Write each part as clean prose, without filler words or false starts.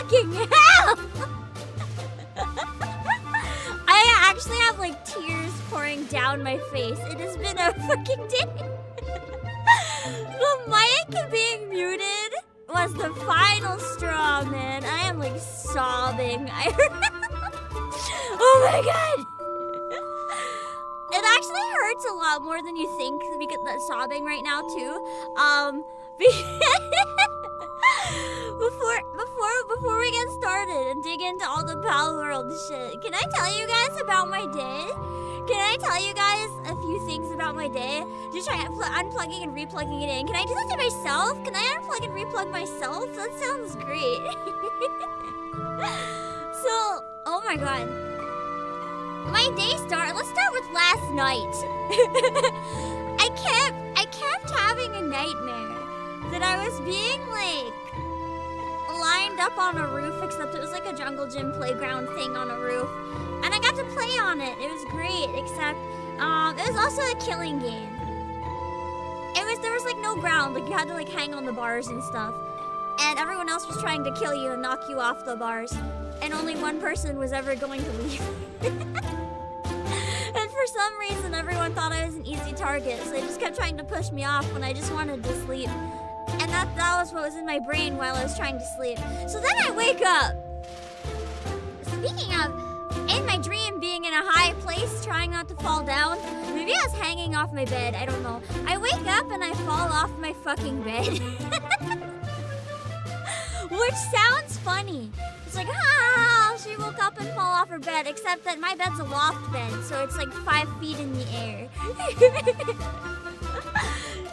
fucking hell! I actually have like tears pouring down my face. It has been a fucking day. The mic being muted was the final straw, man. I am like sobbing. Oh my god! It actually hurts a lot more than you think because the sobbing right now too. Before we get started and dig into all the Palworld shit, can I tell you guys about my day? Can I tell you guys a few things about my day? Just try unplugging and replugging it in. Can I do that to myself? Can I unplug and replug myself? That sounds great. So, oh my god. My day started. Let's start with last night. I kept having a nightmare that I was being like lined up on a roof, except it was like a jungle gym playground thing on a roof, and I got to play on it. It was great, except it was also a killing game. There was like no ground, like you had to like hang on the bars and stuff, and everyone else was trying to kill you and knock you off the bars, and only one person was ever going to leave. And for some reason, everyone thought I was an easy target, so they just kept trying to push me off when I just wanted to sleep. And that was what was in my brain while I was trying to sleep. So then I wake up. Speaking of, in my dream being in a high place, trying not to fall down, maybe I was hanging off my bed, I don't know. I wake up and I fall off my fucking bed. Which sounds funny. It's like, she woke up and fall off her bed, except that my bed's a loft bed, so it's like 5 feet in the air.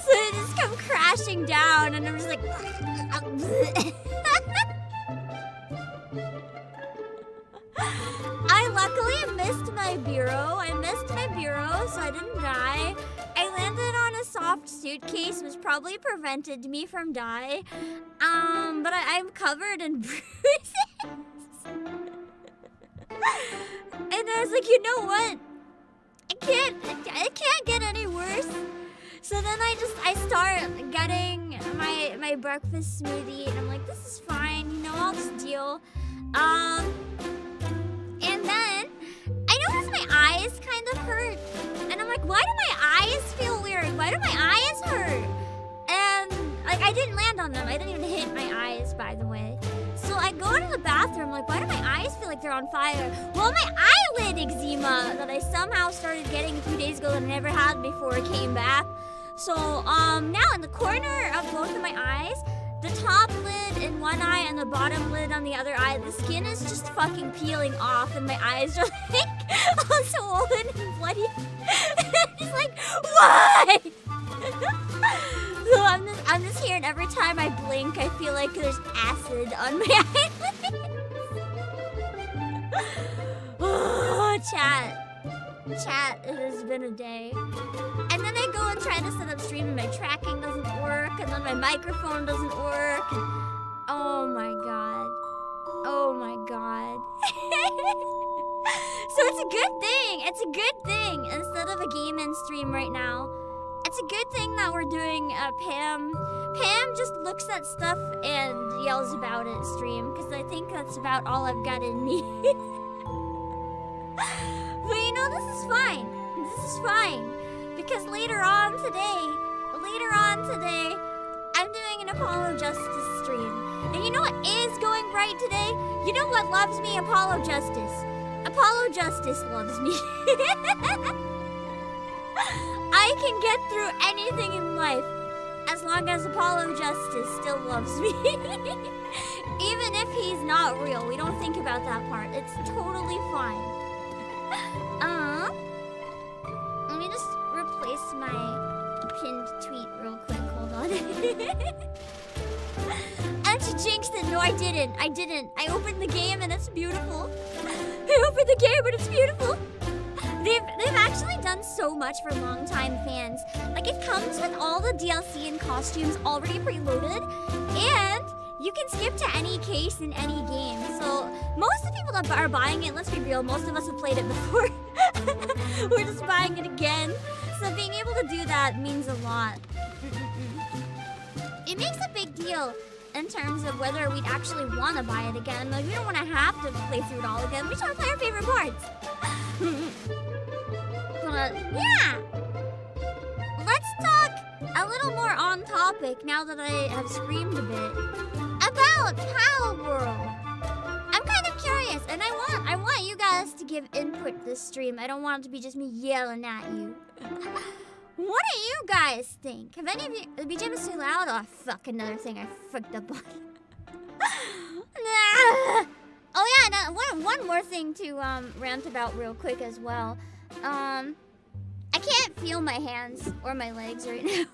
So it just come crashing down, and I'm just like... I luckily missed my bureau. So I didn't die. I landed on a soft suitcase, which probably prevented me from dying. But I'm covered in bruises. And I was like, you know what? It can't get any worse. So then I start getting my breakfast smoothie, and I'm like, this is fine, you know, I'll just deal. And then I noticed my eyes kind of hurt, and I'm like, why do my eyes feel weird? Why do my eyes hurt? And like I didn't land on them. I didn't even hit my eyes, by the way. So I go to the bathroom, like, why do my eyes feel like they're on fire? Well, my eyelid eczema that I somehow started getting a few days ago that I never had before came back. So, now in the corner of both of my eyes, the top lid in one eye and the bottom lid on the other eye, the skin is just fucking peeling off, and my eyes are like all swollen and bloody. Just like, why? So I'm just here, and every time I blink, I feel like there's acid on my eyelids. Oh, chat, it has been a day. And then I go and try to set up stream, and my tracking doesn't work, and then my microphone doesn't work. And oh my god. So it's a good thing. Instead of a game-in stream right now, it's a good thing that we're doing Pam just looks at stuff and yells about it stream, because I think that's about all I've got in me. But you know, this is fine. Because later on today, I'm doing an Apollo Justice stream. And you know what is going right today? You know what loves me? Apollo Justice. Apollo Justice loves me. I can get through anything in life as long as Apollo Justice still loves me. Even if he's not real, we don't think about that part. It's totally fine. Let me just replace my pinned tweet real quick. Hold on. And she jinxed it. No, I didn't. I opened the game and it's beautiful. They've actually done so much for longtime fans. Like, it comes with all the DLC and costumes already preloaded, and you can skip to any case in any game. So most of the people that are buying it, let's be real, most of us have played it before. We're just buying it again. So being able to do that means a lot. It makes a big deal. in terms of whether we'd actually want to buy it again. Like, we don't want to have to play through it all again. We just want to play our favorite parts. But, yeah. Let's talk a little more on topic now that I have screamed a bit about Palworld. I'm kind of curious, and I want you guys to give input to this stream. I don't want it to be just me yelling at you. What do you guys think? Have any of you... The BGM is too loud? Oh, fuck, another thing I fucked up on. Oh, yeah, one more thing to rant about real quick as well. I can't feel my hands or my legs right now.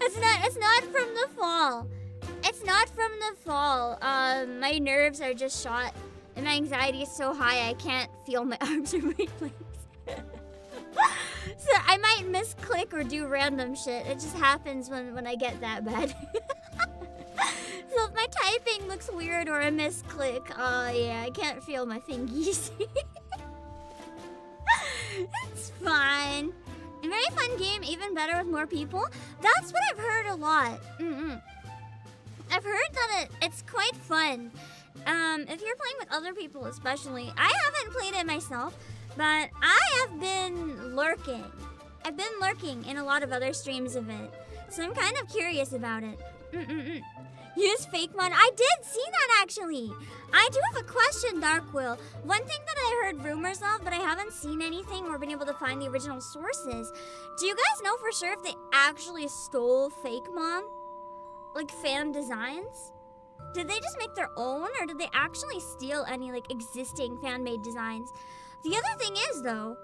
It's not from the fall. It's not from the fall. My nerves are just shot, and my anxiety is so high I can't feel my arms or my legs. So I might misclick or do random shit. It just happens when I get that bad. So if my typing looks weird or I misclick, yeah, I can't feel my fingies. It's fine. A very fun game, even better with more people. That's what I've heard a lot. I've heard that it's quite fun. If you're playing with other people especially. I haven't played it myself, but I have been lurking. I've been lurking in a lot of other streams of it. So I'm kind of curious about it. Use Fakemon. I did see that actually. I do have a question, Darkwill. One thing that I heard rumors of, but I haven't seen anything or been able to find the original sources. Do you guys know for sure if they actually stole Fakemon? Like fan designs? Did they just make their own, or did they actually steal any like existing fan-made designs? The other thing is though,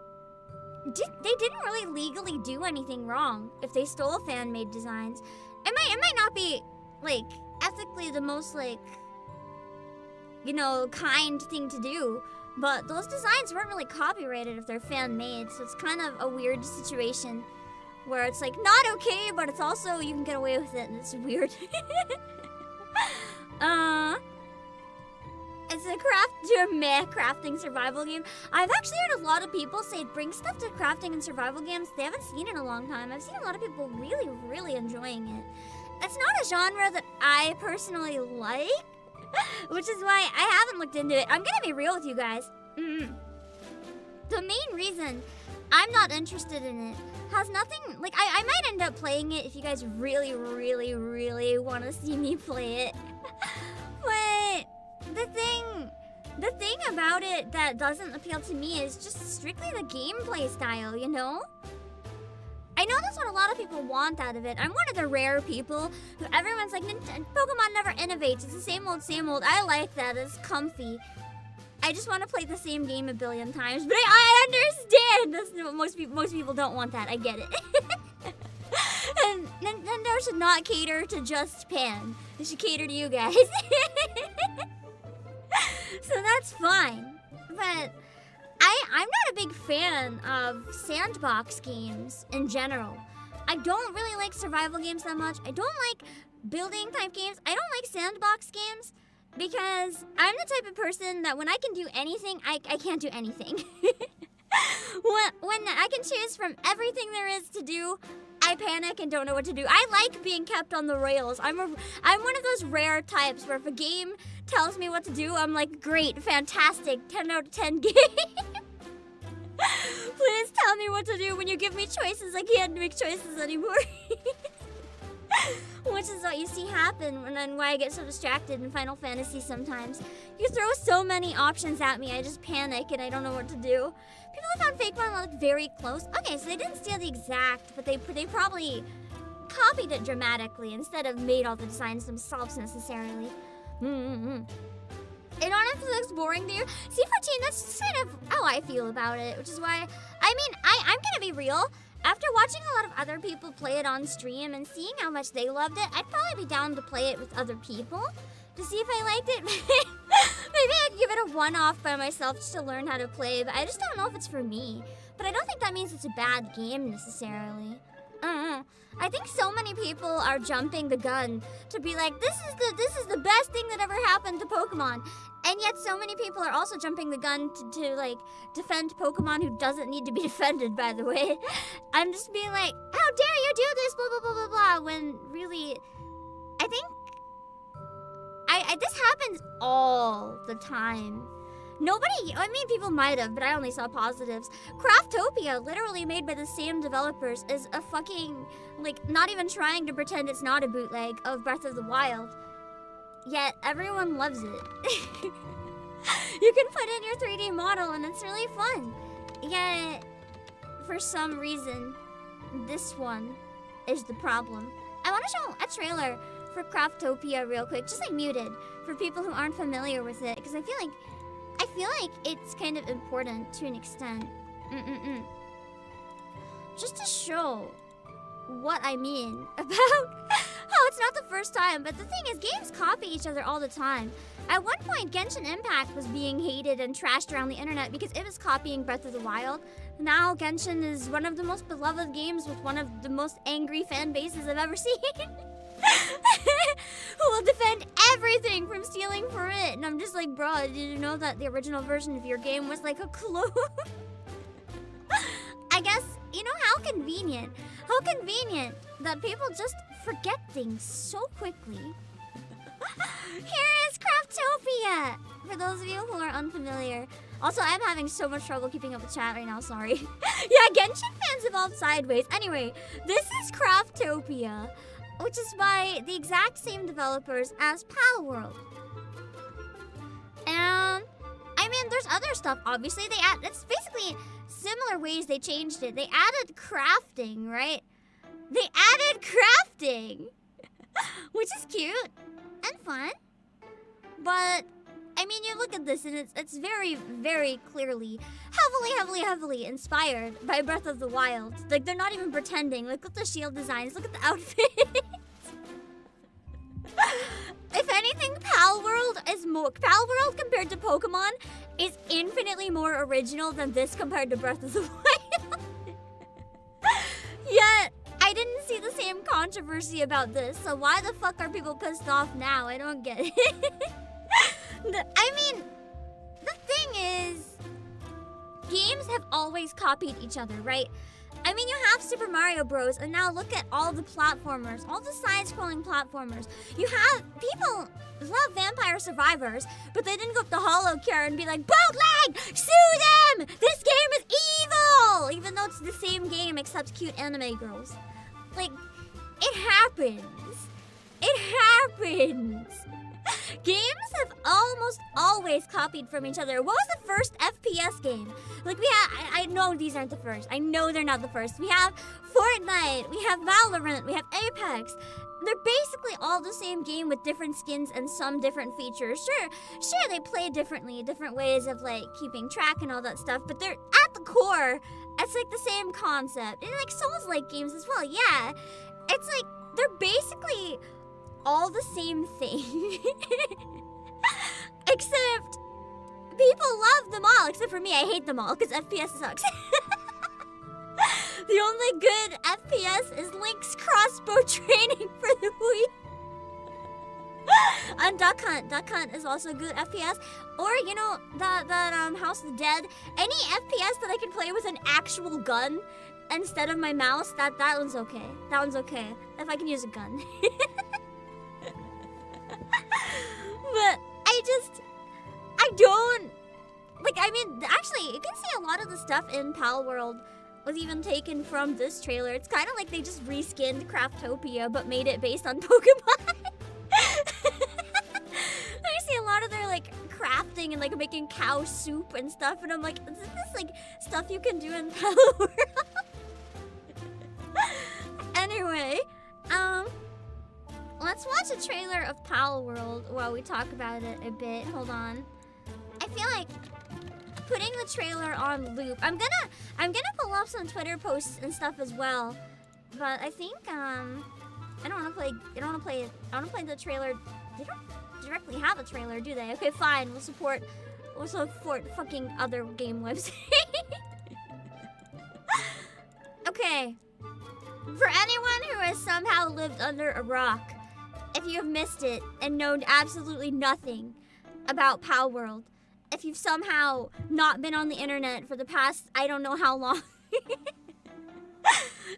they didn't really legally do anything wrong if they stole fan-made designs. It might not be like ethically the most like, you know, kind thing to do, but those designs weren't really copyrighted if they're fan-made, so it's kind of a weird situation where it's like not okay, but it's also you can get away with it, and it's weird. It's a crafting survival game. I've actually heard a lot of people say bring stuff to crafting and survival games they haven't seen in a long time. I've seen a lot of people really, really enjoying it. It's not a genre that I personally like, which is why I haven't looked into it. I'm gonna be real with you guys. The main reason I'm not interested in it has nothing, like I might end up playing it if you guys really, really, really want to see me play it. But the thing about it that doesn't appeal to me is just strictly the gameplay style, you know? I know that's what a lot of people want out of it. I'm one of the rare people who everyone's like, Pokemon never innovates. It's the same old, same old. I like that. It's comfy. I just want to play the same game a billion times. But I understand. That's, most people don't want that. I get it. And Nintendo should not cater to just Japan. They should cater to you guys. So that's fine. But I'm not a big fan of sandbox games in general. I don't really like survival games that much. I don't like building type games. I don't like sandbox games because I'm the type of person that when I can do anything, I can't do anything. When I can choose from everything there is to do, I panic and don't know what to do. I like being kept on the rails. I'm one of those rare types where if a game tells me what to do, I'm like, great, fantastic, 10 out of 10 game. Please tell me what to do. When you give me choices, I can't make choices anymore. Which is what you see happen and why I get so distracted in Final Fantasy sometimes. You throw so many options at me, I just panic and I don't know what to do. People have found Fakemon look very close. Okay, so they didn't steal the exact, but they probably copied it dramatically instead of made all the designs themselves necessarily. It honestly looks boring to you. C14, that's kind of how I feel about it, which is why, I mean, I'm gonna be real. After watching a lot of other people play it on stream and seeing how much they loved it, I'd probably be down to play it with other people to see if I liked it. Maybe I'd give it a one-off by myself just to learn how to play, but I just don't know if it's for me. But I don't think that means it's a bad game necessarily. I think so many people are jumping the gun to be like, this is the best thing that ever happened to Pokemon. And yet so many people are also jumping the gun to like defend Pokemon who doesn't need to be defended, by the way. I'm just being like, how dare you do this, blah, blah, blah, blah, blah, when really, I think this happens all the time. People might have, but I only saw positives. Craftopia, literally made by the same developers, is a fucking, like, not even trying to pretend it's not a bootleg of Breath of the Wild. Yet, everyone loves it. You can put in your 3D model and it's really fun. Yet, for some reason, this one is the problem. I want to show a trailer for Craftopia real quick, just like muted, for people who aren't familiar with it, because I feel like it's kind of important to an extent. Just to show what I mean about how it's not the first time, but the thing is, games copy each other all the time. At one point, Genshin Impact was being hated and trashed around the internet because it was copying Breath of the Wild. Now, Genshin is one of the most beloved games with one of the most angry fan bases I've ever seen. Who will defend everything from stealing from it. And I'm just like, bro, did you know that the original version of your game was like a clone? I guess, how convenient. How convenient that people just forget things so quickly. Here is Craftopia! For those of you who are unfamiliar. Also, I'm having so much trouble keeping up with chat right now, sorry. Yeah, Genshin fans evolved sideways. Anyway, this is Craftopia, which is by the exact same developers as Palworld. And, there's other stuff, obviously. It's basically similar ways they changed it. They added crafting, right? They added crafting! Which is cute and fun. But, you look at this and it's very, very clearly, heavily inspired by Breath of the Wild. Like, they're not even pretending. Look at the shield designs, look at the outfits. If anything, Palworld compared to Pokémon is infinitely more original than this compared to Breath of the Wild. Yet, I didn't see the same controversy about this, so why the fuck are people pissed off now? I don't get it. The thing is, games have always copied each other, right? You have Super Mario Bros. And now look at all the platformers, all the side-scrolling platformers. You have people love Vampire Survivors, but they didn't go up to HoloCure and be like, bootleg! Sue them! This game is evil! Even though it's the same game except cute anime girls. Like, it happens. It happens. Games have almost always copied from each other. What was the first FPS game? Like, I know these aren't the first. I know they're not the first. We have Fortnite, we have Valorant, we have Apex. They're basically all the same game with different skins and some different features. Sure, they play differently, different ways of, like, keeping track and all that stuff, but they're at the core, it's like the same concept. And, like, Souls-like games as well, yeah. It's like, they're basically all the same thing. Except people love them all, except for me. I hate them all because FPS sucks. The only good FPS is Link's crossbow training for the Wii. And Duck Hunt is also good FPS. Or, that House of the Dead. Any FPS that I can play with an actual gun instead of my mouse, that one's okay. That one's okay. If I can use a gun. But actually, you can see a lot of the stuff in Palworld was even taken from this trailer. It's kind of like they just reskinned Craftopia, but made it based on Pokemon. I see a lot of their, like, crafting and, like, making cow soup and stuff, and I'm like, is this, like, stuff you can do in Palworld? Anyway, let's watch a trailer of Palworld while we talk about it a bit. Hold on. I feel like putting the trailer on loop. I'm gonna pull up some Twitter posts and stuff as well. But I think I don't wanna play the trailer. They don't directly have a trailer, do they? Okay, fine. We'll support fucking other game websites. Okay. For anyone who has somehow lived under a rock, if you have missed it and known absolutely nothing about Palworld, if you've somehow not been on the internet for the past I don't know how long,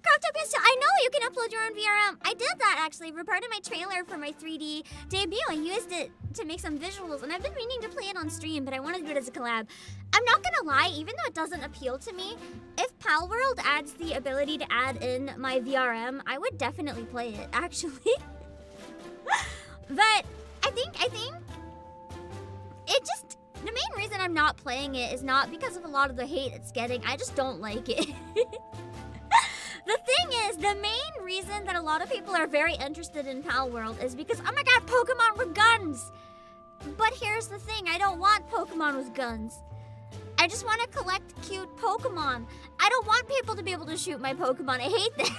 Craftopia, I know you can upload your own VRM. I did that actually for part of my trailer for my 3D debut. I used it to make some visuals, and I've been meaning to play it on stream, but I wanted to do it as a collab. I'm not gonna lie, even though it doesn't appeal to me, if Palworld adds the ability to add in my VRM, I would definitely play it, actually. But I think it just, the main reason I'm not playing it is not because of a lot of the hate it's getting. I just don't like it. The thing is, the main reason that a lot of people are very interested in Palworld is because, oh my god, Pokemon with guns! But here's the thing, I don't want Pokemon with guns. I just want to collect cute Pokemon. I don't want people to be able to shoot my Pokemon. I hate that.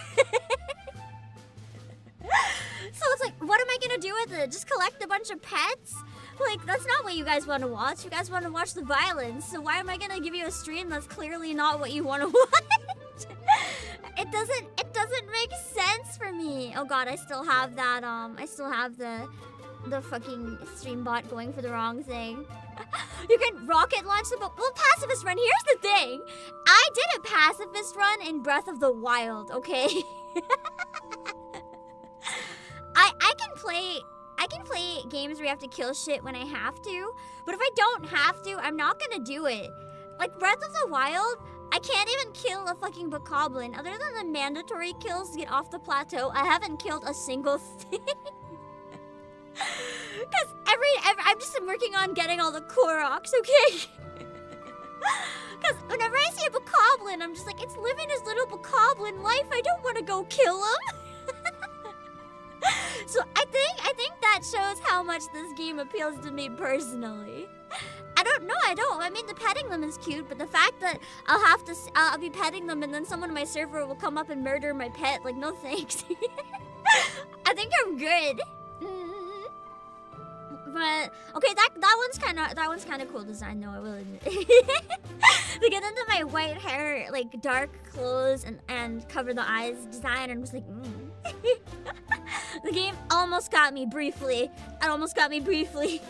So it's like, what am I gonna do with it? Just collect a bunch of pets? Like, that's not what you guys want to watch. You guys want to watch the violence. So why am I gonna give you a stream that's clearly not what you want to watch? It doesn't make sense for me. Oh god, I still have that, I still have the fucking stream bot going for the wrong thing. You can rocket launch the well, pacifist run. Here's the thing. I did a pacifist run in Breath of the Wild, okay? I can play games where you have to kill shit when I have to, but if I don't have to, I'm not gonna do it. Like Breath of the Wild, I can't even kill a fucking bokoblin. Other than the mandatory kills to get off the plateau, I haven't killed a single thing. Cause I'm just working on getting all the Koroks, okay? Cause whenever I see a bokoblin, I'm just like, it's living his little bokoblin life. I don't want to go kill him. So I think that shows how much this game appeals to me personally. I don't know. I mean, the petting them is cute, but the fact that I'll be petting them and then someone on my server will come up and murder my pet, like, no thanks. I think I'm good. But okay, that one's kind of cool design though, I will admit. To get into my white hair, like dark clothes and cover the eyes design, and was like, The game almost got me briefly. It almost got me briefly.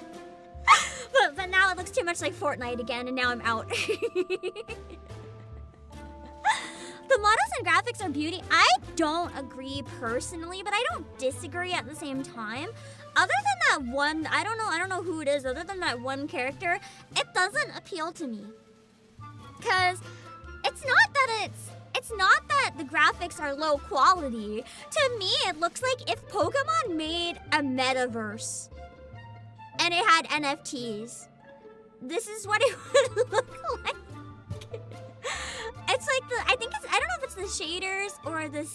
But now it looks too much like Fortnite again, and now I'm out. The models and graphics are beauty. I don't agree personally, but I don't disagree at the same time. Other than that one, I don't know who it is, other than that one character, it doesn't appeal to me. Cause it's not that the graphics are low quality. To me, it looks like if Pokemon made a metaverse and it had NFTs, this is what it would look like. It's like I don't know if it's the shaders or the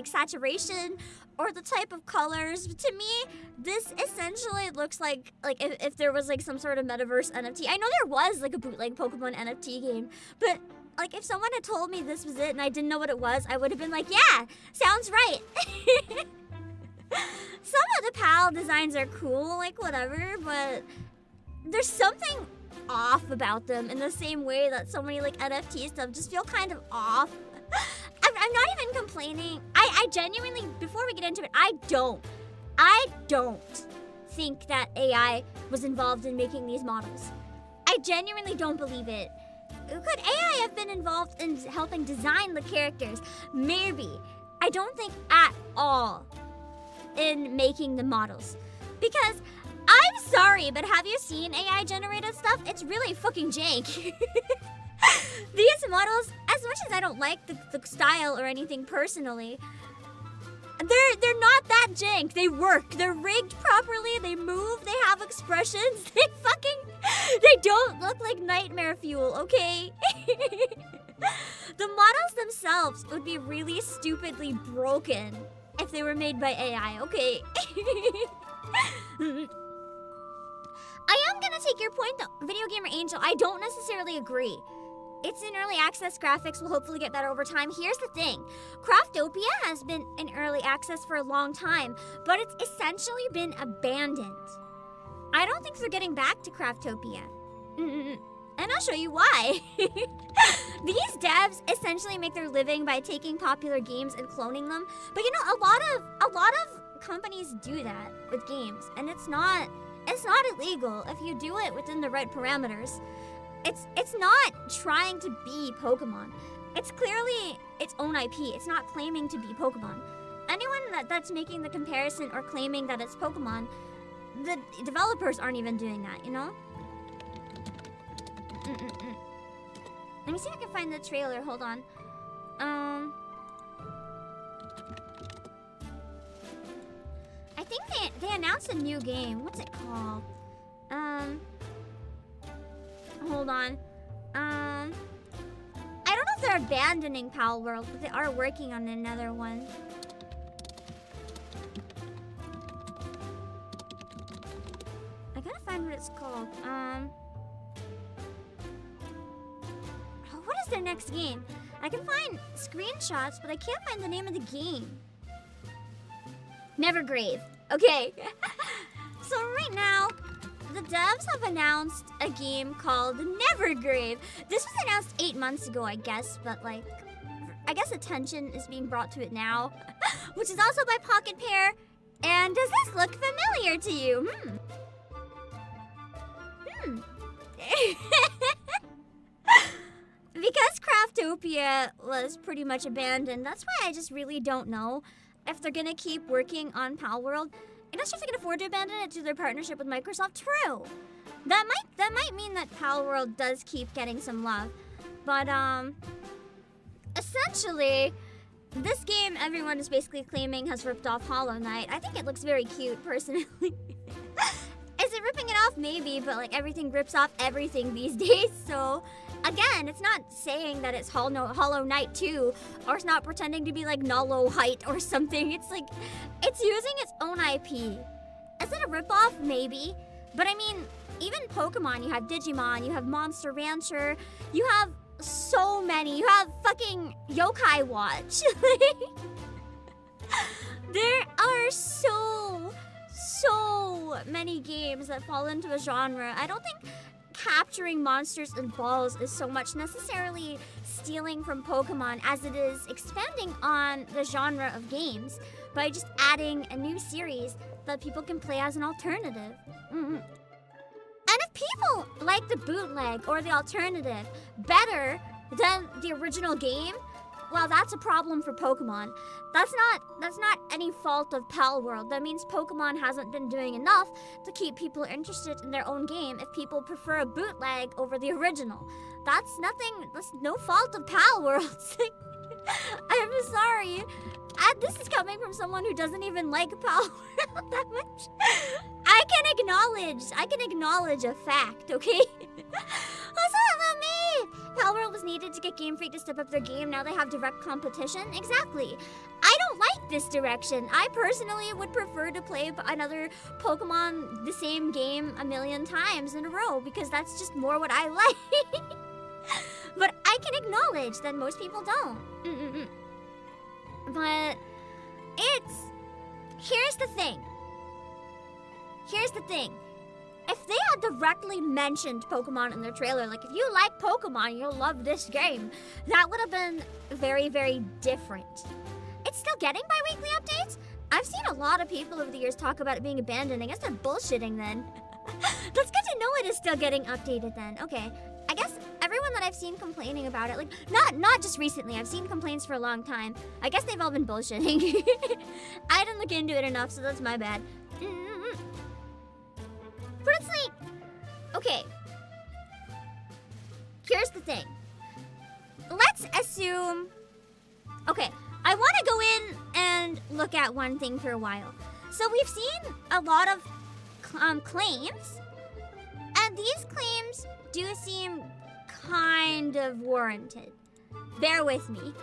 saturation or the type of colors. But to me, this essentially looks like if there was like some sort of metaverse NFT. I know there was like a bootleg Pokemon NFT game, but like if someone had told me this was it and I didn't know what it was, I would have been like, yeah, sounds right. Some of the PAL designs are cool, like whatever, but there's something off about them in the same way that so many like NFT stuff just feel kind of off. I'm not even complaining. I genuinely, before we get into it, I don't think that AI was involved in making these models. I genuinely don't believe it. Could AI have been involved in helping design the characters? Maybe. I don't think at all in making the models. Because I'm sorry, but have you seen AI generated stuff? It's really fucking jank. These models, as much as I don't like the style or anything personally, they're not that jank. They work. They're rigged properly. They move. They have expressions. They don't look like nightmare fuel, okay? The models themselves would be really stupidly broken if they were made by AI, okay? I am gonna take your point though, Video Gamer Angel. I don't necessarily agree. It's in early access. Graphics will hopefully get better over time. Here's the thing. Craftopia has been in early access for a long time, but it's essentially been abandoned. I don't think they're getting back to Craftopia. And I'll show you why. These devs essentially make their living by taking popular games and cloning them. But you know, a lot of companies do that with games, and it's not illegal if you do it within the right parameters. it's not trying to be Pokemon. It's clearly its own IP. It's not claiming to be Pokemon. Anyone that's making the comparison or claiming that it's Pokemon, the developers aren't even doing that, you know? Let me see if I can find the trailer. Hold on. I think they announced a new game. What's it called? Hold on. I don't know if they're abandoning Palworld, but they are working on another one. I gotta find what it's called. What is their next game? I can find screenshots, but I can't find the name of the game. Nevergrave. Okay. So right now, the devs have announced a game called Nevergrave. This was announced 8 months ago, I guess, but like, I guess attention is being brought to it now, which is also by Pocket Pair. And does this look familiar to you? Because Craftopia was pretty much abandoned, that's why I just really don't know if they're gonna keep working on Palworld. I'm not sure if they can afford to abandon it due to their partnership with Microsoft. True. That might mean that Palworld does keep getting some love. But essentially, this game everyone is basically claiming has ripped off Hollow Knight. I think it looks very cute, personally. Is it ripping it off? Maybe, but like everything rips off everything these days, so again, it's not saying that it's Hollow Knight 2, or it's not pretending to be like Nullo Height or something. It's like, it's using its own IP. Is it a ripoff? Maybe. But I mean, even Pokemon, you have Digimon, you have Monster Rancher, you have so many. You have fucking Yokai Watch. There are so many games that fall into a genre. I don't think capturing monsters and balls is so much necessarily stealing from Pokemon as it is expanding on the genre of games by just adding a new series that people can play as an alternative. And if people like the bootleg or the alternative better than the original game, well, that's a problem for Pokemon. That's not any fault of Palworld. That means Pokemon hasn't been doing enough to keep people interested in their own game if people prefer a bootleg over the original. That's no fault of Palworld. I'm sorry. This is coming from someone who doesn't even like Palworld that much. I can acknowledge a fact, okay? Also, hello me! Palworld was needed to get Game Freak to step up their game. Now they have direct competition. Exactly. I don't like this direction. I personally would prefer to play another Pokemon the same game a million times in a row because that's just more what I like. But I can acknowledge that most people don't. But here's the thing. If they had directly mentioned Pokemon in their trailer, like if you like Pokemon, you'll love this game, that would have been very, very different. It's still getting bi-weekly updates? I've seen a lot of people over the years talk about it being abandoned. I guess they're bullshitting then. That's good to know it is still getting updated then. Okay. I guess everyone that I've seen complaining about it, like, not just recently, I've seen complaints for a long time. I guess they've all been bullshitting. I didn't look into it enough, so that's my bad. But it's like, okay, here's the thing. Let's assume, okay, I want to go in and look at one thing for a while. So we've seen a lot of claims, and these claims do seem kind of warranted. Bear with me.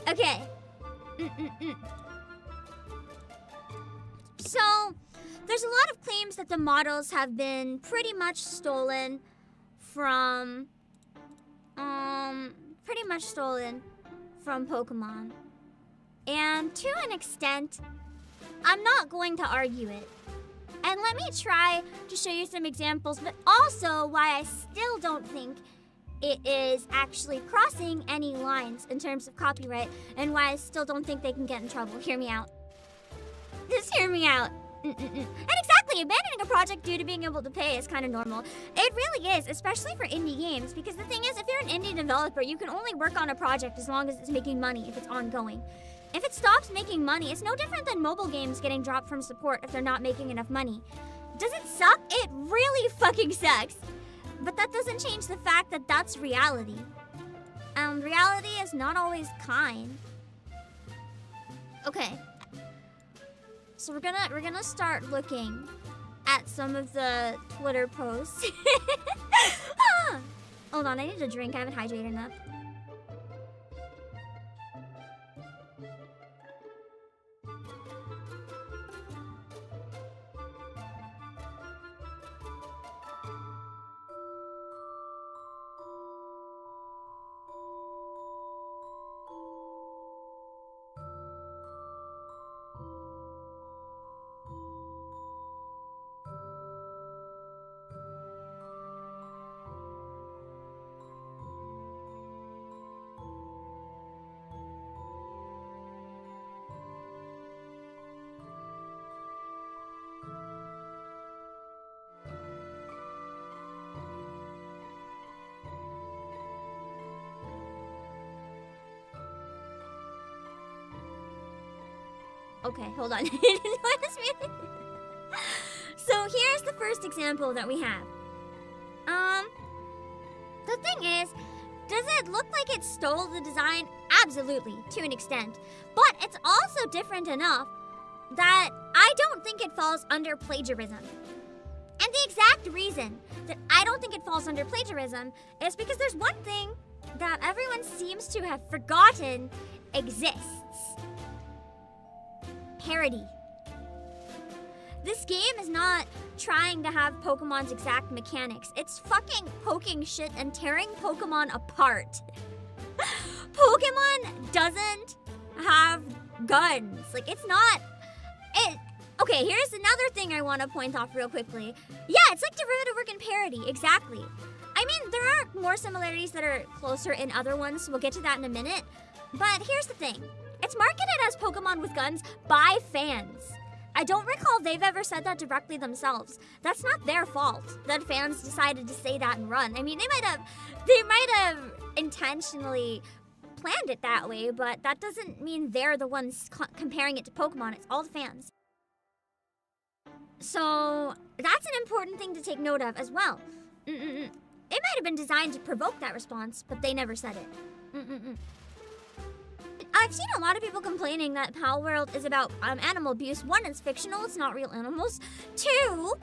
Okay. So, there's a lot of claims that the models have been pretty much stolen from Pokemon. And to an extent, I'm not going to argue it. And let me try to show you some examples, but also why I still don't think it is actually crossing any lines in terms of copyright, and why I still don't think they can get in trouble. Hear me out. Just hear me out. And exactly Exactly, abandoning a project due to being able to pay is kind of normal. It really is, especially for indie games, because the thing is, if you're an indie developer, you can only work on a project as long as it's making money, if it's ongoing. If it stops making money, it's no different than mobile games getting dropped from support if they're not making enough money. Does it suck? It really fucking sucks. But that doesn't change the fact that that's reality. Reality is not always kind. Okay. So we're gonna start looking at some of the Twitter posts. Hold on, I need a drink. I haven't hydrated enough. Okay, hold on. So here's the first example that we have. The thing is, does it look like it stole the design? Absolutely, to an extent. But it's also different enough that I don't think it falls under plagiarism. And the exact reason that I don't think it falls under plagiarism is because there's one thing that everyone seems to have forgotten exists. Parody. This game is not trying to have Pokemon's exact mechanics. It's fucking poking shit and tearing Pokemon apart. Pokemon doesn't have guns. Like, it's not... Okay, here's another thing I want to point off real quickly. Yeah, it's like derivative work and parody, exactly. I mean, there are more similarities that are closer in other ones. We'll get to that in a minute. But here's the thing. It's marketed as Pokemon with guns by fans. I don't recall they've ever said that directly themselves. That's not their fault that fans decided to say that and run. I mean, they might have intentionally planned it that way, but that doesn't mean they're the ones comparing it to Pokemon. It's all the fans. So that's an important thing to take note of as well. It might have been designed to provoke that response, but they never said it. I've seen a lot of people complaining that Palworld is about animal abuse. One, it's fictional, it's not real animals. Two,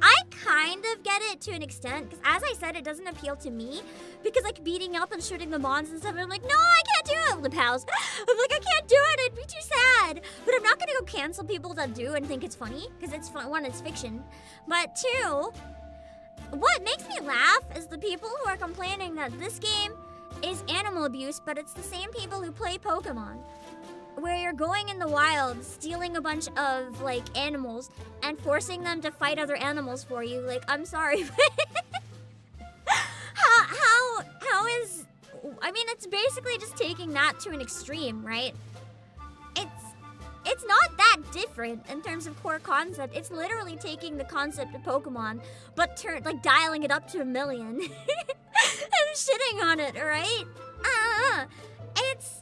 I kind of get it to an extent, because as I said, it doesn't appeal to me. Because like beating up and shooting the mons and stuff, I'm like, no, I can't do it, the pals. I'm like, I can't do it, it'd be too sad. But I'm not gonna go cancel people that do and think it's funny, because it's fun. One, it's fiction. But two, what makes me laugh is the people who are complaining that this game is animal abuse, but it's the same people who play Pokemon, where you're going in the wild, stealing a bunch of, like, animals and forcing them to fight other animals for you. Like, I'm sorry, but how is... I mean, it's basically just taking that to an extreme, right? It's not that different in terms of core concept. It's literally taking the concept of Pokemon, but dialing it up to 1 million. I'm shitting on it, right? It's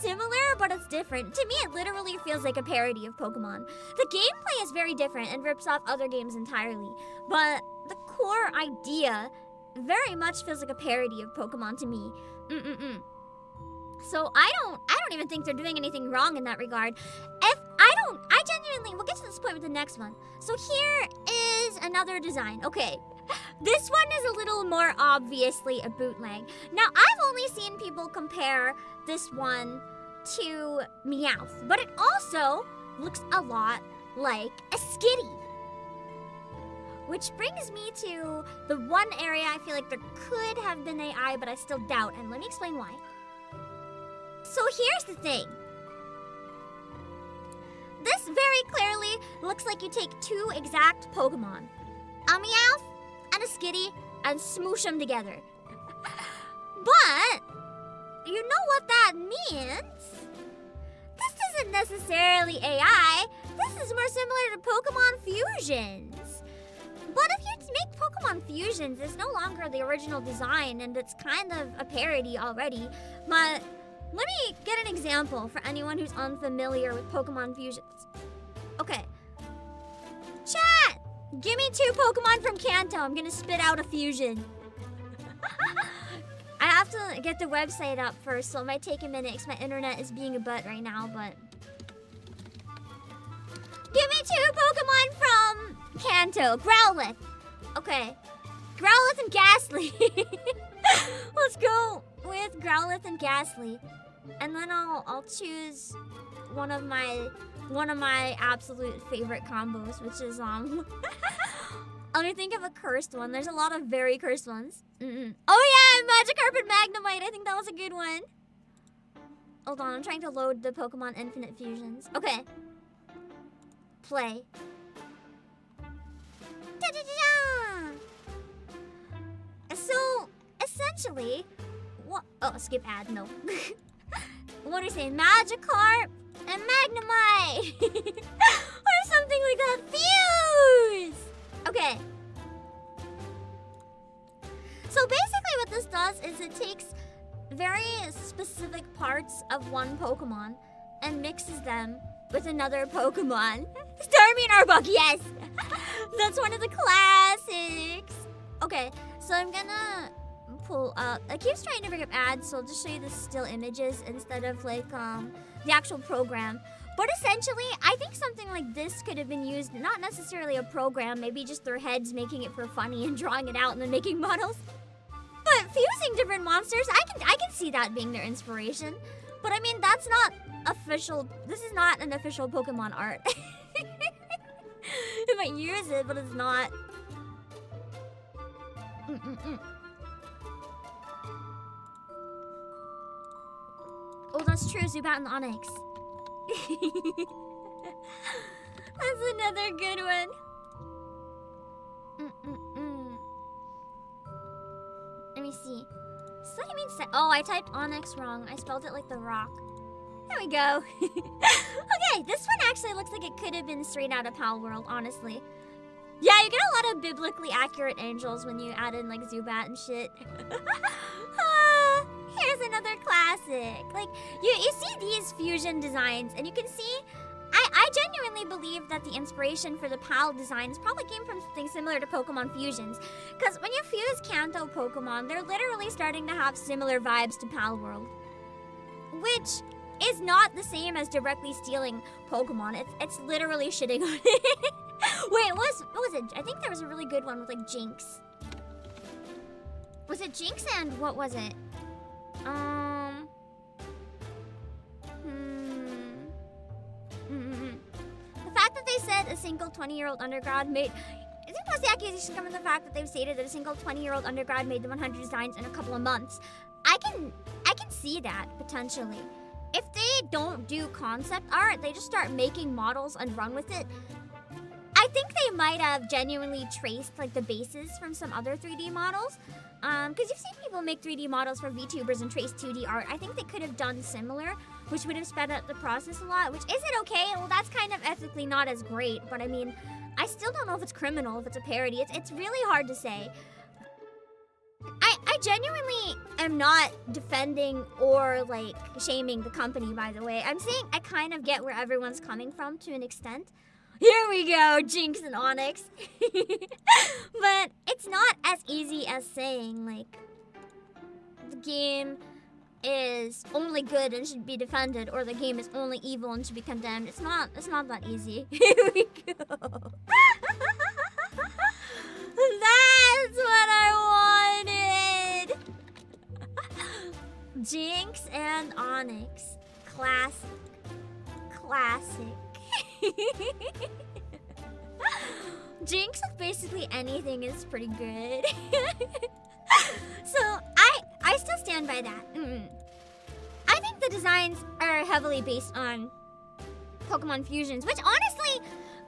similar, but it's different. To me, it literally feels like a parody of Pokemon. The gameplay is very different and rips off other games entirely, but the core idea very much feels like a parody of Pokemon to me. So I don't even think they're doing anything wrong in that regard. I genuinely, we'll get to this point with the next one. So here is another design. Okay, this one is a little more obviously a bootleg. Now, I've only seen people compare this one to Meowth, but it also looks a lot like a Skitty. Which brings me to the one area I feel like there could have been AI, but I still doubt, and let me explain why. So here's the thing. This very clearly looks like you take two exact Pokemon, a Meowth and a Skitty, and smoosh them together. But, you know what that means? This isn't necessarily AI. This is more similar to Pokemon Fusions. But if you make Pokemon Fusions, it's no longer the original design, and it's kind of a parody already. But let me get an example for anyone who's unfamiliar with Pokemon Fusions. Okay. Chat! Give me 2 Pokemon from Kanto. I'm gonna spit out a fusion. I have to get the website up first, so it might take a minute because my internet is being a butt right now, but... Give me 2 Pokemon from Kanto. Growlithe. Okay. Growlithe and Ghastly. Let's go with Growlithe and Ghastly. And then I'll choose one of my absolute favorite combos, which is let me think of a cursed one. There's a lot of very cursed ones. Oh yeah, Magikarp and Magnemite. I think that was a good one. Hold on, I'm trying to load the Pokemon Infinite Fusions. Okay. Play. Da-da-da-da! So, essentially, what? Oh, skip ad, no. What do we say? Magikarp and Magnemite! Or something like that. Fuse! Okay. So basically what this does is it takes very specific parts of one Pokemon and mixes them with another Pokemon. Starmie and Arbok, yes! That's one of the classics. Okay, so I'm gonna pull up. It keeps trying to bring up ads, so I'll just show you the still images instead of like the actual program. But essentially, I think something like this could have been used, not necessarily a program, maybe just their heads making it for funny and drawing it out and then making models. But fusing different monsters, I can see that being their inspiration. But I mean, that's not official. This is not an official Pokemon art. It might use it, but it's not. Oh, that's true. Zubat and Onyx. That's another good one. Let me see. So what do you mean? Oh, I typed Onyx wrong. I spelled it like the rock. There we go. Okay, this one actually looks like it could have been straight out of Palworld, honestly. Yeah, you get a lot of biblically accurate angels when you add in like Zubat and shit. Here's another classic. Like, you see these fusion designs and you can see, I genuinely believe that the inspiration for the PAL designs probably came from something similar to Pokemon Fusions. Because when you fuse Kanto Pokemon, they're literally starting to have similar vibes to Palworld. Which is not the same as directly stealing Pokemon. It's literally shitting on it. Wait, what was it? I think there was a really good one with like Jinx. Was it Jinx and what was it? The fact that they said a single 20-year-old undergrad made... I think most of the accusation come from the fact that they've stated that a single 20-year-old undergrad made the 100 designs in a couple of months. I can see that, potentially. If they don't do concept art, they just start making models and run with it. I think they might have genuinely traced like the bases from some other 3D models. Because you've seen people make 3D models for VTubers and trace 2D art. I think they could have done similar, which would have sped up the process a lot. Which, is it okay? Well, that's kind of ethically not as great. But I mean, I still don't know if it's criminal, if it's a parody. It's really hard to say. I genuinely am not defending or like shaming the company, by the way. I'm saying I kind of get where everyone's coming from to an extent. Here we go, Jinx and Onyx. But it's not as easy as saying, like, the game is only good and should be defended, or the game is only evil and should be condemned. It's not that easy. Here we go. That's what I wanted. Jinx and Onyx. Classic. Jinx of basically anything is pretty good. So I still stand by that. I think the designs are heavily based on Pokemon Fusions, which honestly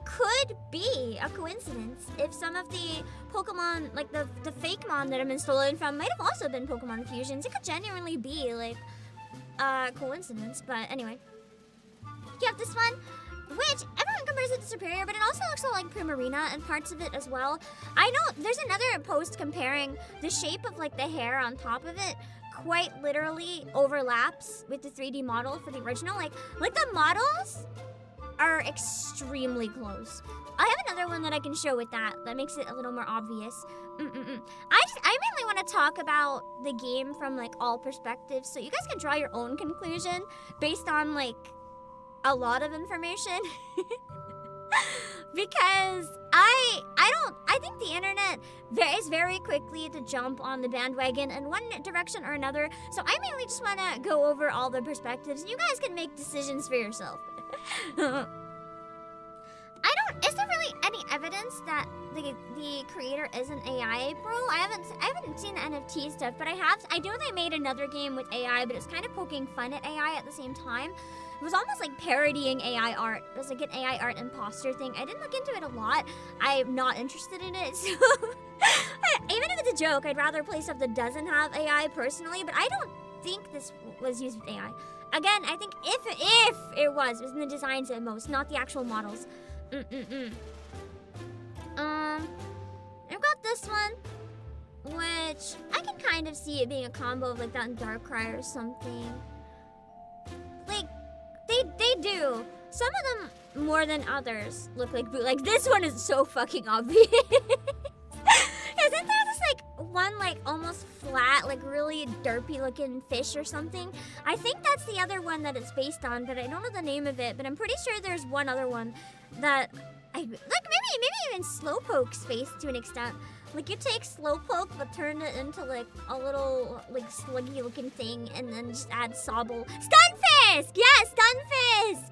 could be a coincidence if some of the Pokemon, like the Fakemon that have been stolen from, might have also been Pokemon Fusions. It could genuinely be like a coincidence, but anyway. You have this one, which everyone compares it to Superior, but it also looks a lot like Primarina and parts of it as well. I know there's another post comparing the shape of like the hair on top of it quite literally overlaps with the 3D model for the original. Like the models are extremely close. I have another one that I can show with that makes it a little more obvious. I mainly want to talk about the game from like all perspectives, so you guys can draw your own conclusion based on like a lot of information. Because I think the internet is very quickly to jump on the bandwagon in one direction or another. So I mainly just want to go over all the perspectives, and you guys can make decisions for yourself. Is there really any evidence that the creator is an AI, bro? I haven't seen the NFT stuff, but I know they made another game with AI, but it's kind of poking fun at AI at the same time. It was almost like parodying AI art. It was like an AI art imposter thing. I didn't look into it a lot. I'm not interested in it, so even if it's a joke, I'd rather play stuff that doesn't have AI personally, but I don't think this was used with AI. Again, I think if it was in the designs at most, not the actual models. I've got this one, which I can kind of see it being a combo of like that and Darkrai or something. Like, they do. Some of them more than others look like boot. Like this one is so fucking obvious. Isn't there this like one like almost flat, like really derpy looking fish or something? I think that's the other one that it's based on, but I don't know the name of it. But I'm pretty sure there's one other one that maybe even Slowpoke's face to an extent. Like you take Slowpoke but turn it into like a little like sluggy looking thing and then just add Sobble. Stunfisk! Yeah, Stunfisk!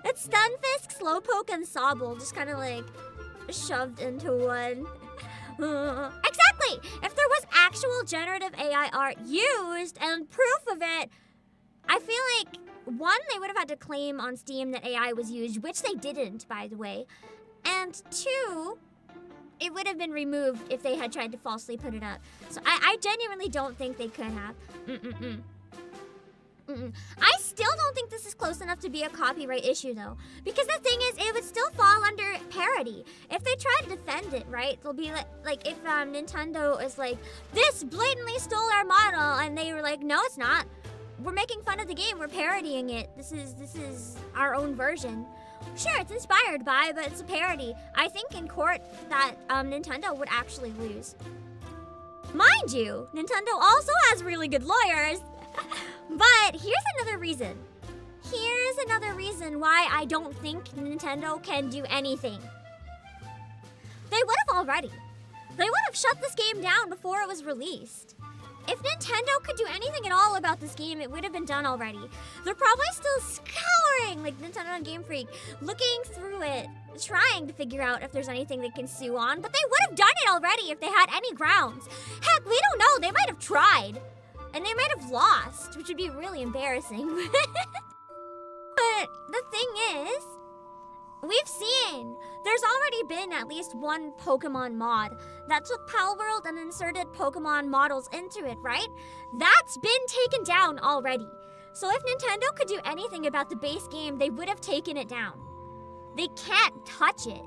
It's Stunfisk, Slowpoke, and Sobble just kind of like shoved into one. Exactly! If there was actual generative AI art used and proof of it, I feel like one, they would have had to claim on Steam that AI was used, which they didn't, by the way. And two, it would have been removed if they had tried to falsely put it up. So I genuinely don't think they could have. I still don't think this is close enough to be a copyright issue, though. Because the thing is, it would still fall under parody. If they try to defend it, right, they'll be like if Nintendo is like, this blatantly stole our model, and they were like, no, it's not. We're making fun of the game. We're parodying it. This is our own version. Sure, it's inspired by, but it's a parody. I think in court that Nintendo would actually lose. Mind you, Nintendo also has really good lawyers. But here's another reason. Here's another reason why I don't think Nintendo can do anything. They would have already. They would have shut this game down before it was released. If Nintendo could do anything at all about this game, it would have been done already. They're probably still scouring, like Nintendo and Game Freak, looking through it, trying to figure out if there's anything they can sue on, but they would have done it already if they had any grounds. Heck, we don't know, they might have tried. And they might have lost, which would be really embarrassing. But the thing is, we've seen there's already been at least one Pokemon mod that took Palworld and inserted Pokemon models into it, right? That's been taken down already. So if Nintendo could do anything about the base game, they would have taken it down. They can't touch it.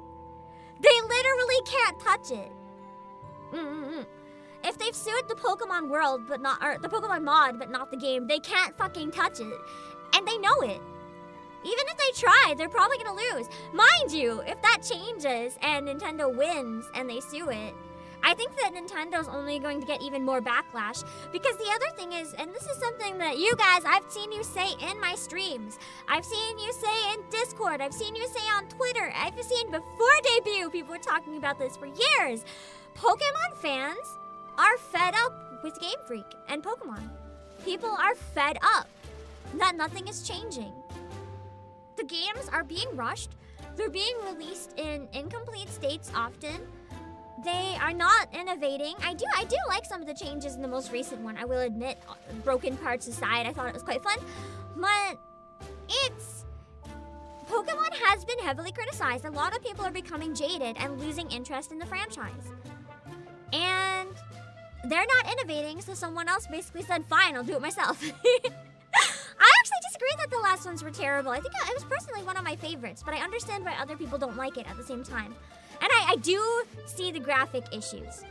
They literally can't touch it. If they've sued the Pokemon world, but not, or the Pokemon mod, but not the game, they can't fucking touch it. And they know it. Even if they try, they're probably gonna lose. Mind you, if that changes and Nintendo wins and they sue it, I think that Nintendo's only going to get even more backlash. Because the other thing is, and this is something that you guys, I've seen you say in my streams. I've seen you say in Discord. I've seen you say on Twitter. I've seen before debut, people were talking about this for years. Pokemon fans are fed up with Game Freak and Pokemon. People are fed up that nothing is changing. The games are being rushed. They're being released in incomplete states often. They are not innovating. I do like some of the changes in the most recent one. I will admit, broken parts aside, I thought it was quite fun. But Pokemon has been heavily criticized. A lot of people are becoming jaded and losing interest in the franchise. And they're not innovating, so someone else basically said, fine, I'll do it myself. I actually disagree. agree that the last ones were terrible. I think it was personally one of my favorites, but I understand why other people don't like it at the same time. And I do see the graphic issues.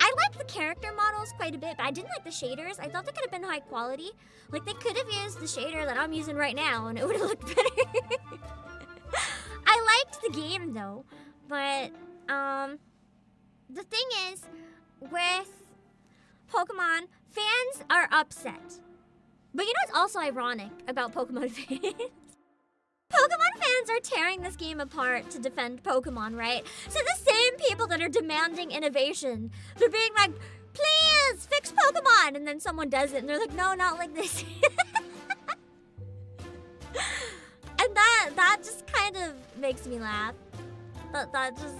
I like the character models quite a bit, but I didn't like the shaders. I thought they could have been high quality. Like, they could have used the shader that I'm using right now, and it would have looked better. I liked the game, though. But, the thing is, with Pokemon, fans are upset. But you know what's also ironic about Pokemon fans? Pokemon fans are tearing this game apart to defend Pokemon, right? So the same people that are demanding innovation, they're being like, please, fix Pokemon! And then someone does it, and they're like, no, not like this. And that just kind of makes me laugh. That just...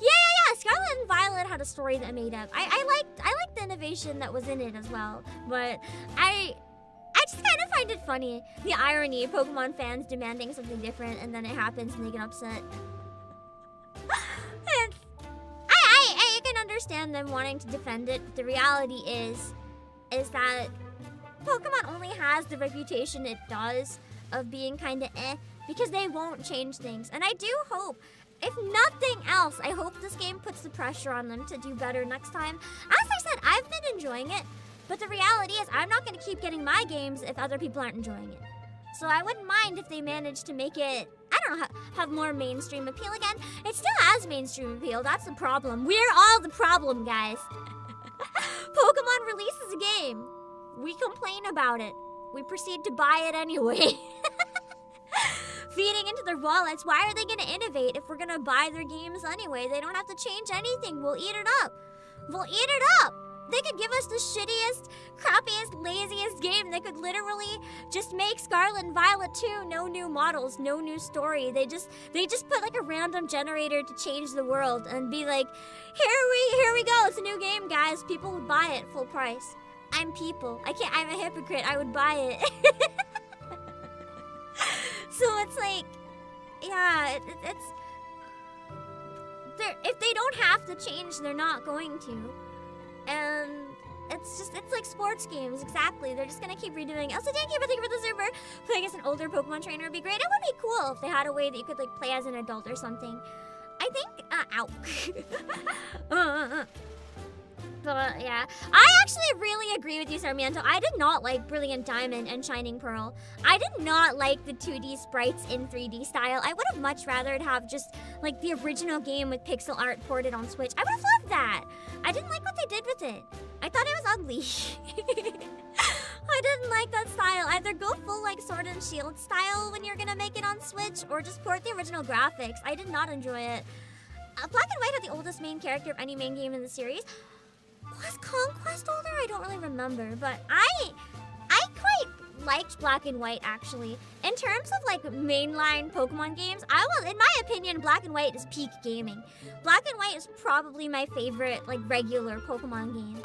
Yeah. Scarlet and Violet had a story that made up. I liked the innovation that was in it as well. But I just kind of find it funny, the irony of Pokemon fans demanding something different, and then it happens and they get upset. And I can understand them wanting to defend it, but the reality is that Pokemon only has the reputation it does of being kind of because they won't change things. And I do hope, if nothing else, I hope this game puts the pressure on them to do better next time. As I said, I've been enjoying it. But the reality is, I'm not going to keep getting my games if other people aren't enjoying it. So I wouldn't mind if they managed to make it, I don't know, have more mainstream appeal again. It still has mainstream appeal, that's the problem. We're all the problem, guys. Pokemon releases a game. We complain about it. We proceed to buy it anyway. Feeding into their wallets, why are they going to innovate if we're going to buy their games anyway? They don't have to change anything. We'll eat it up. We'll eat it up. They could give us the shittiest, crappiest, laziest game. They could literally just make Scarlet and Violet 2, no new models, no new story. They just put like a random generator to change the world and be like, here we go, it's a new game, guys. People would buy it full price. I'm people. I'm a hypocrite. I would buy it. So it's like, yeah, it's if they don't have to change, they're not going to. And it's like sports games, exactly. They're just gonna keep redoing it. Also, thank you for the server. Playing as an older Pokemon trainer would be great. It would be cool if they had a way that you could like play as an adult or something. I think, But yeah, I actually really agree with you, Sarmiento. I did not like Brilliant Diamond and Shining Pearl. I did not like the 2D sprites in 3D style. I would have much rather have just like the original game with pixel art ported on Switch. I would have loved that. I didn't like what they did with it. I thought it was ugly. I didn't like that style. Either go full like Sword and Shield style when you're gonna make it on Switch, or just port the original graphics. I did not enjoy it. Black and White had the oldest main character of any main game in the series. Was Conquest older? I don't really remember, but I quite liked Black and White, actually. In terms of like mainline Pokemon games, in my opinion, Black and White is peak gaming. Black and White is probably my favorite like regular Pokemon game.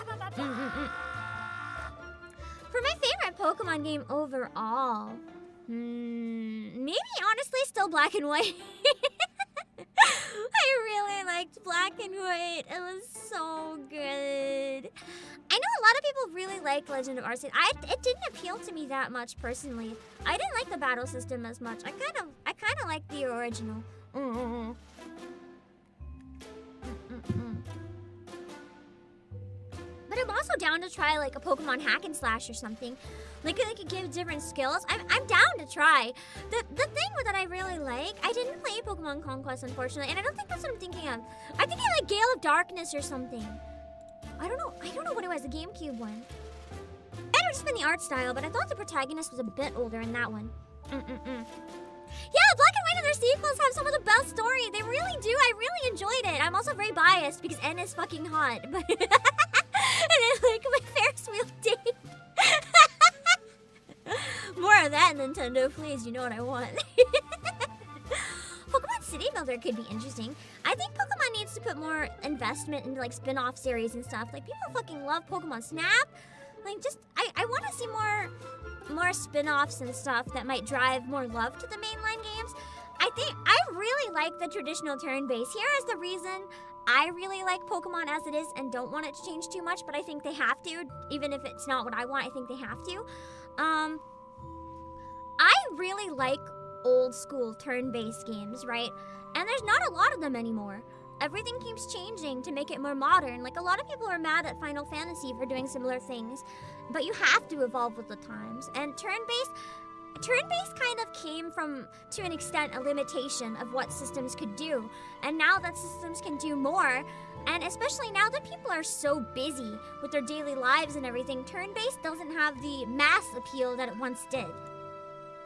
For my favorite Pokemon game overall, maybe honestly still Black and White. I really liked Black and White. It was so good. I know a lot of people really like Legend of Arceus. It didn't appeal to me that much personally. I didn't like the battle system as much. I kind of like the original. But I'm also down to try like a Pokemon hack and slash or something. Like they could give different skills. I'm down to try. The thing that I really like, I didn't play Pokemon Conquest unfortunately, and I don't think that's what I'm thinking of. I think I like Gale of Darkness or something. I don't know what it was, the GameCube one. It might have just been the art style, but I thought the protagonist was a bit older in that one. Yeah, Black and White and their sequels have some of the best story. They really do. I really enjoyed it. I'm also very biased because N is fucking hot. But and I like my Ferris wheel date. More of that, Nintendo, please. You know what I want. Pokemon City Builder could be interesting. I think Pokemon needs to put more investment into like spin-off series and stuff. Like people fucking love Pokemon Snap. Like just I want to see more spin-offs and stuff that might drive more love to the mainline games. I think I really like the traditional turn-based. Here is the reason I really like Pokemon as it is and don't want it to change too much, but I think they have to. Even if it's not what I want, I think they have to. I really like old school turn-based games, right? And there's not a lot of them anymore. Everything keeps changing to make it more modern. Like, a lot of people are mad at Final Fantasy for doing similar things, but you have to evolve with the times. And turn-based kind of came from, to an extent, a limitation of what systems could do. And now that systems can do more, and especially now that people are so busy with their daily lives and everything, turn-based doesn't have the mass appeal that it once did.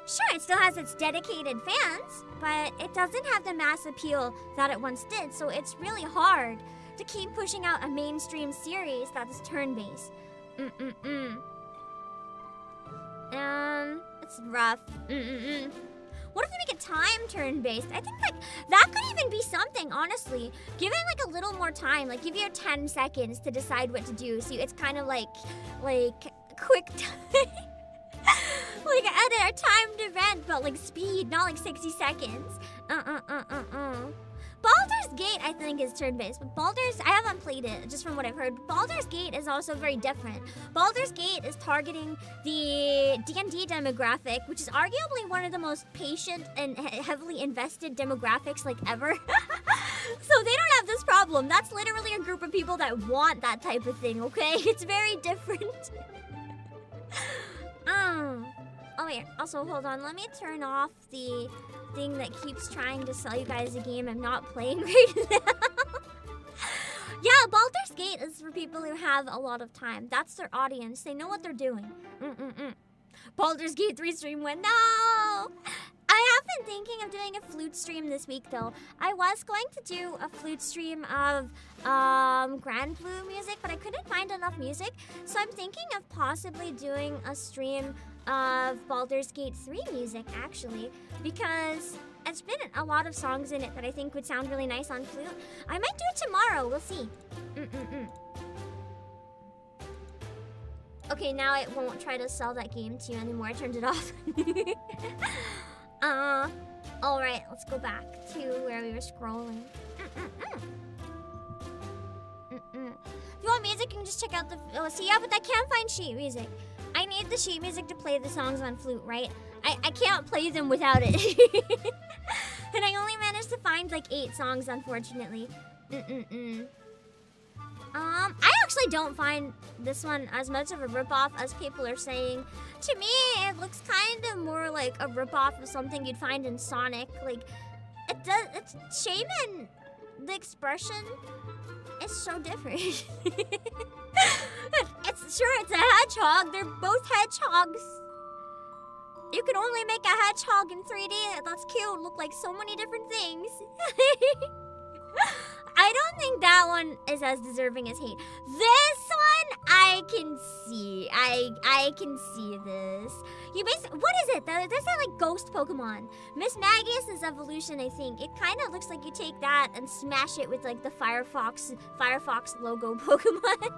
Sure, it still has its dedicated fans, but it doesn't have the mass appeal that it once did, so it's really hard to keep pushing out a mainstream series that is turn-based. It's rough. What if we make it time turn-based? I think, like, that could even be something, honestly. Give it, like, a little more time. Like, give you 10 seconds to decide what to do. So it's kind of like quick time. Like a timed event, but like speed, not like 60 seconds. Baldur's Gate, I think, is turn-based, but I haven't played it, just from what I've heard. Baldur's Gate is also very different. Baldur's Gate is targeting the D&D demographic, which is arguably one of the most patient and heavily invested demographics, like, ever. So they don't have this problem. That's literally a group of people that want that type of thing, okay? It's very different. Oh wait, also hold on, let me turn off the thing that keeps trying to sell you guys a game I'm not playing right now. Yeah, Baldur's Gate is for people who have a lot of time. That's their audience. They know what they're doing. Baldur's Gate 3 stream went, no! I have been thinking of doing a flute stream this week, though. I was going to do a flute stream of Grand Blue music, but I couldn't find enough music. So I'm thinking of possibly doing a stream of Baldur's Gate 3 music, actually, because it's been a lot of songs in it that I think would sound really nice on flute. I might do it tomorrow. We'll see. Okay, now it won't try to sell that game to you anymore. I turned it off. Alright, let's go back to where we were scrolling. If you want music, you can just check out the... Oh, see, yeah, but I can't find sheet music. I need the sheet music to play the songs on flute, right? I can't play them without it. And I only managed to find, like, 8 songs, unfortunately. I actually don't find this one as much of a ripoff as people are saying. To me, it looks kind of more like a ripoff of something you'd find in Sonic. Like, it's Shaman, the expression is so different. It's a hedgehog. They're both hedgehogs. You can only make a hedgehog in 3D. That's cute. Look like so many different things. I don't think that one is as deserving as hate. This one, I can see. I can see this. You basically, what is it? There's that, like, ghost Pokemon. Miss Magius's evolution, I think. It kind of looks like you take that and smash it with, like, the Firefox logo Pokemon.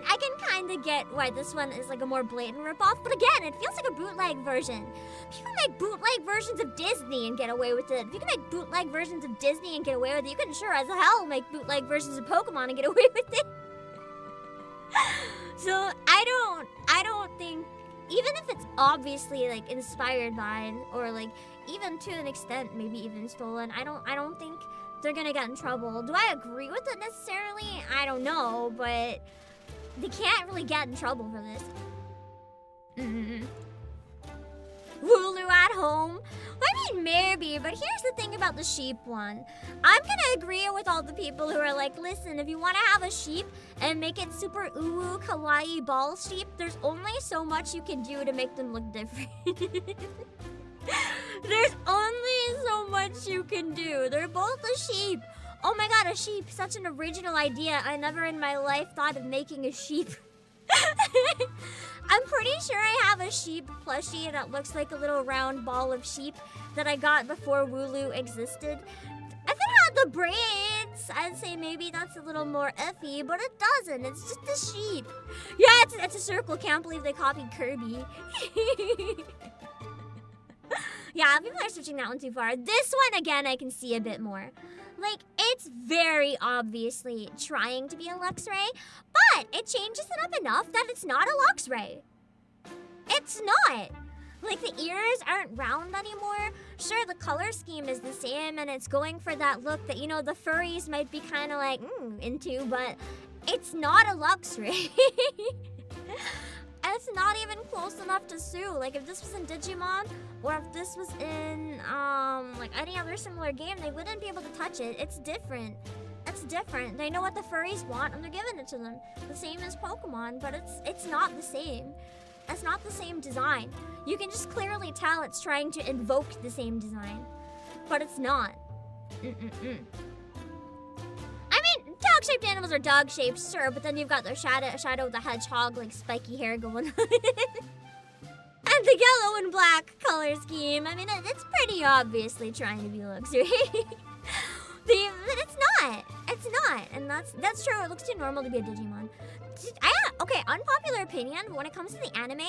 I can kind of get why this one is like a more blatant ripoff, but again, it feels like a bootleg version. People make bootleg versions of Disney and get away with it. If you can make bootleg versions of Disney and get away with it, you can sure as hell make bootleg versions of Pokemon and get away with it. So I don't think, even if it's obviously like inspired by, or like even to an extent maybe even stolen, I don't think they're gonna get in trouble. Do I agree with it necessarily? I don't know, but they can't really get in trouble for this. Wooloo at home? I mean, maybe, but here's the thing about the sheep one. I'm gonna agree with all the people who are like, listen, if you want to have a sheep and make it super uwu kawaii ball sheep, there's only so much you can do to make them look different. There's only so much you can do. They're both a sheep. Oh my god, a sheep. Such an original idea. I never in my life thought of making a sheep. I'm pretty sure I have a sheep plushie that looks like a little round ball of sheep that I got before Wooloo existed. If it had the braids, I'd say maybe that's a little more iffy, but it doesn't. It's just a sheep. Yeah, it's a circle. Can't believe they copied Kirby. Yeah, people are switching that one too far. This one, again, I can see a bit more. Like, it's very obviously trying to be a Luxray, but it changes it up enough that it's not a Luxray. It's not. Like, the ears aren't round anymore. Sure, the color scheme is the same, and it's going for that look that, you know, the furries might be kind of like, into, but it's not a luxury. It's not even close enough to sue. Like, if this was in Digimon, or if this was in, like, any other similar game, they wouldn't be able to touch it. It's different. It's different. They know what the furries want, and they're giving it to them. The same as Pokemon, but it's not the same. It's not the same design. You can just clearly tell it's trying to invoke the same design, but it's not. I mean, dog-shaped animals are dog-shaped, sure, but then you've got the Shadow the Hedgehog, like, spiky hair going on. And the yellow and black color scheme. I mean, it's pretty obviously trying to be luxury. It's not. It's not. And that's true. It looks too normal to be a Digimon. Okay, unpopular opinion, but when it comes to the anime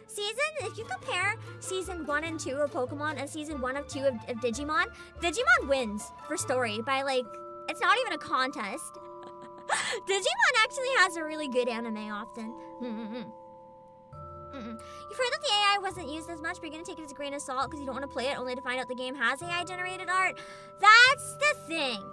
season, if you compare season 1 and 2 of Pokemon and season 1 of 2 of Digimon, Digimon wins for story by, like, it's not even a contest. Digimon actually has a really good anime often. You've heard that the AI wasn't used as much, but you're gonna take it as a grain of salt because you don't want to play it only to find out the game has AI generated art. That's the thing.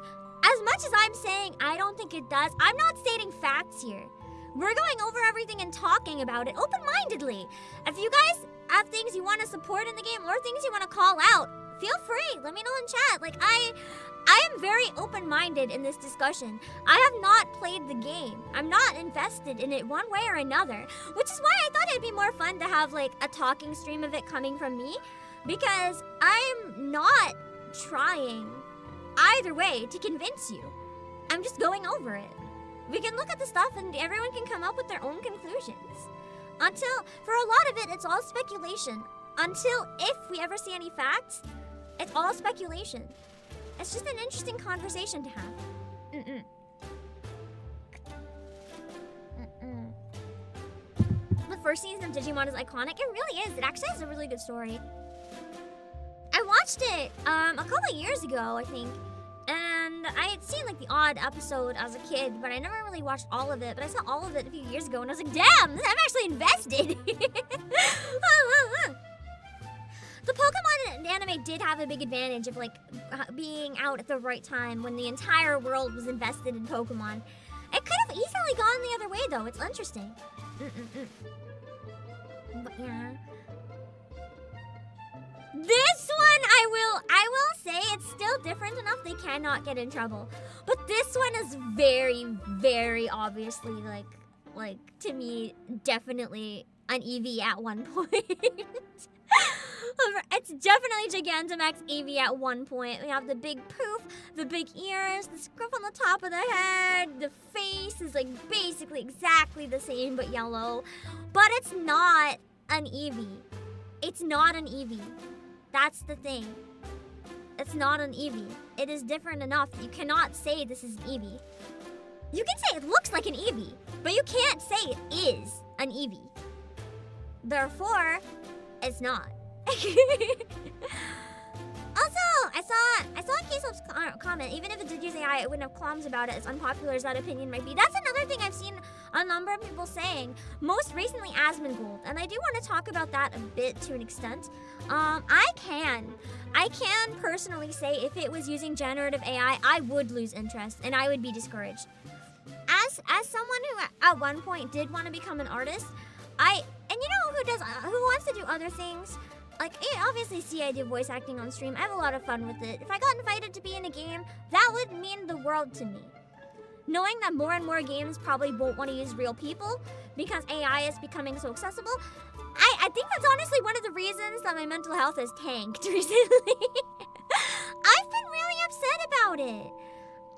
As much as I'm saying I don't think it does, I'm not stating facts here. We're going over everything and talking about it open-mindedly. If you guys have things you want to support in the game or things you want to call out, feel free. Let me know in chat. Like, I am very open-minded in this discussion. I have not played the game. I'm not invested in it one way or another, which is why I thought it'd be more fun to have, like, a talking stream of it coming from me, because I'm not trying either way to convince you. I'm just going over it. We can look at the stuff and everyone can come up with their own conclusions. For a lot of it, it's all speculation. Until, if we ever see any facts, it's all speculation. It's just an interesting conversation to have. The first season of Digimon is iconic. It really is. It actually has a really good story. I watched it a couple of years ago, I think. And I had seen, like, the odd episode as a kid, but I never really watched all of it. But I saw all of it a few years ago, and I was like, damn, I'm actually invested. The Pokemon anime did have a big advantage of, like, being out at the right time when the entire world was invested in Pokemon. It could have easily gone the other way, though. It's interesting. But yeah. This one, I will say it's still different enough they cannot get in trouble. But this one is very, very obviously, like to me, definitely an EV at one point. It's definitely Gigantamax EV at one point. We have the big poof, the big ears, the scruff on the top of the head, the face is, like, basically exactly the same but yellow. But it's not an Eevee. It's not an Eevee. That's the thing. It's not an Eevee. It is different enough that you cannot say this is an Eevee. You can say it looks like an Eevee, but you can't say it is an Eevee. Therefore, it's not. Also, I saw K-Soap's comment. Even if it did use AI, it wouldn't have qualms about it, as unpopular as that opinion might be. That's another thing I've seen a number of people saying. Most recently, Asmongold, and I do want to talk about that a bit to an extent. I can personally say if it was using generative AI, I would lose interest and I would be discouraged. As someone who at one point did want to become an artist, who wants to do other things. Like, obviously, see, I do voice acting on stream. I have a lot of fun with it. If I got invited to be in a game, that would mean the world to me. Knowing that more and more games probably won't want to use real people because AI is becoming so accessible, I think that's honestly one of the reasons that my mental health has tanked recently. I've been really upset about it.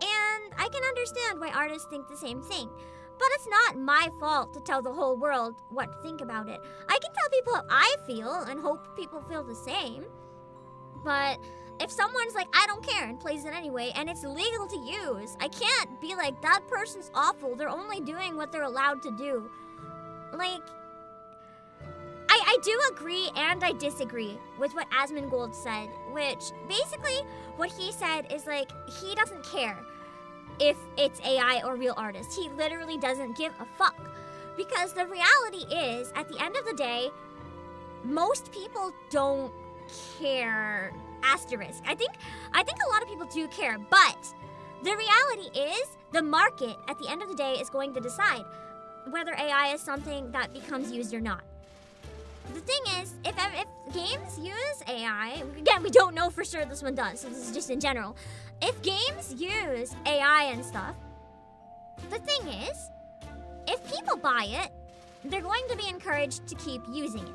And I can understand why artists think the same thing. But it's not my fault to tell the whole world what to think about it. I can tell people how I feel and hope people feel the same. But if someone's like, I don't care, and plays it anyway, and it's legal to use, I can't be like, that person's awful. They're only doing what they're allowed to do. Like, I do agree and I disagree with what Asmongold said, which basically what he said is, like, he doesn't care if it's AI or real artists. He literally doesn't give a fuck. Because the reality is, at the end of the day, most people don't care. Asterisk. I think a lot of people do care, but the reality is the market at the end of the day is going to decide whether AI is something that becomes used or not. The thing is, if games use AI, again, we don't know for sure this one does, so this is just in general. If games use AI and stuff, the thing is, if people buy it, they're going to be encouraged to keep using it,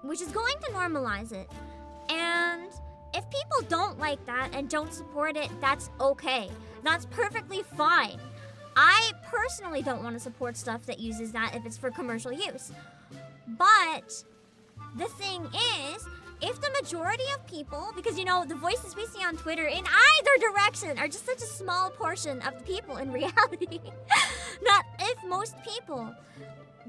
which is going to normalize it. And if people don't like that and don't support it, that's okay. That's perfectly fine. I personally don't want to support stuff that uses that if it's for commercial use. But the thing is, if the majority of people, because the voices we see on Twitter in either direction are just such a small portion of the people in reality, that if most people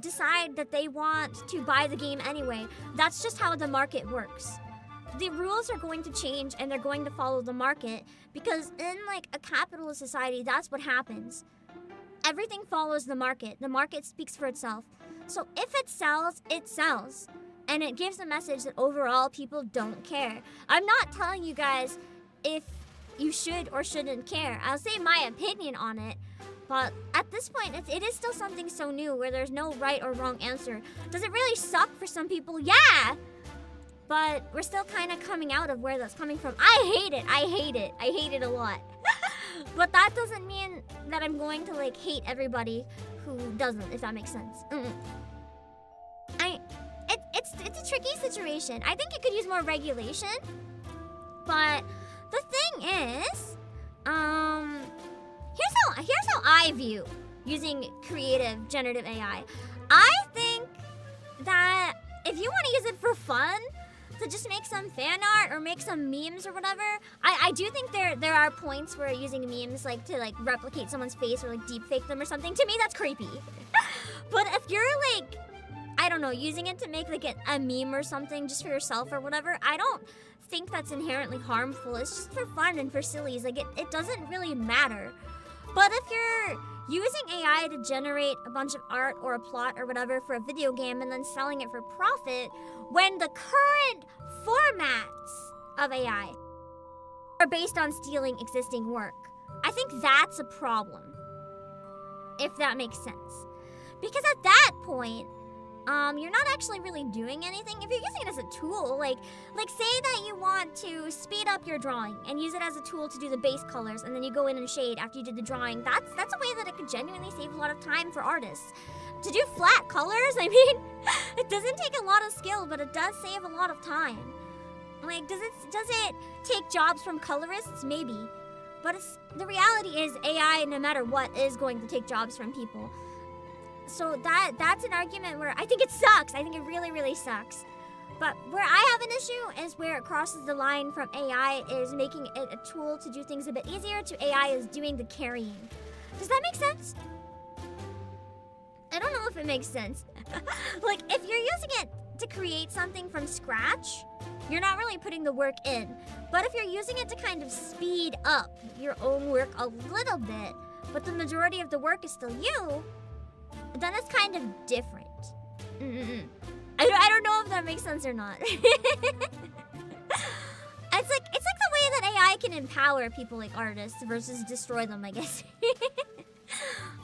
decide that they want to buy the game anyway, that's just how the market works. The rules are going to change and they're going to follow the market, because in like a capitalist society, that's what happens. Everything follows the market. The market speaks for itself. So if it sells, it sells. And it gives a message that overall people don't care. I'm not telling you guys if you should or shouldn't care. I'll say my opinion on it. But at this point, it is still something so new where there's no right or wrong answer. Does it really suck for some people? Yeah! But we're still kind of coming out of where that's coming from. I hate it. I hate it a lot. But that doesn't mean that I'm going to like hate everybody who doesn't, if that makes sense. It's a tricky situation. I think it could use more regulation. But the thing is, here's how I view using creative generative AI. I think that if you want to use it for fun, to just make some fan art or make some memes or whatever, I do think there are points where using memes like to like replicate someone's face or like deep fake them or something, to me that's creepy. But if you're like, I don't know, using it to make like a meme or something just for yourself or whatever, I don't think that's inherently harmful. It's just for fun and for sillies. Like it doesn't really matter. But if you're using AI to generate a bunch of art or a plot or whatever for a video game and then selling it for profit, when the current formats of AI are based on stealing existing work, I think that's a problem, if that makes sense. Because at that point, you're not actually really doing anything. If you're using it as a tool, like say that you want to speed up your drawing and use it as a tool to do the base colors, and then you go in and shade after you did the drawing, that's a way that it could genuinely save a lot of time for artists. To do flat colors, I mean, it doesn't take a lot of skill, but it does save a lot of time. Like, does it take jobs from colorists? Maybe. But the reality is AI, no matter what, is going to take jobs from people. So that's an argument where I think it sucks. I think it really, really sucks. But where I have an issue is where it crosses the line from AI is making it a tool to do things a bit easier to AI is doing the carrying. Does that make sense? I don't know if it makes sense. Like, if you're using it to create something from scratch, you're not really putting the work in. But if you're using it to kind of speed up your own work a little bit, but the majority of the work is still you, then it's kind of different. I don't know if that makes sense or not. It's like the way that AI can empower people like artists versus destroy them, I guess.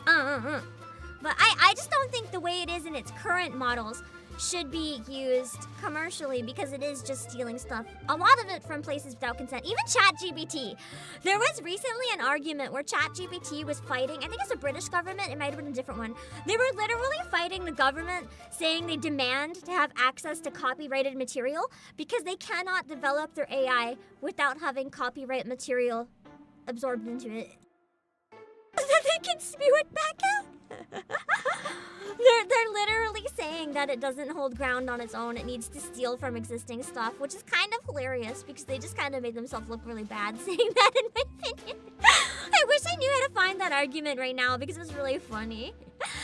But I just don't think the way it is in its current models should be used commercially, because it is just stealing stuff. A lot of it from places without consent. Even ChatGPT. There was recently an argument where ChatGPT was fighting, I think it's the British government, it might have been a different one. They were literally fighting the government, saying they demand to have access to copyrighted material because they cannot develop their AI without having copyright material absorbed into it. So that they can spew it back out. They're literally saying that it doesn't hold ground on its own. It needs to steal from existing stuff, which is kind of hilarious because they just kind of made themselves look really bad saying that, in my opinion. I wish I knew how to find that argument right now because it was really funny.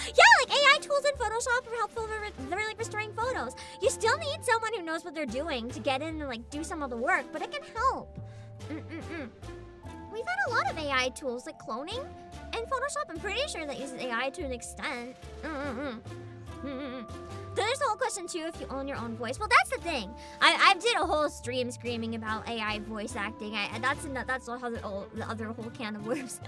Yeah, like AI tools in Photoshop are helpful for like restoring photos. You still need someone who knows what they're doing to get in and like do some of the work, but it can help. We've had a lot of AI tools like cloning in Photoshop. I'm pretty sure that uses AI to an extent. There's the whole question too if you own your own voice. Well, that's the thing. I did a whole stream screaming about AI voice acting. That's the other whole can of worms.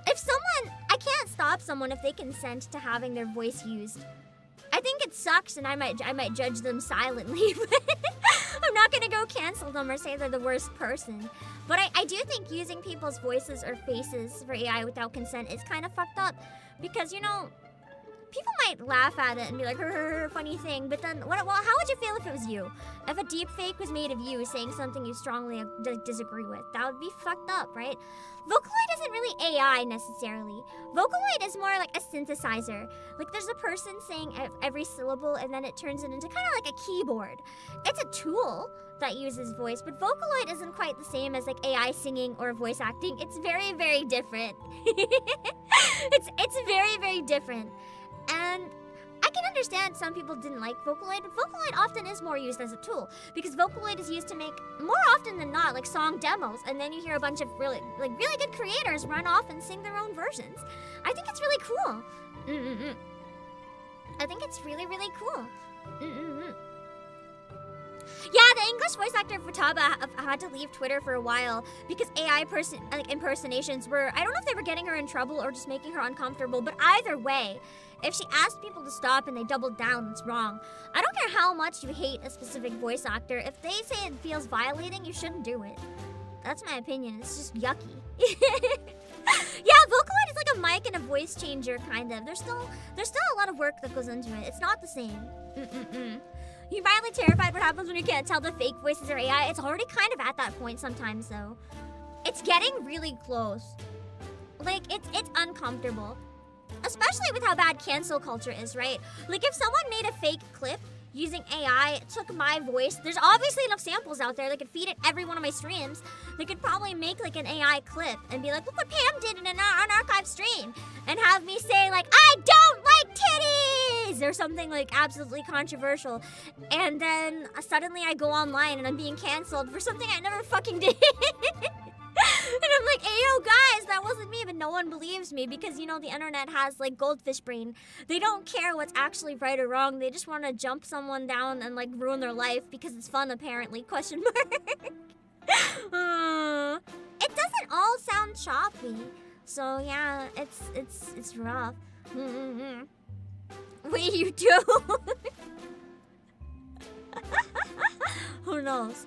If someone, I can't stop someone if they consent to having their voice used. I think it sucks, and I might judge them silently. But I'm not gonna go cancel them or say they're the worst person. But I do think using people's voices or faces for AI without consent is kind of fucked up, because you know, people might laugh at it and be like, funny thing, but then, well, how would you feel if it was you? If a deep fake was made of you saying something you strongly disagree with, that would be fucked up, right? Vocaloid isn't really AI necessarily. Vocaloid is more like a synthesizer. Like there's a person saying every syllable and then it turns it into kind of like a keyboard. It's a tool that uses voice, but Vocaloid isn't quite the same as like AI singing or voice acting. It's very, very different. It's very, very different. And I can understand some people didn't like Vocaloid, but Vocaloid often is more used as a tool, because Vocaloid is used to make, more often than not, like song demos, and then you hear a bunch of really good creators run off and sing their own versions. I think it's really cool. I think it's really, really cool. Yeah, the English voice actor Vtuber had to leave Twitter for a while because AI impersonations were, I don't know if they were getting her in trouble or just making her uncomfortable, but either way, if she asked people to stop and they doubled down, it's wrong. I don't care how much you hate a specific voice actor. If they say it feels violating, you shouldn't do it. That's my opinion. It's just yucky. Yeah, Vocaloid is like a mic and a voice changer, kind of. There's still a lot of work that goes into it. It's not the same. You're mildly terrified what happens when you can't tell the fake voices are AI. It's already kind of at that point sometimes, though. It's getting really close. Like, it's uncomfortable. Especially with how bad cancel culture is, right? Like, if someone made a fake clip using AI, took my voice, there's obviously enough samples out there that could feed it every one of my streams. They could probably make, like, an AI clip and be like, look what Pam did in an unarchived stream. And have me say, like, I don't like titties! Or something, like, absolutely controversial. And then suddenly I go online and I'm being canceled for something I never fucking did. And I'm like, ayo guys, that wasn't me, but no one believes me because, you know, the internet has, like, goldfish brain. They don't care what's actually right or wrong. They just want to jump someone down and, like, ruin their life because it's fun, apparently, question mark. It doesn't all sound choppy. So, yeah, it's rough. Wait, you do? Who knows?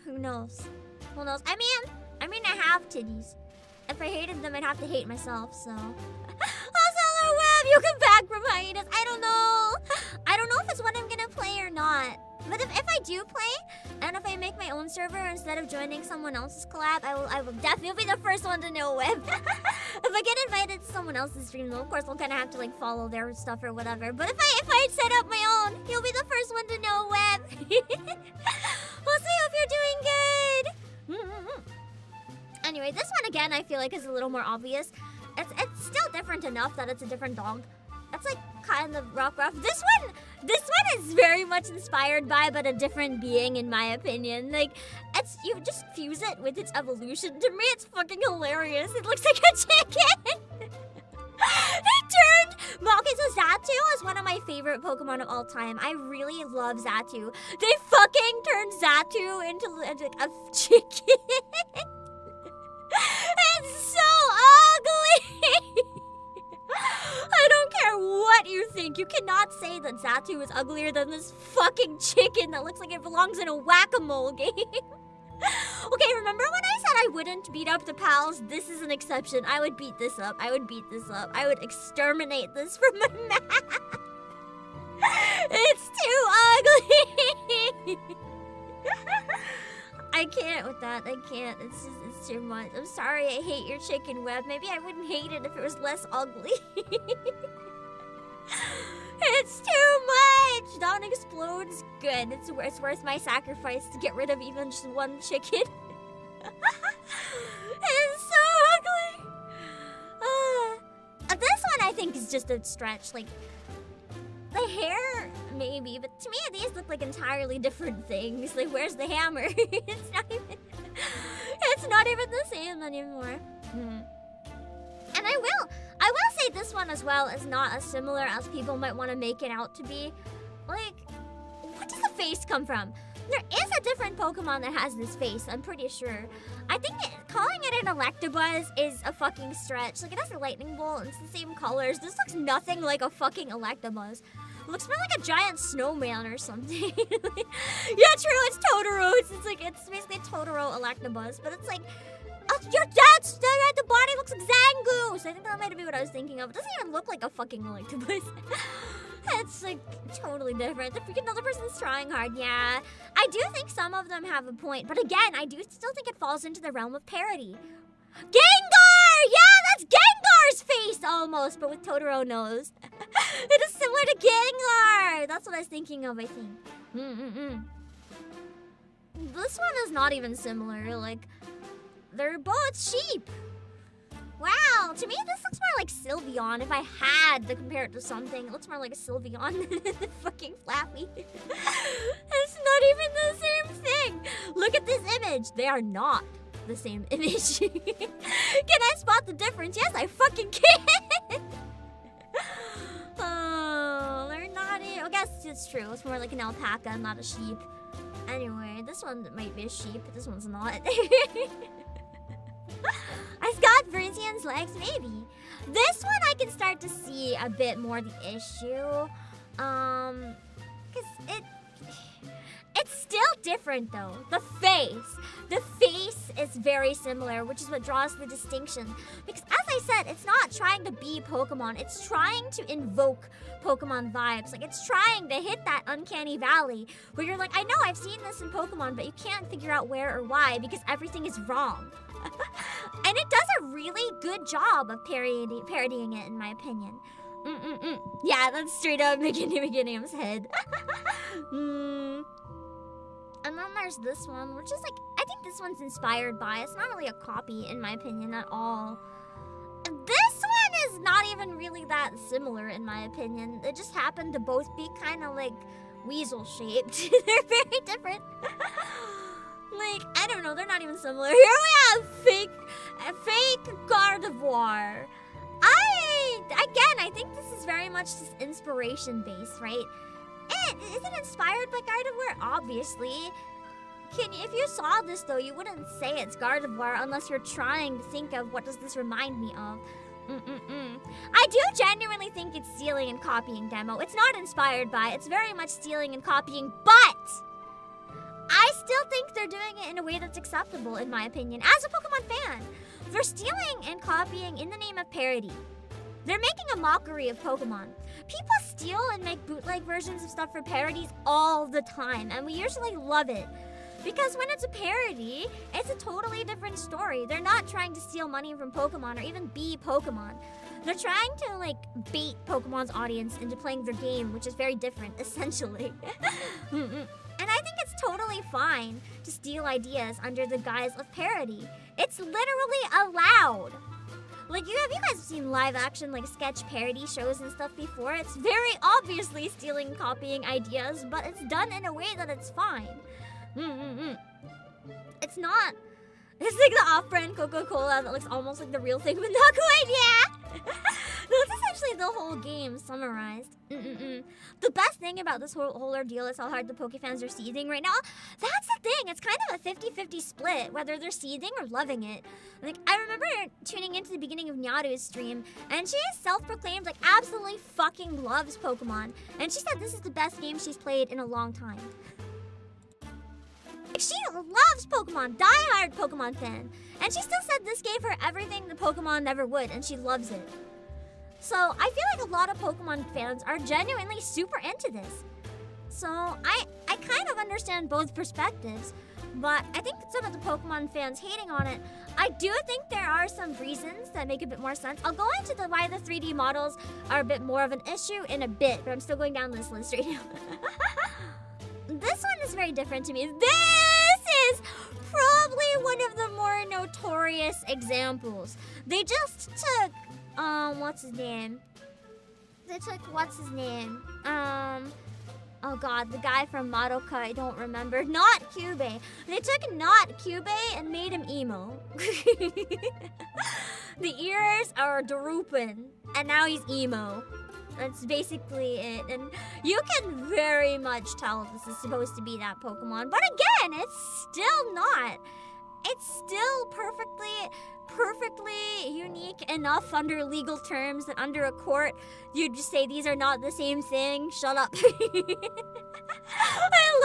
Who knows? Who knows? I mean, I have titties. If I hated them, I'd have to hate myself, so. Also, Web, you come back from hiatus. I don't know. I don't know if it's what I'm gonna play or not. But if I do play, and if I make my own server instead of joining someone else's collab, I will definitely be the first one to know, Web. If I get invited to someone else's stream, though, of course, I'll kind of have to, like, follow their stuff or whatever. But if I set up my own, you'll be the first one to know, Web. We'll see. Hope you're doing good. Anyway, this one again I feel like is a little more obvious. It's still different enough that it's a different dog. That's like kind of rough. This one is very much inspired by but a different being in my opinion. Like you just fuse it with its evolution. To me it's fucking hilarious. It looks like a chicken. They turned okay, so Xatu is one of my favorite Pokemon of all time. I really love Xatu. They fucking turned Xatu into a chicken. It's so ugly! I don't care what you think. You cannot say that Xatu is uglier than this fucking chicken that looks like it belongs in a whack-a-mole game. Okay, remember when I said I wouldn't beat up the pals? This is an exception. I would beat this up. I would exterminate this from my map. It's too ugly! I can't with that. I can't. It's too much. I'm sorry I hate your chicken, Web. Maybe I wouldn't hate it if it was less ugly. It's too much! Don't explode is good. It's worth my sacrifice to get rid of even just one chicken. It's so ugly! This one I think is just a stretch. Like, the hair, maybe, but to me these look like entirely different things. Like, where's the hammer? It's not even the same anymore. And I will say say this one as well is not as similar as people might want to make it out to be. Like, where does the face come from? There is a different Pokemon that has this face, I'm pretty sure. I think calling it an Electabuzz is a fucking stretch. Like, it has a lightning bolt and it's the same colors. This looks nothing like a fucking Electabuzz. It looks more like a giant snowman or something. Yeah, true, it's Totoro. It's basically a Totoro Electabuzz, but it's like, oh, your dad's the body looks like Zangoose. I think that might be what I was thinking of. It doesn't even look like a fucking Electabuzz. It's like totally different. The freaking other person's trying hard, yeah. I do think some of them have a point, but again, I do still think it falls into the realm of parody. Gengar! Yeah, that's Gengar's face almost, but with Totoro nose. It is similar to Gengar! That's what I was thinking of, I think. This one is not even similar. Like, they're both sheep. Wow, to me this looks more like Sylveon. If I had to compare it to something, it looks more like a Sylveon than the fucking Flappy. It's not even the same thing. Look at this image. They are not the same image. Can I spot the difference? Yes, I fucking can. Oh, they're not. I guess it's true. It's more like an alpaca, not a sheep. Anyway, this one might be a sheep. This one's not. I've got Brazian's legs, maybe. This one I can start to see a bit more the issue. Because it's still different though. The face is very similar, which is what draws the distinction. Because as I said, it's not trying to be Pokemon. It's trying to invoke Pokemon vibes. Like, it's trying to hit that uncanny valley where you're like, I know I've seen this in Pokemon, but you can't figure out where or why because everything is wrong. And it does a really good job of parodying it, in my opinion. Yeah, that's straight up McGinniam's head. And then there's this one, which is like, I think this one's inspired by. It's not really a copy, in my opinion, at all. This one is not even really that similar, in my opinion. They just happen to both be kind of like weasel shaped. They're very different. Like, I don't know, they're not even similar. Here we have fake Gardevoir. I think this is very much just inspiration based, right? Is it inspired by Gardevoir? Obviously. If you saw this though, you wouldn't say it's Gardevoir unless you're trying to think of what does this remind me of. I do genuinely think it's stealing and copying Demo. It's not inspired by, it's very much stealing and copying, but I still think they're doing it in a way that's acceptable, in my opinion, as a Pokemon fan. They're stealing and copying in the name of parody. They're making a mockery of Pokemon. People steal and make bootleg versions of stuff for parodies all the time, and we usually love it. Because when it's a parody, it's a totally different story. They're not trying to steal money from Pokemon or even be Pokemon. They're trying to, like, bait Pokemon's audience into playing their game, which is very different, essentially. And I think it's totally fine to steal ideas under the guise of parody. It's literally allowed. Like, you guys have seen live action, like, sketch parody shows and stuff before. It's very obviously stealing and copying ideas, but it's done in a way that it's fine. It's not. It's like the off-brand Coca-Cola that looks almost like the real thing, but not quite, yeah! That's essentially the whole game summarized. The best thing about this whole ordeal is how hard the Poke fans are seething right now. That's the thing. It's kind of a 50-50 split, whether they're seething or loving it. Like, I remember tuning into the beginning of Nyaru's stream, and she self-proclaimed, like, absolutely fucking loves Pokemon. And she said this is the best game she's played in a long time. She loves Pokemon, die-hard Pokemon fan. And she still said this gave her everything the Pokemon never would, and she loves it. So I feel like a lot of Pokemon fans are genuinely super into this. So I kind of understand both perspectives, but I think some of the Pokemon fans hating on it, I do think there are some reasons that make a bit more sense. I'll go into why the 3D models are a bit more of an issue in a bit, but I'm still going down this list right now. This one is very different to me. This is probably one of the more notorious examples. They just took, what's his name? Oh god, the guy from Madoka, I don't remember. Not Kyubey. They took not Kyubey and made him emo. The ears are drooping, and now he's emo. That's basically it, and you can very much tell this is supposed to be that Pokemon, but again, it's still not. It's still perfectly unique enough under legal terms that under a court, you'd just say these are not the same thing. Shut up. I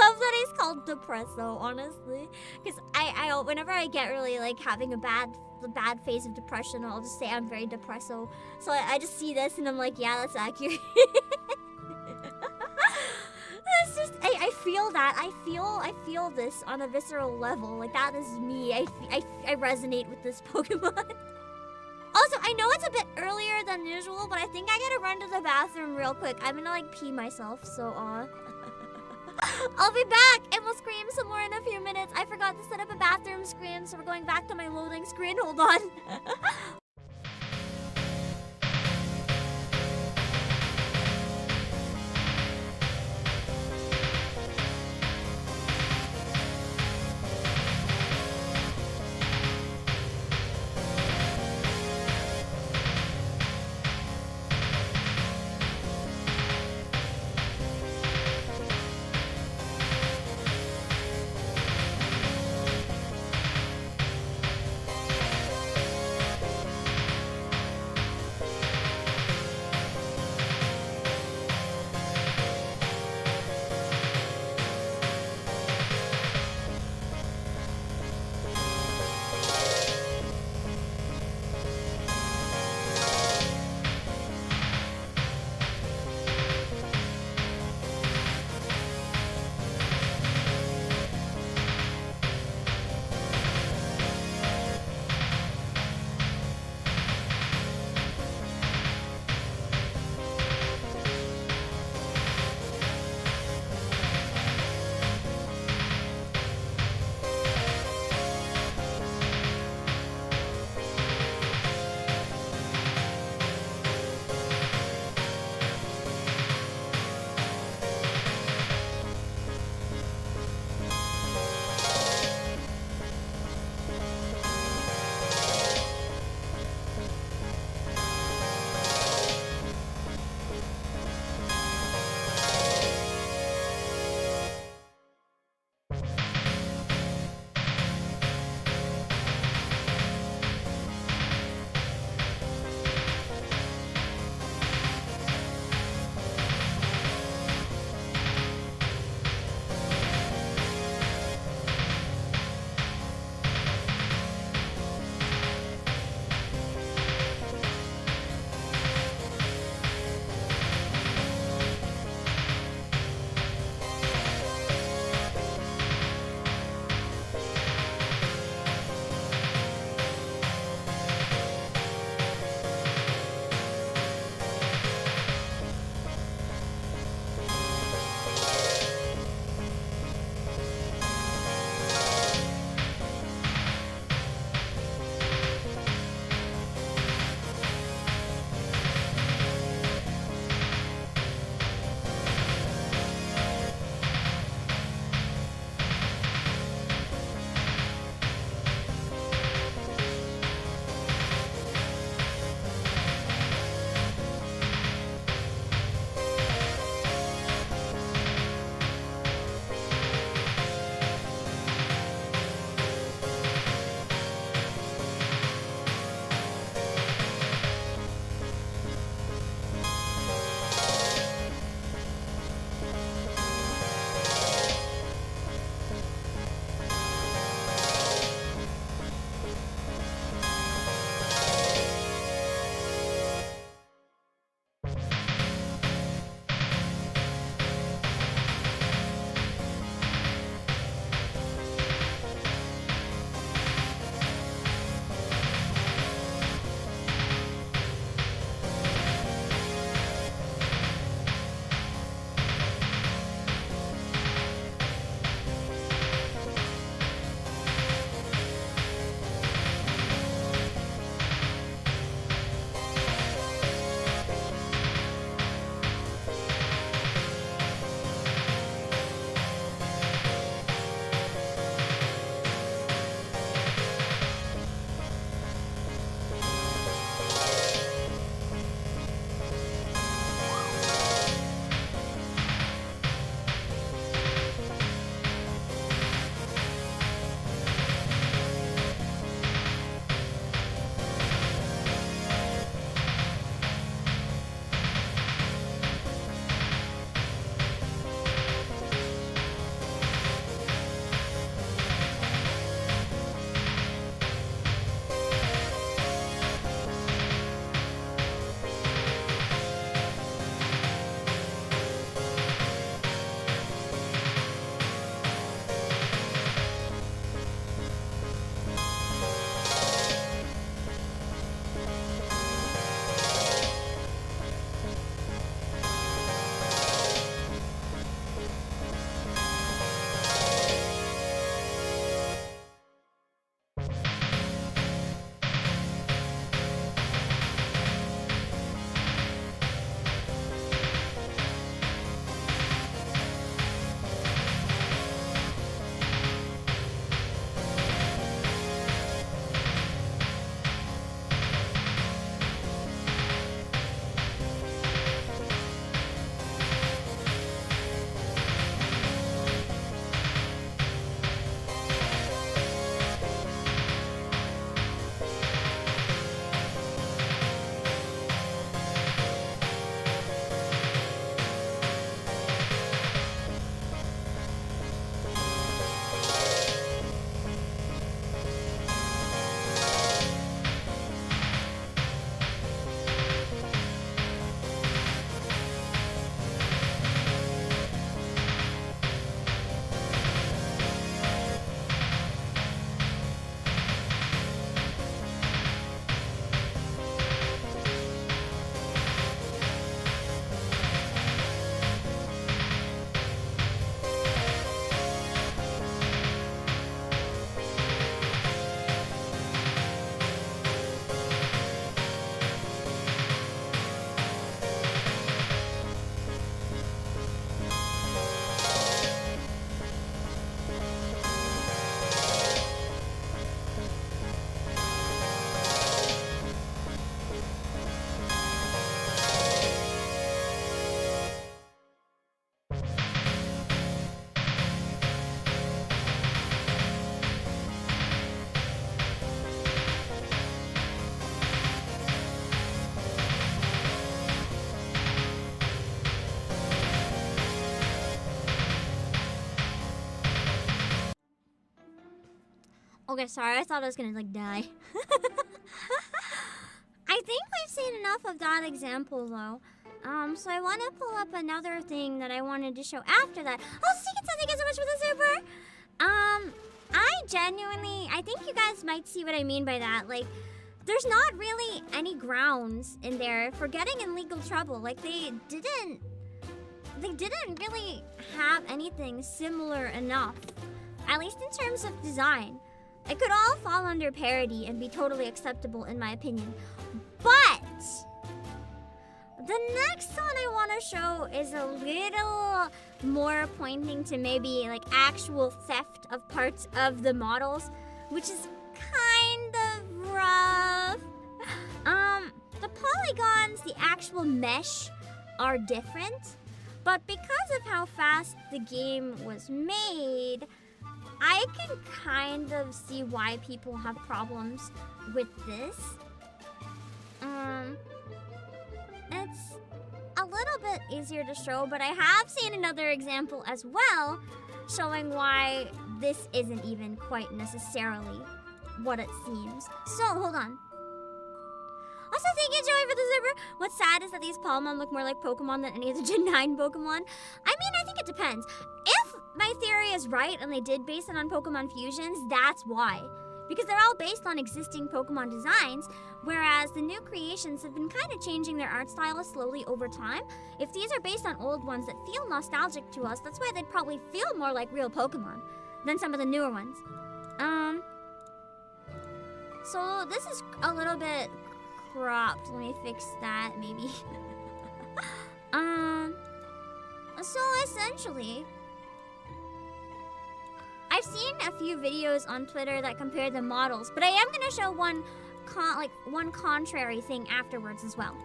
love that he's called Depresso, honestly, because I whenever I get really like having a bad phase of depression, I'll just say I'm very depresso. So I just see this and I'm like, yeah, that's accurate. It's just I feel that. I feel this on a visceral level. Like, that is me. I resonate with this Pokemon. Also, I know it's a bit earlier than usual, but I think I gotta run to the bathroom real quick. I'm gonna like pee myself, so I'll be back and we'll scream some more in a few minutes. I forgot to set up a bathroom screen, so we're going back to my loading screen. Hold on. Okay, sorry. I thought I was gonna, like, die. I think we've seen enough of that example, though. So I want to pull up another thing that I wanted to show after that. Oh, Seekins, thank you so much for the super! I think you guys might see what I mean by that. Like, there's not really any grounds in there for getting in legal trouble. Like, they didn't really have anything similar enough. At least in terms of design. It could all fall under parody and be totally acceptable in my opinion. But the next one I want to show is a little more pointing to maybe like actual theft of parts of the models, which is kind of rough. The polygons, the actual mesh are different, but because of how fast the game was made, I can kind of see why people have problems with this. It's a little bit easier to show, but I have seen another example as well showing why this isn't even quite necessarily what it seems. So, hold on. Also, thank you, Joey, for the server. What's sad is that these Palmon look more like Pokemon than any of the Gen 9 Pokemon. I mean, I think it depends. If my theory is right and they did base it on Pokemon fusions, that's why. Because they're all based on existing Pokemon designs, whereas the new creations have been kind of changing their art style slowly over time. If these are based on old ones that feel nostalgic to us, that's why they'd probably feel more like real Pokemon than some of the newer ones. So this is a little bit cropped. Let me fix that, maybe. So essentially, I've seen a few videos on Twitter that compare the models, but I am gonna show one contrary thing afterwards as well.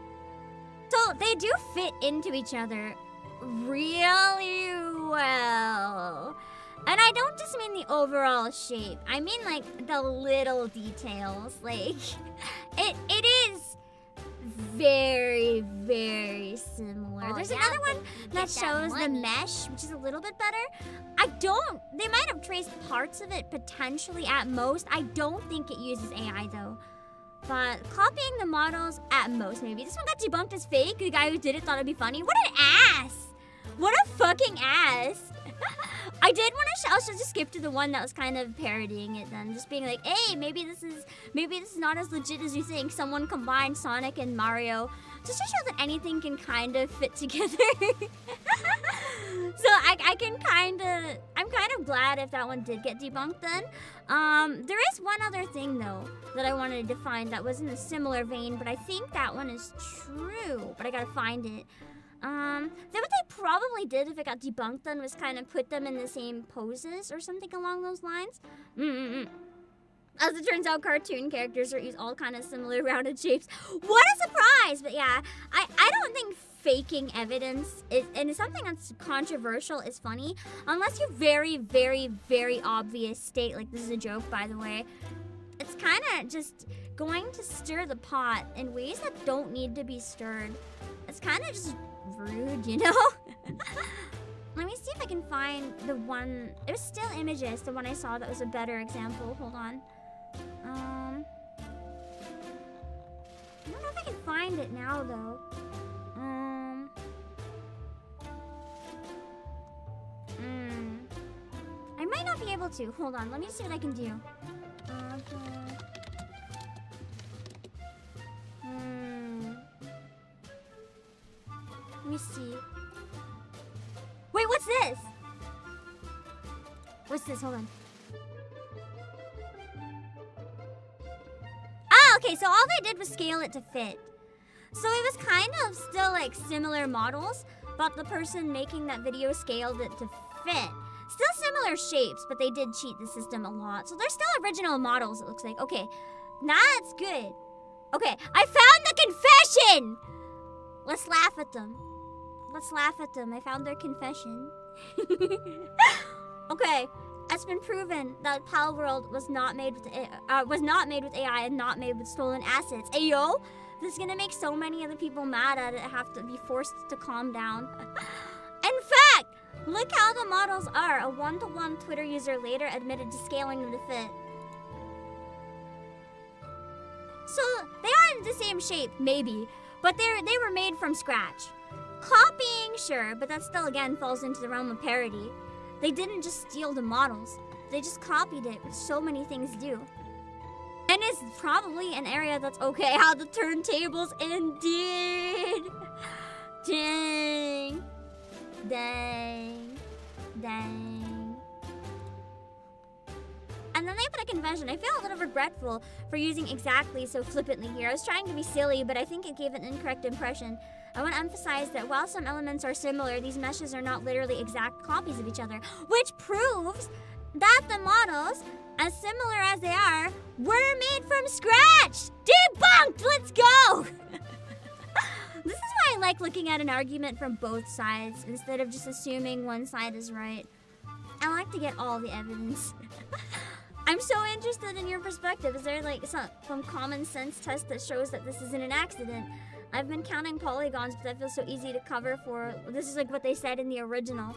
So they do fit into each other really well. And I don't just mean the overall shape. I mean like the little details. Like it is very, very similar. Oh, There's yeah, another one that shows the mesh, which is a little bit better. They might have traced parts of it potentially at most. I don't think it uses AI though. But copying the models at most maybe. This one got debunked as fake. The guy who did it thought it'd be funny. What an ass! What a fucking ass! I did want to. I should just skip to the one that was kind of parodying it then, just being like, "Hey, maybe this is not as legit as you think." Someone combined Sonic and Mario just to show that anything can kind of fit together. So I'm kind of glad if that one did get debunked then. There is one other thing though that I wanted to find that was in a similar vein, but I think that one is true. But I gotta find it. Then what they probably did if it got debunked then was kind of put them in the same poses or something along those lines. As it turns out, cartoon characters are all kind of similar rounded shapes. What a surprise! But yeah, I don't think faking evidence is, and it's something that's controversial is funny, unless you very, very, very obvious state, like this is a joke by the way. It's kind of just going to stir the pot in ways that don't need to be stirred. It's kind of just rude, you know? Let me see if I can find the one. It was still images, the one I saw that was a better example. Hold on. I don't know if I can find it now though. I might not be able to. Hold on, let me see what I can do. Let me see. Wait, what's this? What's this? Hold on. Ah, okay, so all they did was scale it to fit. So it was kind of still like similar models, but the person making that video scaled it to fit. Still similar shapes, but they did cheat the system a lot. So they're still original models, it looks like. Okay, that's good. Okay, I found the confession! Let's laugh at them. Let's laugh at them. I found their confession. Okay, it's been proven that Palworld was not made with AI and not made with stolen assets. Ayo, this is gonna make so many other people mad at it. I have to be forced to calm down. In fact, look how the models are. A one-to-one Twitter user later admitted to scaling them to fit. isn't the same shape, maybe, but they were made from scratch. Copying, sure, but that still again falls into the realm of parody. They didn't just steal the models, they just copied it, which so many things do. And it's probably an area that's okay. How the turntables indeed. Dang. Dang. Dang. And then they put a convention. I feel a little regretful for using exactly so flippantly here. I was trying to be silly, but I think it gave an incorrect impression. I want to emphasize that while some elements are similar, these meshes are not literally exact copies of each other, which proves that the models, as similar as they are, were made from scratch! Debunked! Let's go! This is why I like looking at an argument from both sides instead of just assuming one side is right. I like to get all the evidence. I'm so interested in your perspective. Is there like some common sense test that shows that this isn't an accident? I've been counting polygons, but that feels so easy to cover for. This is like what they said in the original.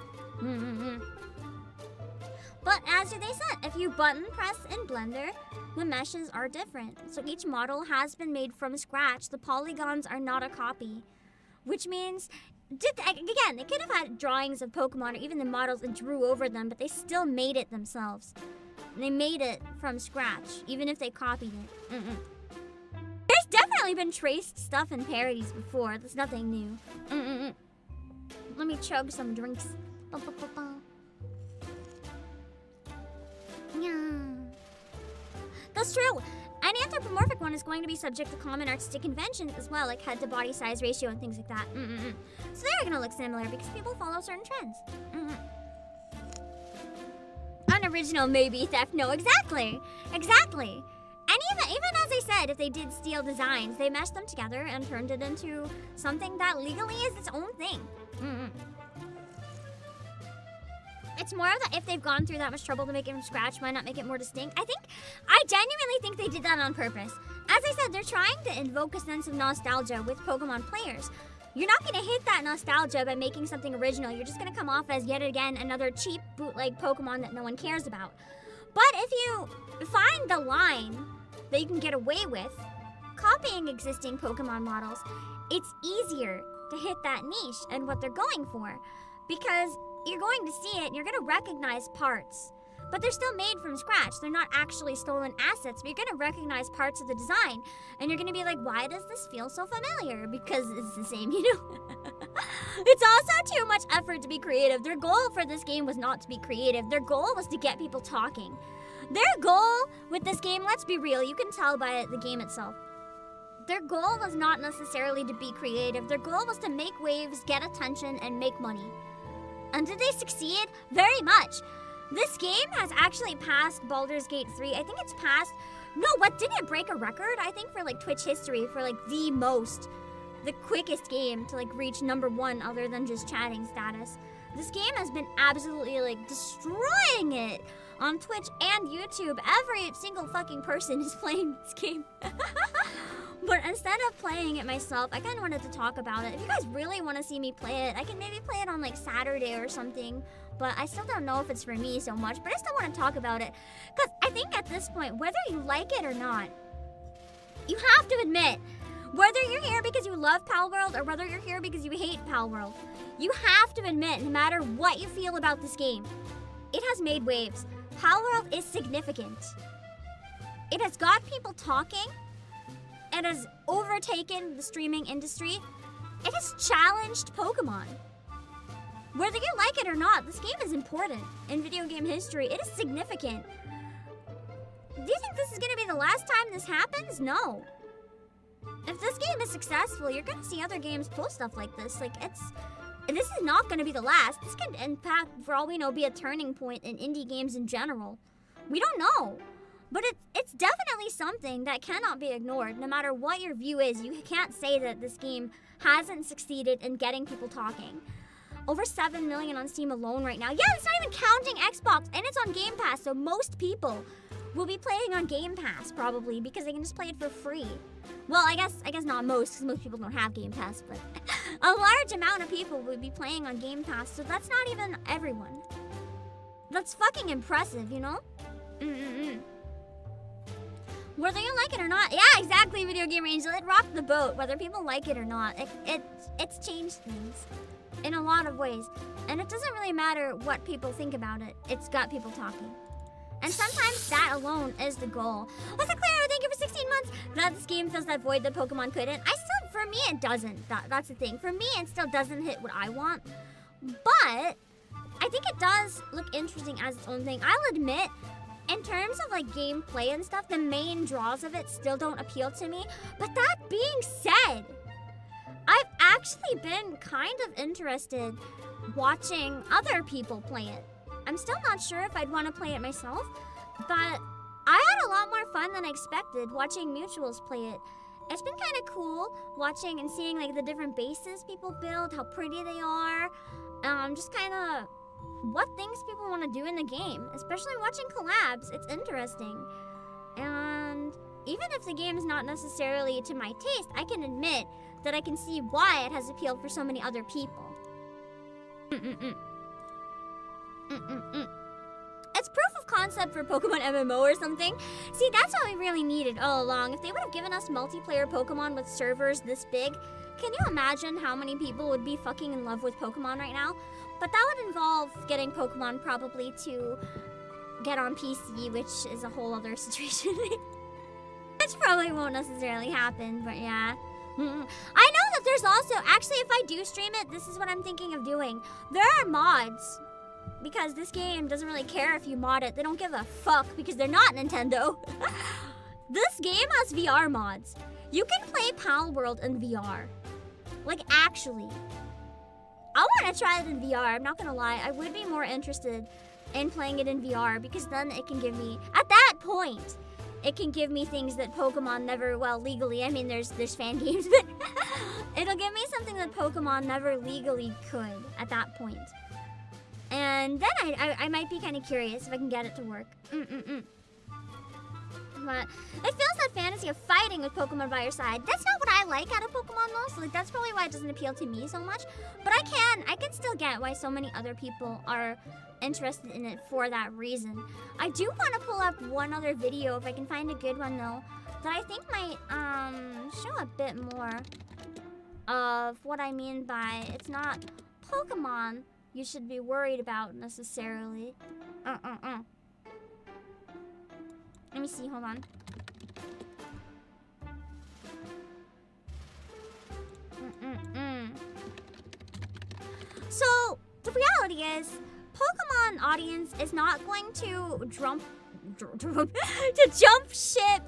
But as they said, if you button press in Blender, the meshes are different. So each model has been made from scratch. The polygons are not a copy. Which means, again, they could have had drawings of Pokemon or even the models and drew over them, but they still made it themselves. They made it from scratch, even if they copied it. There's definitely been traced stuff in parodies before. That's nothing new. Let me chug some drinks. Yeah. That's true. Any anthropomorphic one is going to be subject to common artistic conventions as well, like head to body size ratio and things like that. So they're gonna look similar because people follow certain trends. Unoriginal, maybe theft. No, exactly. Exactly. And even as I said, if they did steal designs, they meshed them together and turned it into something that legally is its own thing. It's more of that if they've gone through that much trouble to make it from scratch, why not make it more distinct? I genuinely think they did that on purpose. As I said, they're trying to invoke a sense of nostalgia with Pokemon players. You're not going to hit that nostalgia by making something original. You're just going to come off as yet again another cheap bootleg Pokemon that no one cares about. But if you find the line that you can get away with, copying existing Pokemon models, it's easier to hit that niche and what they're going for. Because you're going to see it and you're going to recognize parts. But they're still made from scratch. They're not actually stolen assets, but you're going to recognize parts of the design. And you're going to be like, why does this feel so familiar? Because it's the same, you know? It's also too much effort to be creative. Their goal for this game was not to be creative. Their goal was to get people talking. Their goal with this game, let's be real, you can tell by the game itself. Their goal was not necessarily to be creative. Their goal was to make waves, get attention, and make money. And did they succeed? Very much. This game has actually passed Baldur's Gate 3. I think it's passed... No, what? Didn't it break a record? I think for, like, Twitch history, for, like, the quickest game to, like, reach #1 other than just chatting status. This game has been absolutely, like, destroying it on Twitch and YouTube. Every single fucking person is playing this game. But instead of playing it myself, I kind of wanted to talk about it. If you guys really want to see me play it, I can maybe play it on, like, Saturday or something. But I still don't know if it's for me so much. But I still want to talk about it. Because I think at this point, whether you like it or not, you have to admit, whether you're here because you love Palworld or whether you're here because you hate Palworld, you have to admit, no matter what you feel about this game, it has made waves. Palworld is significant. It has got people talking. It has overtaken the streaming industry. It has challenged Pokemon. Whether you like it or not, this game is important in video game history. It is significant. Do you think this is going to be the last time this happens? No. If this game is successful, you're going to see other games pull stuff like this. Like, this is not going to be the last. This could, in fact, for all we know, be a turning point in indie games in general. We don't know. But it's definitely something that cannot be ignored. No matter what your view is, you can't say that this game hasn't succeeded in getting people talking. Over 7 million on Steam alone right now. Yeah, it's not even counting Xbox, and it's on Game Pass, so most people will be playing on Game Pass, probably, because they can just play it for free. Well, I guess not most, because most people don't have Game Pass, but a large amount of people will be playing on Game Pass, so that's not even everyone. That's fucking impressive, you know? Whether you like it or not. Yeah, exactly, Video Game Angel. It rocked the boat, whether people like it or not. It's changed things in a lot of ways. And it doesn't really matter what people think about it. It's got people talking. And sometimes that alone is the goal. What's up, Clara? Thank you for 16 months. Glad this game fills that void that Pokemon couldn't. For me, it doesn't. That's the thing. For me, it still doesn't hit what I want. But I think it does look interesting as its own thing. I'll admit, in terms of like gameplay and stuff, the main draws of it still don't appeal to me. But that being said, I've actually been kind of interested watching other people play it. I'm still not sure if I'd want to play it myself, but I had a lot more fun than I expected watching mutuals play it. It's been kind of cool watching and seeing like the different bases people build, how pretty they are, just kind of what things people want to do in the game, especially watching collabs. It's interesting. And even if the game is not necessarily to my taste, I can admit that I can see why it has appealed for so many other people. It's proof of concept for Pokemon MMO or something. See, that's what we really needed all along. If they would have given us multiplayer Pokemon with servers this big, can you imagine how many people would be fucking in love with Pokemon right now? But that would involve getting Pokemon probably to get on PC, which is a whole other situation. Which probably won't necessarily happen, but yeah. I know that there's also, actually if I do stream it, this is what I'm thinking of doing. There are mods, because this game doesn't really care if you mod it. They don't give a fuck because they're not Nintendo. This game has VR mods. You can play Palworld in VR. Like, actually. I want to try it in VR, I'm not gonna lie. I would be more interested in playing it in VR because then it can give me, at that point, it can give me things that Pokemon never, well, legally, I mean, there's fan games, but it'll give me something that Pokemon never legally could at that point. And then I might be kind of curious if I can get it to work. But it feels that fantasy of fighting with Pokemon by your side. That's not what I like out of Pokemon though, so like that's probably why it doesn't appeal to me so much. But I can still get why so many other people are interested in it for that reason. I do want to pull up one other video if I can find a good one though, that I think might show a bit more of what I mean by it's not Pokemon you should be worried about necessarily. Let me see, hold on. So, the reality is, Pokemon audience is not going to jump ship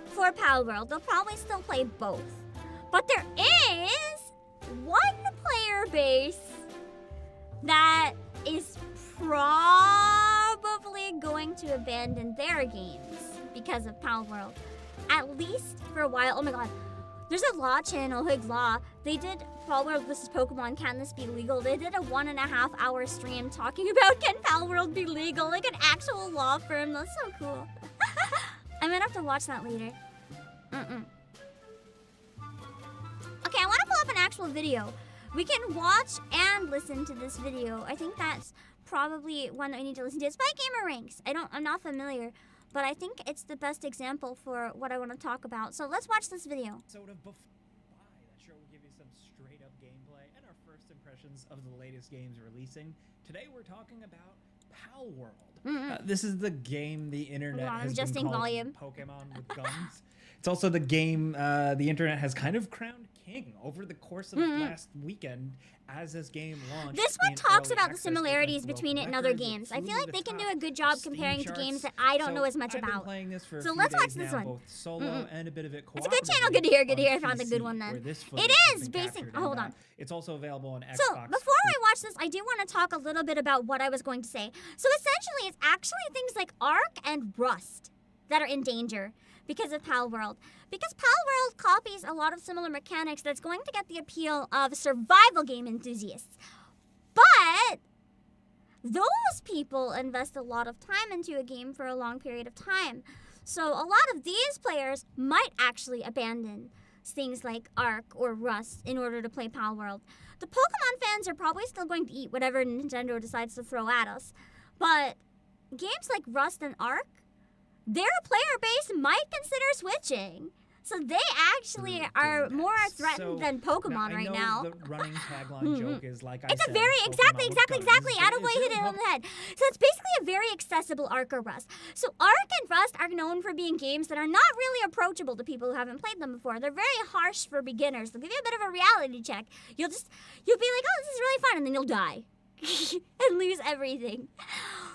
for Palworld. They'll probably still play both. But there is one player base that is probably going to abandon their games because of Palworld. At least for a while. Oh my god. There's a law channel, Higgs Law. They did Palworld vs. Pokemon, can this be legal? They did a 1.5 hour stream talking about can Palworld be legal? Like an actual law firm. That's so cool. I'm gonna have to watch that later. Okay, I wanna pull up an actual video. We can watch and listen to this video. I think that's probably one that I need to listen to. It's by Gamer Ranks. I'm not familiar, but I think it's the best example for what I want to talk about. So let's watch this video. Sort of that sure will give you some straight up gameplay and our first impressions of the latest games releasing. Today we're talking about Palworld. This is the game the internet has been called Pokemon with guns. It's also the game the internet has kind of crowned king over the course of last weekend as this game launched. This one talks about the similarities between it and other games. I feel like they can do a good job comparing to games that I don't know as much about. So let's watch this one. Both solo and a bit of it it's a good channel. Good to hear. Good to hear. I found a good one then. It is basic. Oh, hold on. It's also available on Xbox. So before I watch this, I do want to talk a little bit about what I was going to say. So essentially, it's actually things like Arc and Rust that are in danger because of Palworld. Because Palworld copies a lot of similar mechanics that's going to get the appeal of survival game enthusiasts. But those people invest a lot of time into a game for a long period of time. So a lot of these players might actually abandon things like Arc or Rust in order to play Palworld. The Pokemon fans are probably still going to eat whatever Nintendo decides to throw at us. But games like Rust and Arc, their player base might consider switching. So they actually are more threatened than Pokemon right now. The running tagline joke is like it's a very exactly. Attaboy hit it on the head. So it's basically a very accessible Arc or Rust. So Arc and Rust are known for being games that are not really approachable to people who haven't played them before. They're very harsh for beginners. They'll give you a bit of a reality check. You'll be like, oh, this is really fun, and then you'll die and lose everything.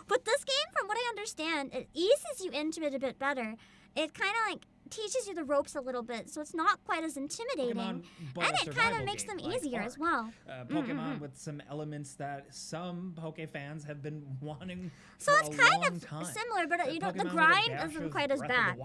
But this game, from what I understand, it eases you into it a bit better. It kind of like teaches you the ropes a little bit, so it's not quite as intimidating, and it kind of makes them easier as well. Pokemon with some elements that some Poke fans have been wanting so for it's a kind long of time. similar, but the grind isn't quite as bad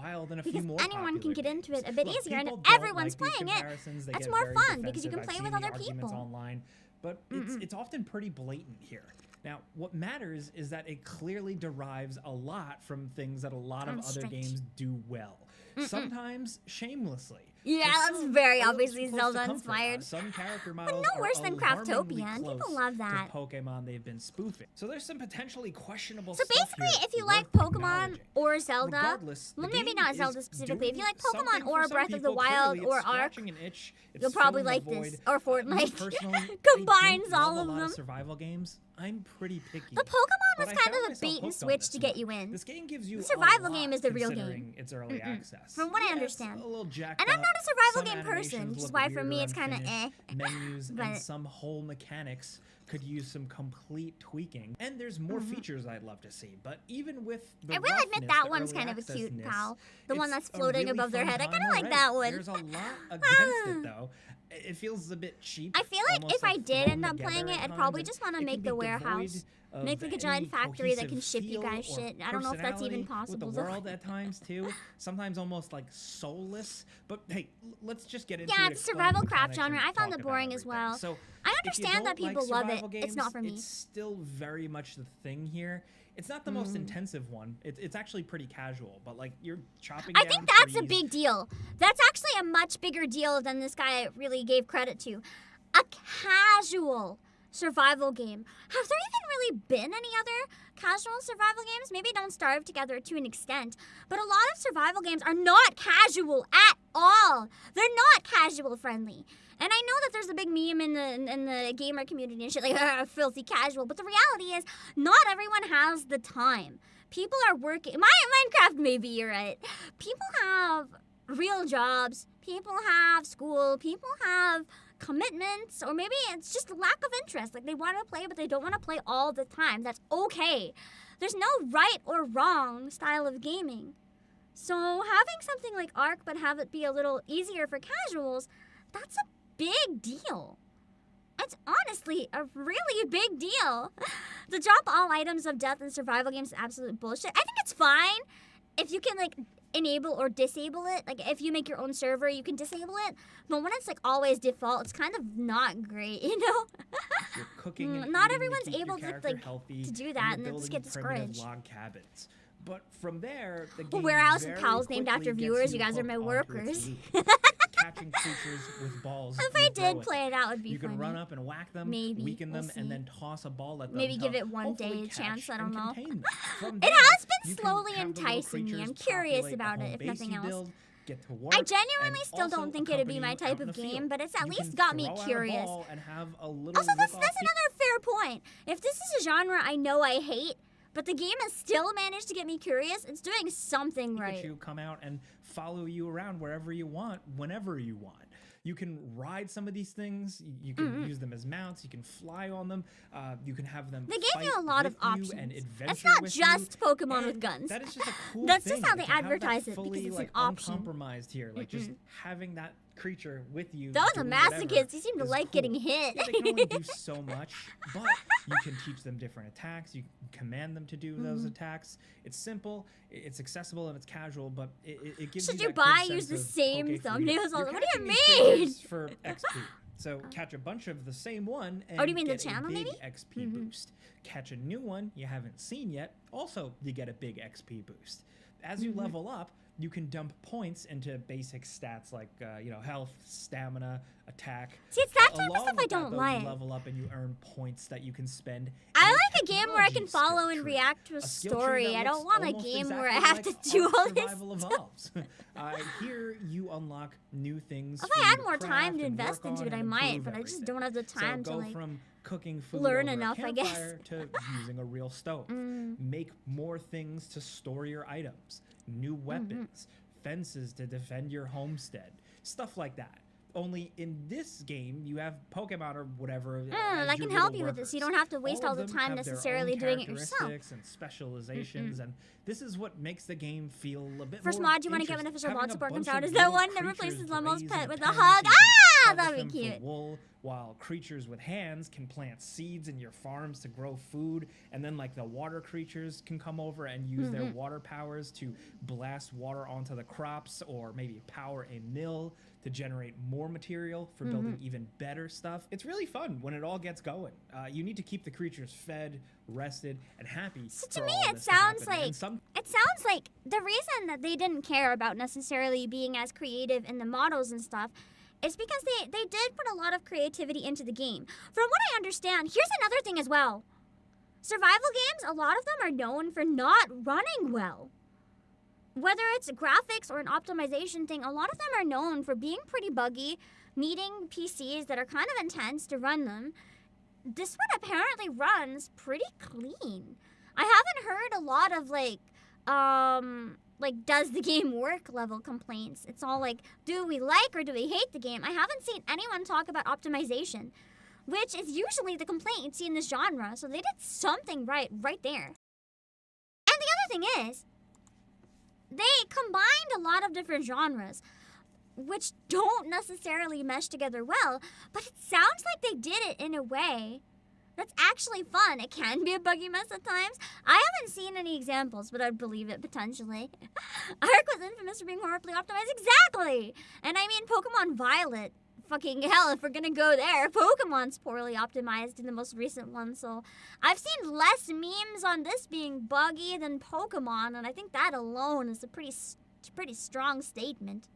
because anyone can get into it a bit easier, and if everyone's playing it, it's more fun because you can play with other people. Online, but it's often pretty blatant here. Now, what matters is that it clearly derives a lot from things that a lot of other games do well. Sometimes shamelessly. Yeah, that's very obviously Zelda inspired. Some character models but no worse than Craftopia. People love that. To Pokemon they've been spoofing. So there's some potentially questionable stuff. So basically, if you like Pokemon or Zelda, well, maybe not Zelda specifically. If you like Pokemon or Breath of the Wild or Arc, you'll probably like this. Or Fortnite. Combines all of them. Survival games. I'm pretty picky. The Pokemon was kind of a bait and switch to get you in. This game gives you the survival game is the real game. It's early access. From what I understand. A little jacked and I'm not a survival game person, which is why for me it's kind of Menus and some whole mechanics could use some complete tweaking. And there's more features I'd love to see. But even with the I will admit that one's kind of a cute pal. The one that's floating above their head. I kind of like that one. There's a lot against it though. It feels a bit cheap. I feel like if I did end up playing it, I'd probably just want to make the warehouse. Make like a giant factory that can ship you guys shit. I don't know if that's even possible. With the world at times too. Sometimes almost like soulless. But hey, let's just get into the survival craft genre. I found it boring as well. So I understand that people love it. It's not for me. It's still very much the thing here. It's not the most intensive one. It's actually pretty casual, but like you're chopping down I think that's a big deal. That's actually a much bigger deal than this guy really gave credit to. A casual survival game. Have there even really been any other casual survival games? Maybe Don't Starve Together to an extent, but a lot of survival games are not casual at all. They're not casual friendly. And I know that there's a big meme in the gamer community and shit like filthy casual, but the reality is not everyone has the time. People are working. Minecraft, maybe you're right. People have real jobs. People have school. People have commitments, or maybe it's just a lack of interest. Like they want to play, but they don't want to play all the time. That's okay. There's no right or wrong style of gaming. So having something like Arc, but have it be a little easier for casuals, that's a big deal. It's honestly a really big deal. The drop all items of death in survival games is absolute bullshit. I think it's fine if you can like enable or disable it. Like if you make your own server, you can disable it. But when it's like always default, it's kind of not great, you know? You're cooking and not eating everyone's to keep able your to like healthy, to do that, and then building just get discouraged. Log cabins. But from there, the game warehouse very and pals named after quickly viewers. gets You guys are my hooked workers. onto its catching creatures with balls. If I did play it out, it would be you funny. can run up and whack them, weaken them, and then toss a ball at them. Maybe give it one day a chance. I don't know. It has been slowly enticing me. I'm curious about it, if nothing else. Get to work, I genuinely still don't think it'd be my type of game, but it's at least got me curious. Also, that's another fair point. If this is a genre I know I hate, but the game has still managed to get me curious, it's doing something right. Pikachu come out and follow you around wherever you want, whenever you want. You can ride some of these things. You can use them as mounts. You can fly on them. You can have them. They gave you a lot of options. It's not just Pokemon with guns. That is just a cool That's thing. Just how they advertise it, because it's an option. Uncompromised here, like just having that creature with you. Those are masochists. You seem to like getting hit. Yeah, they can only do so much, but you can teach them different attacks. You can command them to do those attacks. It's simple, it's accessible, and it's casual, but it gives you that good sense use the of, same okay, thumbnails? What do you mean? For XP. So catch a bunch of the same one and do you mean get the channel, a big maybe? XP boost. Catch a new one you haven't seen yet, also you get a big XP boost. As you level up, you can dump points into basic stats like health, stamina, attack. See, it's that type of Along stuff I with that, don't though, like. You level up and you earn points that you can spend. I in like a game where I can technology skill follow and tree. react to a skill tree story. that I don't looks want a almost game where I exactly have like to do Ark all this Survival stuff. Evolves. Here you unlock new things. If for I you had to more craft time to and invest work into on it, I and might, improve but I just everything. don't have the time so to go like from cooking food learn over enough, a I guess. campfire to using a real stove. Make more things to store your items, new weapons, fences to defend your homestead, stuff like that. Only in this game, you have Pokemon or whatever. as I your can help little you with this. You workers. don't have to waste all the of them time have their necessarily own doing it yourself. characteristics and specializations, and this is what makes the game feel a bit First more mod you want to get interesting. beneficial Having mod a support bunch comes out of is that little one that creatures replaces Lemo's raised pet in with a pens, hug. you can Ah, harvest that'd them be for cute. wool, while creatures with hands can plant seeds in your farms to grow food, and then like the water creatures can come over and use their water powers to blast water onto the crops, or maybe power a mill to generate more material for building even better stuff. It's really fun when it all gets going. You need to keep the creatures fed, rested, and happy. So to for me, all it this to sounds happen. And like it sounds like the reason that they didn't care about necessarily being as creative in the models and stuff is because they did put a lot of creativity into the game. From what I understand, here's another thing as well. Survival games, a lot of them are known for not running well. Whether it's graphics or an optimization thing, a lot of them are known for being pretty buggy, needing PCs that are kind of intense to run them. This one apparently runs pretty clean. I haven't heard a lot of like does the game work level complaints. It's all like, do we like or do we hate the game? I haven't seen anyone talk about optimization, which is usually the complaint you'd see in this genre. So they did something right there. And the other thing is, they combined a lot of different genres, which don't necessarily mesh together well, but it sounds like they did it in a way that's actually fun. It can be a buggy mess at times. I haven't seen any examples, but I'd believe it potentially. Ark was infamous for being horribly optimized. Exactly! And I mean, Pokemon Violet. Fucking hell, if we're gonna go there, Pokemon's poorly optimized in the most recent one, so I've seen less memes on this being buggy than Pokemon, and I think that alone is a pretty strong statement.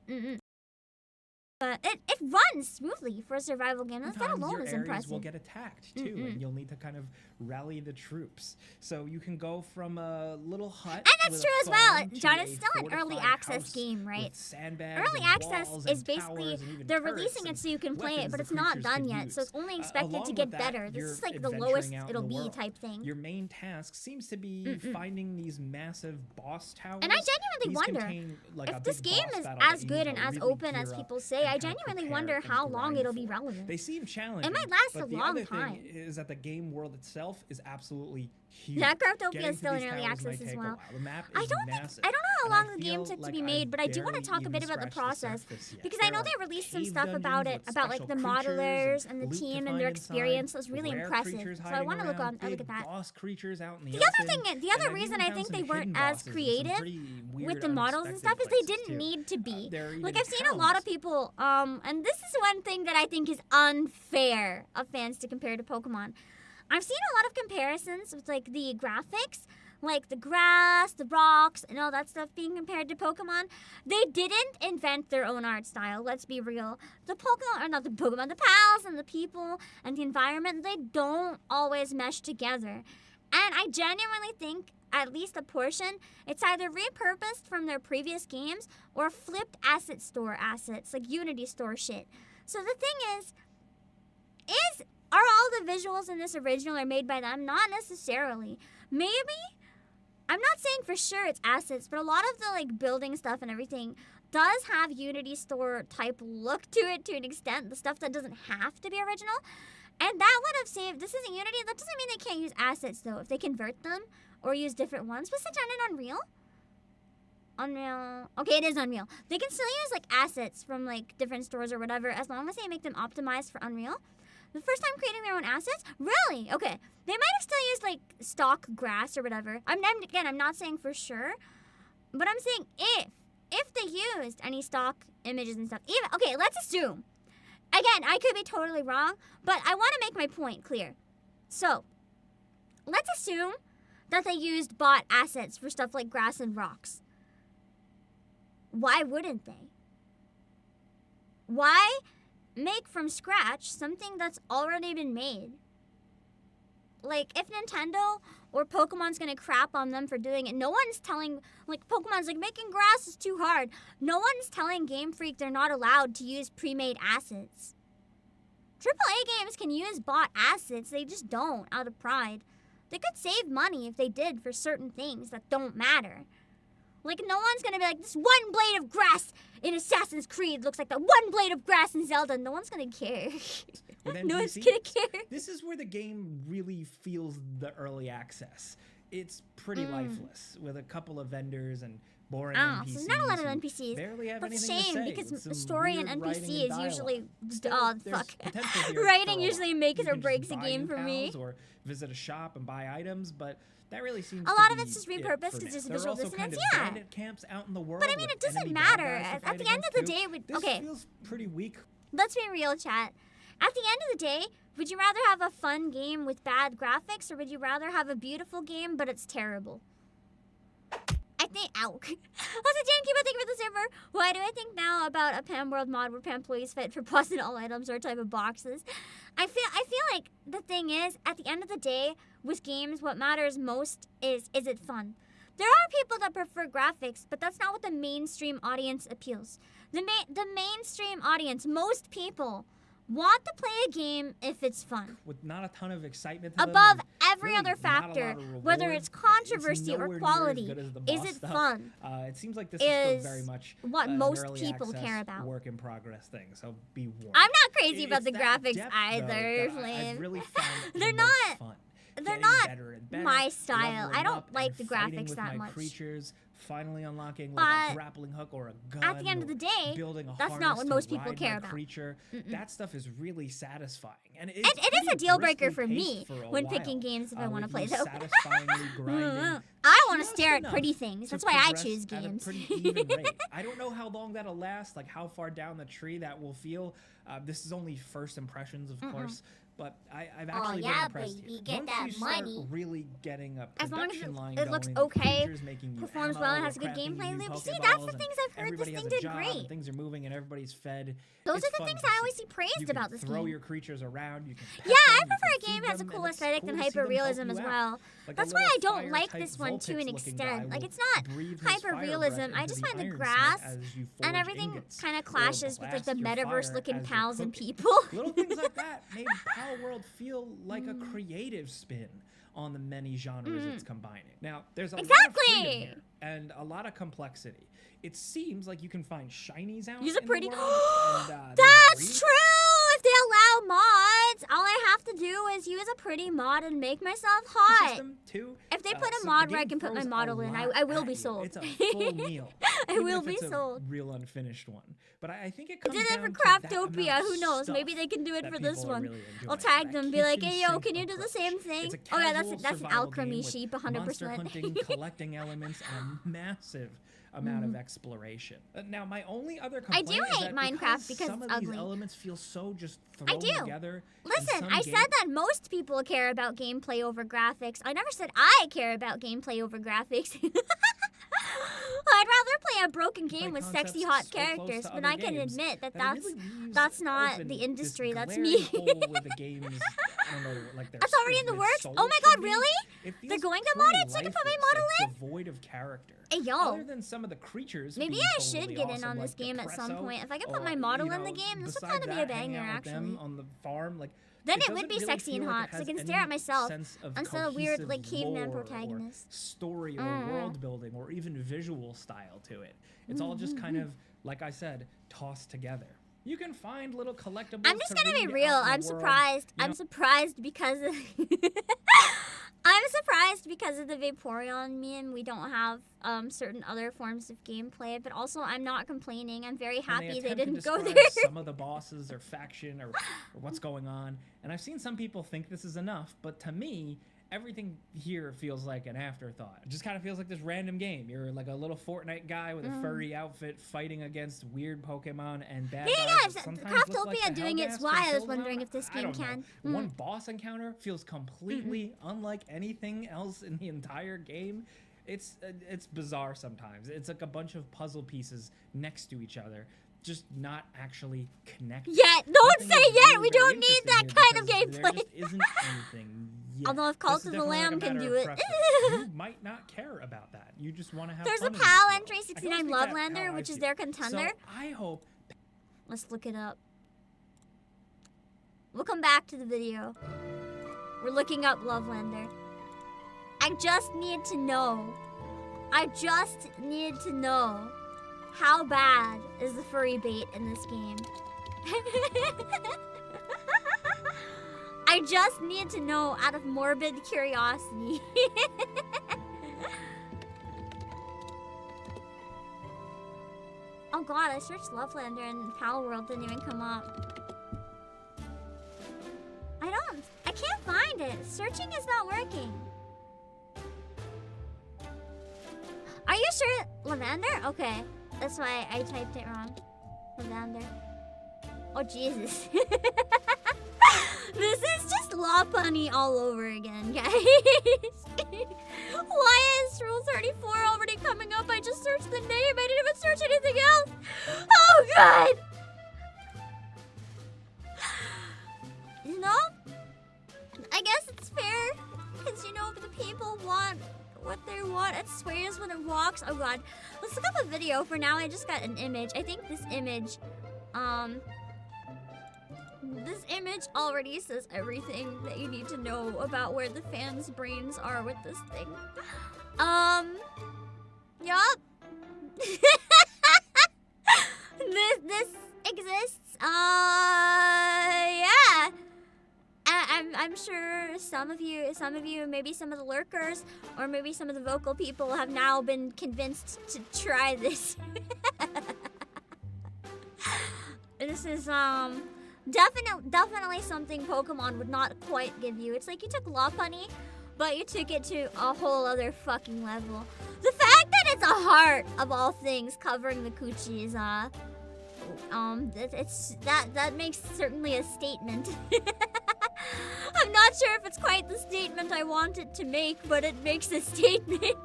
But it runs smoothly for a survival game. That Sometimes alone your is areas impressive. will get attacked too, and you'll need to kind of rally the troops. So you can go from a little hut. And that's with true a as well. farm to John, a it's still an early fortified access house game, right? with sandbags Early and access walls is and basically towers and even they're turrets releasing it and so you can play it, weapons but the it's not creatures done could yet, use. so it's only expected Along to with get that, better. This you're is like the adventuring lowest out in it'll the be world. type thing. Your main task seems to be finding these massive boss towers. And I genuinely These wonder contain, like, a if this big game boss is battle that as you good need and to as really open as gear up people say. and I kind of genuinely prepare wonder and how long grind it'll be for. relevant. They seem challenging. It might last but a the long other time. thing is that the game world itself is absolutely huge. Yeah, Craftopia Getting is to still in these early towers access might as take a well. while. The map I is don't massive, know how and long I the game feel took to like be I've made, but I do want to barely talk a bit even about the scratched the process surface yet. because I know There they are released some cave stuff about dungeons it, with about like special the creatures modelers and the loot to team and find their inside, experience. It was really rare impressive. creatures So I hiding want to look around, look at big that. boss creatures out in the The other open, thing, the and other I've reason even I found think some they hidden weren't as bosses in some creative pretty with weird, the models and unexpected stuff is they places, didn't too. need to be. There are even Like I've seen a lot towns. of people, and this is one thing that I think is unfair of fans to compare to Pokemon. I've seen a lot of comparisons with like the graphics, like the grass, the rocks, and all that stuff being compared to Pokemon. They didn't invent their own art style, let's be real. The Pokemon, or not the Pokemon, the pals and the people and the environment, they don't always mesh together. And I genuinely think, at least a portion, it's either repurposed from their previous games or flipped asset store assets, like Unity store shit. So the thing is are all the visuals in this original are made by them? Not necessarily. Maybe, I'm not saying for sure it's assets, but a lot of the like building stuff and everything does have Unity store type look to it to an extent, the stuff that doesn't have to be original. And that would have saved, this isn't Unity, that doesn't mean they can't use assets though, if they convert them or use different ones. Was it done in Unreal? Unreal, okay, it is Unreal. They can still use like assets from like different stores or whatever, as long as they make them optimized for Unreal. The first time creating their own assets? Really? Okay. They might have still used like stock grass or whatever. I'm not saying for sure, but I'm saying if they used any stock images and stuff. Even okay, let's assume. Again, I could be totally wrong, but I want to make my point clear. So, let's assume that they used bot assets for stuff like grass and rocks. why wouldn't they? Why make from scratch something that's already been made? Like, if Nintendo or Pokemon's gonna crap on them for doing it, no one's telling, like, Pokemon's like, making grass is too hard. No one's telling Game Freak they're not allowed to use pre-made assets. AAA games can use bought assets, they just don't, out of pride. They could save money if they did for certain things that don't matter. Like, no one's gonna be like, this one blade of grass in Assassin's Creed looks like the one blade of grass in Zelda. No one's gonna care. No one's gonna care. This is where the game really feels the early access. It's pretty lifeless, with a couple of vendors and boring NPCs. So not a lot of NPCs. Barely have That's a anything shame, to say, because story and NPC is usually... fuck. Potential Writing usually makes you or can breaks just a buy game new for me. pals or visit a shop and buy items, but that really seems a lot of it's just repurposed. It's just visual dissonance. Kind of bandit camps out in the world. But I mean, it doesn't matter. At the end of the day, this feels pretty weak. Let's be real, chat. At the end of the day, would you rather have a fun game with bad graphics, or would you rather have a beautiful game but it's terrible? I think, ow. Also, Jan Cuba, thank you for the server. Why do I think now about a Palworld mod where employees fit for plus in all items or type of boxes? I feel like the thing is, at the end of the day, with games, what matters most is it fun? There are people that prefer graphics, but that's not what the mainstream audience appeals. The mainstream audience, most people, want to play a game if it's fun. With not a ton of excitement to above them, every really other factor, whether it's controversy or quality, is it fun? It seems like this is still very much what most people care about. Work in progress thing. So be warned. I'm not crazy about the graphics depth, either, though, Flame. Really they're the not. fun. They're Getting not better and better, my style. I don't like the fighting graphics with that my much. Creatures, finally unlocking like a grappling hook or a gun. At the end of the day, that's not what most people care about. Creature. That stuff is really satisfying, and it is a deal breaker for me when picking games if I want to play them. I want to stare at pretty things. That's why I choose games. I don't know how long that'll last, like how far down the tree that will feel. This is only first impressions, of course. But I've actually been impressed baby, here. get Once that you money. Start really getting a as long as production line it looks going, okay, making performs well, and has a good gameplay loop. See, that's the things I've heard. This thing did great. Things are moving and everybody's fed. Those are the things I always see praised about this game. Throw your creatures around. You can yeah, I prefer a game that has a cool aesthetic than hyper-realism as well. That's why I don't like this one to an extent. Like, it's not hyper-realism. I just find the grass and everything kind of clashes with like the metaverse-looking pals and people. Little things like that made Palworld feel like a creative spin on the many genres it's combining. Now, there's a lot of freedom here and a lot of complexity. It seems like you can find shinies out. Use a pretty. And, that's true. If they allow mods, all I have to do is use a pretty mod and make myself hot. If they put a mod where I can put my model in, I will be sold. It's a full meal. I will be sold. Real unfinished one, but I think it comes down to it for Craftopia. Who knows? Maybe they can do it for this one. Really I'll tag them. Be like, hey yo, can you do the same thing? Oh yeah, that's an alchemy sheep, 100%. Monster hunting, collecting elements, and a massive amount of exploration. Now, my only other complaint is that Minecraft because some it's of ugly. These elements feel so just thrown together. Listen, I said that most people care about gameplay over graphics. I never said I care about gameplay over graphics. I'd rather play a broken game with sexy hot characters, but I can admit that that's not the industry. That's me. That's already in the works. Oh my god, really? They're going to mod it so I can put my model in? Devoid of character. Hey yo. Other than some of the creatures. Maybe I should get in on this game at some point. If I could put my model in the game, this would kind of be a banger, actually. On the farm, like. Then it would be sexy and hot, so I can stare at myself instead of weird, like, caveman protagonist. Story or world building or even visual style to it. It's all just kind of, like I said, tossed together. You can find little collectibles. I'm just gonna be real. I'm surprised. I'm surprised because of I'm surprised because of the Vaporeon meme. We don't have certain other forms of gameplay, but also I'm not complaining. I'm very happy they didn't go there. Some of the bosses or faction or what's going on, and I've seen some people think this is enough, but to me, everything here feels like an afterthought. It just kind of feels like this random game. You're like a little Fortnite guy with a furry outfit fighting against weird Pokemon and bad guys. Craftopia doing it's why I was wondering if this game can. One boss encounter feels completely unlike anything else in the entire game. It's bizarre sometimes. It's like a bunch of puzzle pieces next to each other, just not actually connected. Yet, don't Nothing say is yet. really We very don't need that interesting kind of here because gameplay. There just isn't anything yet. Although if Cult of the Lamb can do it. You might not care about that. You just want to have There's a fun in this PAL world. entry I can 69 speak to that Lovelander, how I which is see their it. contender. So I hope. Let's look it up. We'll come back to the video. We're looking up Lovelander. I just need to know. I just need to know how bad is the furry bait in this game. I just need to know out of morbid curiosity. Oh god, I searched Lovelander and Palworld didn't even come up. I can't find it. Searching is not working. Are you sure Lavender? Okay. That's why I typed it wrong. Lavender. Oh Jesus. This is just Law Punny all over again, guys. Why is Rule 34 already coming up? I just searched the name. I didn't even search anything else. Oh god. You know? I guess it's fair. Because, you know, the people want what they want. It swears when it walks. Oh god. Let's look up a video. For now, I just got an image. I think this image, this image already says everything that you need to know about where the fans' brains are with this thing. Yup. This exists. Yeah. I'm sure some of you, maybe some of the lurkers, or maybe some of the vocal people have now been convinced to try this. This is, definitely something Pokemon would not quite give you. It's like you took Lopunny, but you took it to a whole other fucking level. The fact that it's a heart, of all things, covering the coochie is, that makes certainly a statement. I'm not sure if it's quite the statement I want it to make, but it makes a statement.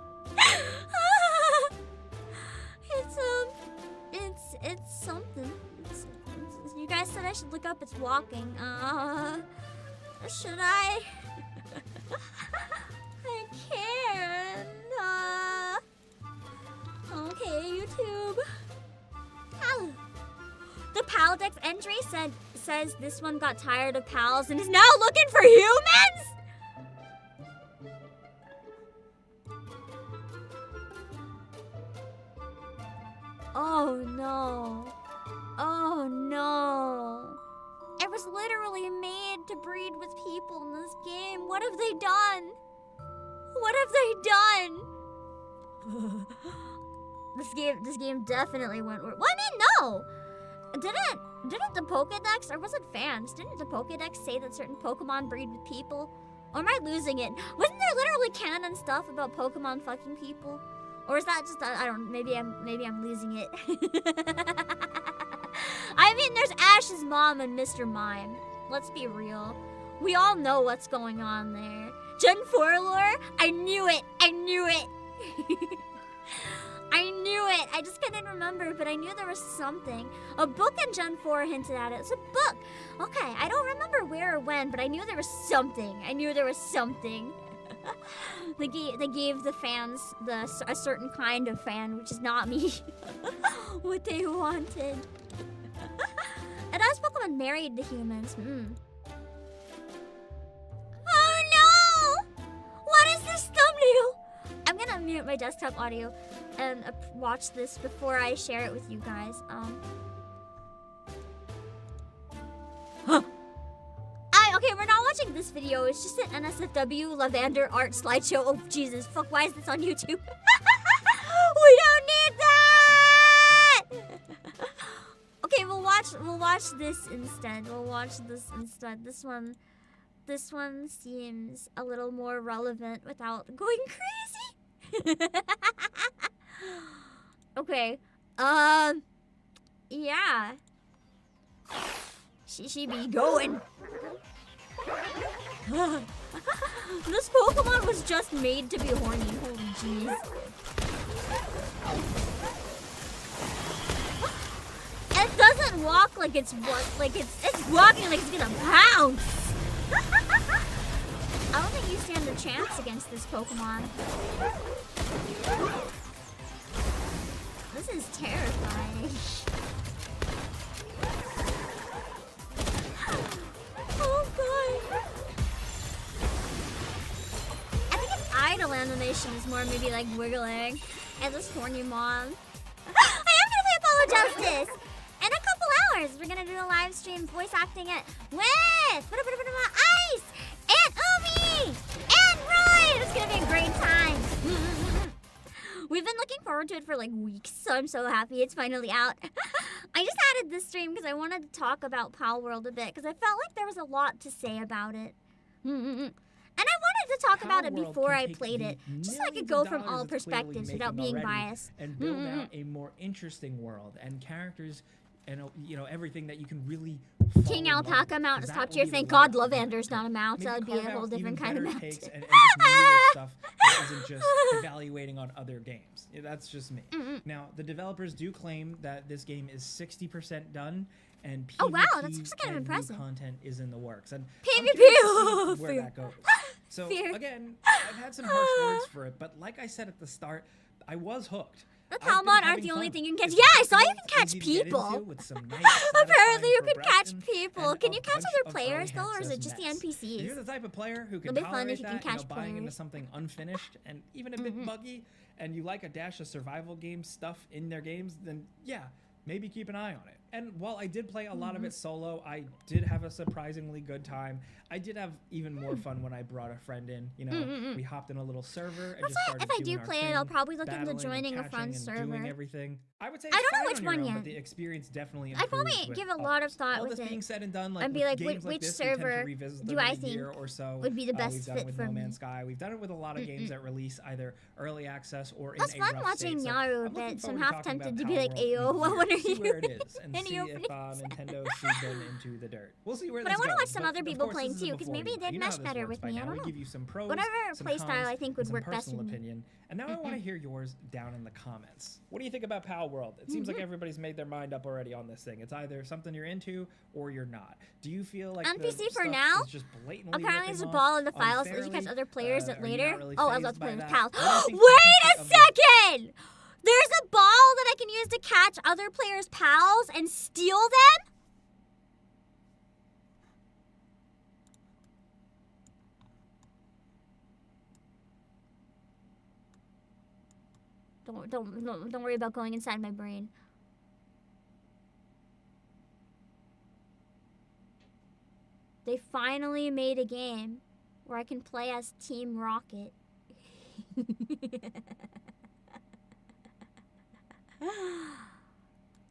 It's something. You guys said I should look up its walking. Should I? I can. Okay, YouTube. The Paldex entry says this one got tired of pals and is now looking for humans? Oh no. Oh no. It was literally made to breed with people in this game. What have they done? What have they done? This game definitely went worse. Well, I mean, no. Didn't the Pokédex, or was it fans? Didn't the Pokédex say that certain Pokemon breed with people? Or am I losing it? Wasn't there literally canon stuff about Pokemon fucking people? Or is that just, I don't, maybe I'm losing it. I mean, there's Ash's mom and Mr. Mime. Let's be real. We all know what's going on there. Gen 4 lore? I knew it. I knew it. I knew it. I just couldn't remember, but I knew there was something. A book in Gen 4 hinted at it. It's a book. Okay, I don't remember where or when, but I knew there was something. I knew there was something. They gave the fans, a certain kind of fan, which is not me, what they wanted. And as Pokemon married the humans. Oh no! What is this thumbnail? I'm gonna mute my desktop audio and watch this before I share it with you guys. Okay, we're not watching this video. It's just an NSFW Lavender art slideshow. Oh Jesus, fuck! Why is this on YouTube? We don't need that. Okay, we'll watch this instead. This one seems a little more relevant without going crazy. Okay. Yeah. She be going. This Pokemon was just made to be horny. Holy jeez. It doesn't walk like it's walking like it's gonna pounce. I don't think you stand a chance against this Pokemon. This is terrifying. Oh god. I think its idle animation is more maybe like wiggling at this horny mom. I am gonna play Apollo Justice! In a couple hours, we're gonna do a live stream voice acting it with Ice and Umi and Roy! It's gonna be a great time. We've been looking forward to it for like weeks, so I'm so happy it's finally out. I just added this stream because I wanted to talk about Palworld a bit because I felt like there was a lot to say about it. And I wanted to talk about it before I played it, just so I could go from all perspectives without being biased. And build out a more interesting world and characters and, you know, everything that you can really King Alpaca mount is top tier. Thank God Lavender's not a mount. That would be a whole different kind of mount. And just newer stuff that isn't just evaluating on other games. Yeah, that's just me. Now, the developers do claim that this game is 60% done, and PvP oh wow, that's actually kind of impressive. New content is in the works, and PvP where that goes. So Fear. again, I've had some harsh words for it, but like I said at the start, I was hooked. The Palmon aren't the only thing you can catch. Yeah, I saw you can catch people. Apparently you can catch people. Can you catch other players though, or is it just the NPCs? If you're the type of player who can It'll be fun tolerate if you can that, catch buying into players. something unfinished and even a bit buggy, and you like a dash of survival game stuff in their games, then yeah, maybe keep an eye on it. And while I did play a lot of it solo, I did have a surprisingly good time. I did have even more fun when I brought a friend in. You know, we hopped in a little server and just started if I do play it, I'll probably look into joining a friend's server. Doing everything. I would say I don't know it's which fine on one your own, yet. but the experience definitely I'd probably improves with give a lot of thought all with this it. being said and done, like And be with like, games like which this, we tend to server revisit do them I in a think year or so. would be the best We've done fit it with for No me? Man's Sky. We've done it with a lot of games that release either early access or in That's a fun rough watching state. Nyaru a I'm looking bit, so I'm forward half talking tempted about to be like, Palworld Ayo, what are see you where it is and Any see if openings? Nintendo threw them into the dirt. We'll see where But this I want to goes, watch some but other of people course playing this is too, because before maybe you. they'd You know mesh how this better works with by me. now. I don't We know. give you some pros, Whatever some playstyle cons, I think and would some work best personal with me. opinion. And now I want to hear yours down in the comments. What do you think about Palworld? It seems like everybody's made their mind up already on this thing. It's either something you're into or you're not. Do you feel like NPC the for stuff now? is just blatantly Apparently ripping there's a off ball in the files so you unfairly? catch other players Are you later. not really Oh, I was fazed about to play by with that? pals. What do you think Wait a of the- second! There's a ball that I can use to catch other players' pals and steal them? Don't worry about going inside my brain. They finally made a game where I can play as Team Rocket.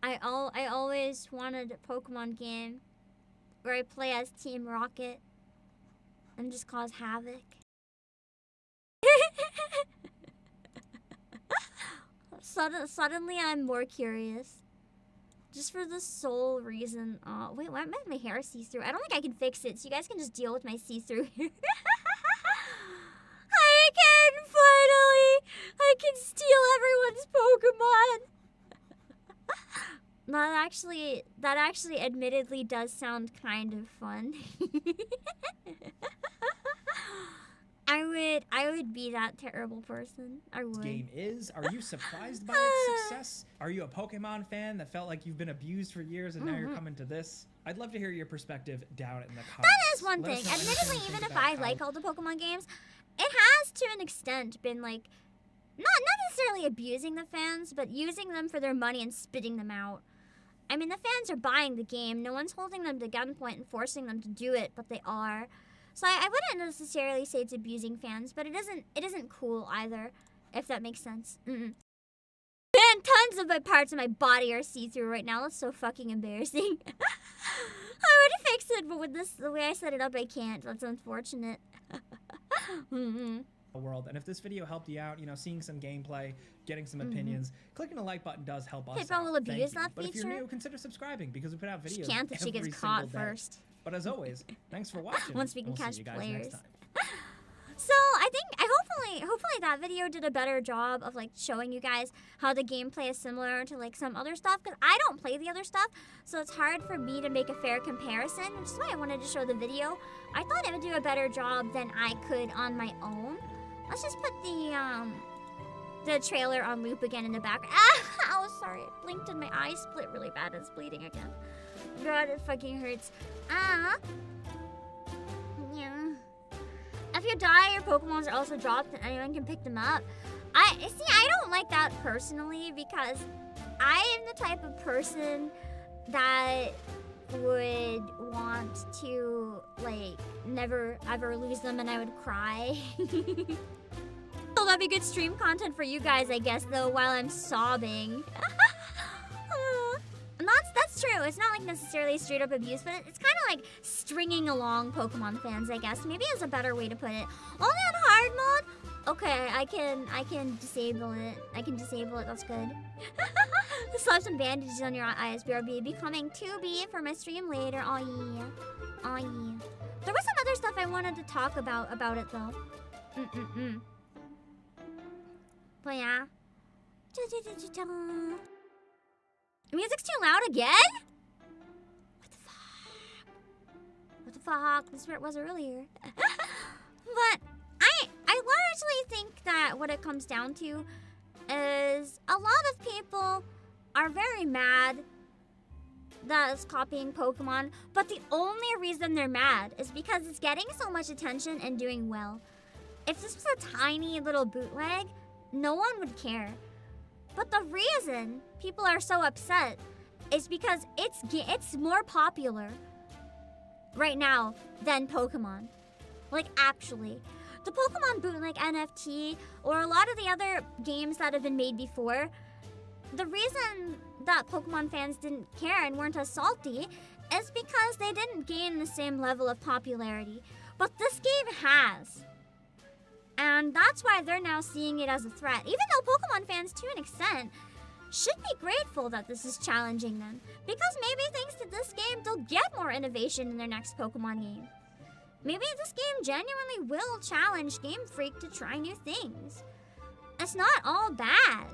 I always wanted a Pokemon game where I play as Team Rocket and just cause havoc. Suddenly I'm more curious. Just for the sole reason. Wait, why am my hair see-through? I don't think I can fix it, so you guys can just deal with my see-through hair. I can steal everyone's Pokemon. That actually admittedly does sound kind of fun. I would be that terrible person. I would. Game is. Are you surprised by its success? Are you a Pokemon fan that felt like you've been abused for years and now you're coming to this? I'd love to hear your perspective down in the comments. That is one Let thing. us know anything Admittedly, you think even if about I how- like all the Pokemon games, it has to an extent been like not necessarily abusing the fans, but using them for their money and spitting them out. I mean, the fans are buying the game. No one's holding them to gunpoint and forcing them to do it, but they are. So I wouldn't necessarily say it's abusing fans, but it isn't cool either, if that makes sense. Man, tons of my parts of my body are see-through right now. That's so fucking embarrassing. I would fix it, but with this, the way I set it up, I can't. That's unfortunate. World. And if this video helped you out, you know, seeing some gameplay, getting some opinions, clicking the like button does help us People out. will Thank abuse you. that But if you're feature. new, consider subscribing because we put out videos Can't if she every gets caught single day. first. But as always, thanks for watching. Once we can and we'll catch see you guys players. next time. So hopefully that video did a better job of like showing you guys how the gameplay is similar to like some other stuff, because I don't play the other stuff, so it's hard for me to make a fair comparison, which is why I wanted to show the video. I thought it would do a better job than I could on my own. Let's just put the trailer on loop again in the back. Ah, oh sorry, it blinked and my eye split really bad. It's bleeding again. God, it fucking hurts. Yeah. If you die, your Pokemons are also dropped and anyone can pick them up. I don't like that personally, because I am the type of person that would want to, like, never ever lose them, and I would cry. So that'd be good stream content for you guys, I guess, though, while I'm sobbing. And that's true. It's not like necessarily straight up abuse, but it's kind of like stringing along Pokemon fans, I guess. Maybe is a better way to put it. Only on hard mode? Okay, I can disable it. I can disable it. That's good. Slap some bandages on your eyes. BRB. Becoming 2B for my stream later. Oh yeah. Oh yeah. There was some other stuff I wanted to talk about it though. But yeah. The music's too loud again? What the fuck? What the fuck? This is where it was earlier. But I largely think that what it comes down to is a lot of people are very mad that it's copying Pokemon, but the only reason they're mad is because it's getting so much attention and doing well. If this was a tiny little bootleg, no one would care. But the reason people are so upset is because it's more popular right now than Pokemon. Like, actually. The Pokemon bootleg NFT, or a lot of the other games that have been made before, the reason that Pokemon fans didn't care and weren't as salty is because they didn't gain the same level of popularity. But this game has. And that's why they're now seeing it as a threat. Even though Pokemon fans, to an extent, should be grateful that this is challenging them. Because maybe thanks to this game, they'll get more innovation in their next Pokemon game. Maybe this game genuinely will challenge Game Freak to try new things. It's not all bad.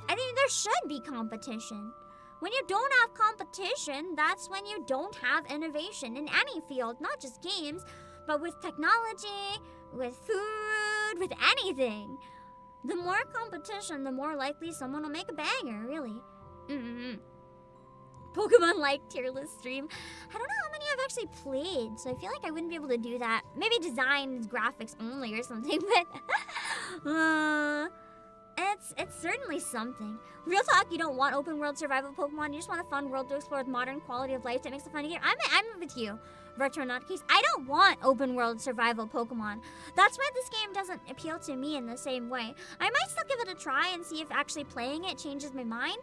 I mean, there should be competition. When you don't have competition, that's when you don't have innovation in any field, not just games, but with technology, with food, with anything. The more competition, the more likely someone will make a banger, really. Pokemon like tier list stream. I don't know how many I've actually played, so I feel like I wouldn't be able to do that. Maybe design graphics only or something, but it's certainly something. Real talk, you don't want open world survival Pokemon. You just want a fun world to explore with modern quality of life that makes a fun game. I'm with you, Retro Nutcase. I don't want open world survival Pokemon. That's why this game doesn't appeal to me in the same way. I might still give it a try and see if actually playing it changes my mind,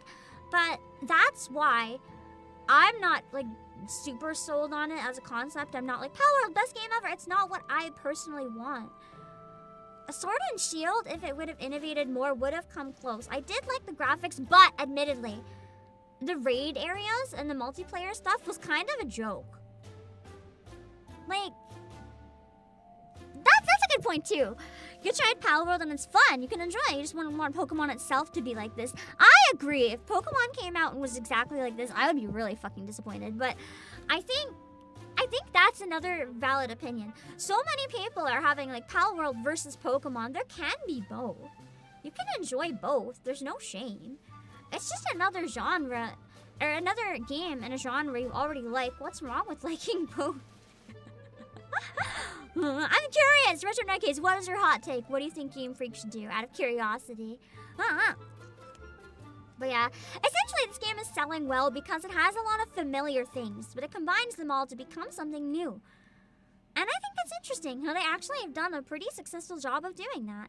but that's why I'm not like super sold on it as a concept. I'm not like, Palworld, best game ever. It's not what I personally want. A Sword and Shield, if it would have innovated more, would have come close. I did like the graphics, but admittedly, the raid areas and the multiplayer stuff was kind of a joke. Like, that's a good point too. You tried Palworld and it's fun. You can enjoy it. You just want Pokemon itself to be like this. I agree. If Pokemon came out and was exactly like this, I would be really fucking disappointed. But I think that's another valid opinion. So many people are having like Palworld versus Pokemon. There can be both. You can enjoy both. There's no shame. It's just another genre, or another game in a genre you already like. What's wrong with liking both? I'm curious, Retro Nutcase, what is your hot take? What do you think Game Freak should do, out of curiosity? But yeah, essentially this game is selling well because it has a lot of familiar things, but it combines them all to become something new. And I think that's interesting, how they actually have done a pretty successful job of doing that.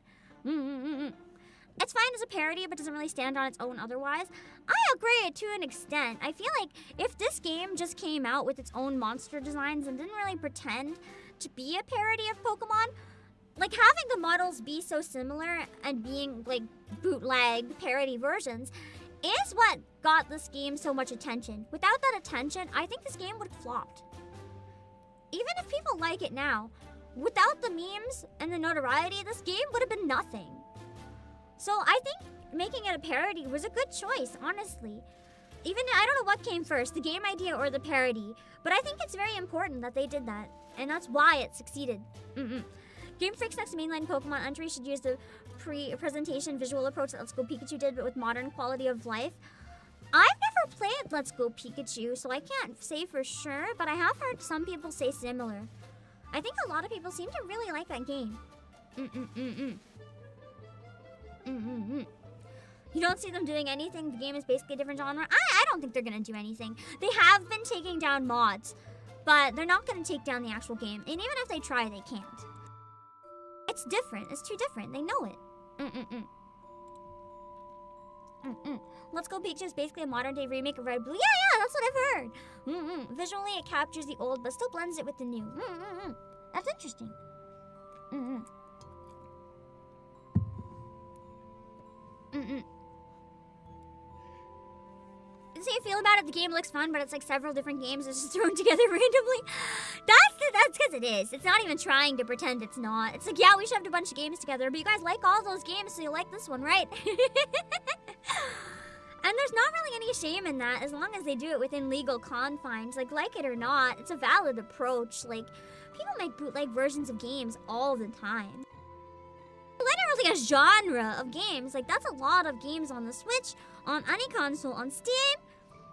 It's fine as a parody, but doesn't really stand on its own otherwise. I agree to an extent. I feel like if this game just came out with its own monster designs and didn't really pretend to be a parody of Pokemon, like having the models be so similar and being like bootleg parody versions is what got this game so much attention. Without that attention, I think this game would have flopped. Even if people like it now, without the memes and the notoriety, this game would have been nothing. So I think making it a parody was a good choice, honestly. Even I don't know what came first, the game idea or the parody, but I think it's very important that they did that, and that's why it succeeded. Game Freak's next mainline Pokemon entry should use the pre-presentation visual approach that Let's Go Pikachu did, but with modern quality of life. I've never played Let's Go Pikachu, so I can't say for sure, but I have heard some people say similar. I think a lot of people seem to really like that game. You don't see them doing anything. The game is basically a different genre. I don't think they're going to do anything. They have been taking down mods, but they're not going to take down the actual game. And even if they try, they can't. It's different. It's too different. They know it. Let's Go Pikachu is basically a modern-day remake of Red Blue. Yeah, that's what I've heard. Visually, it captures the old, but still blends it with the new. That's interesting. So you feel about it, the game looks fun, but it's like several different games it's just thrown together randomly. That's because it is. It's not even trying to pretend it's not. It's like, yeah, we shoved a bunch of games together, but you guys like all those games, so you like this one, right? And there's not really any shame in that, as long as they do it within legal confines. Like it or not, it's a valid approach. Like, people make bootleg versions of games all the time. Literally a genre of games. Like, that's a lot of games on the Switch, on any console, on Steam.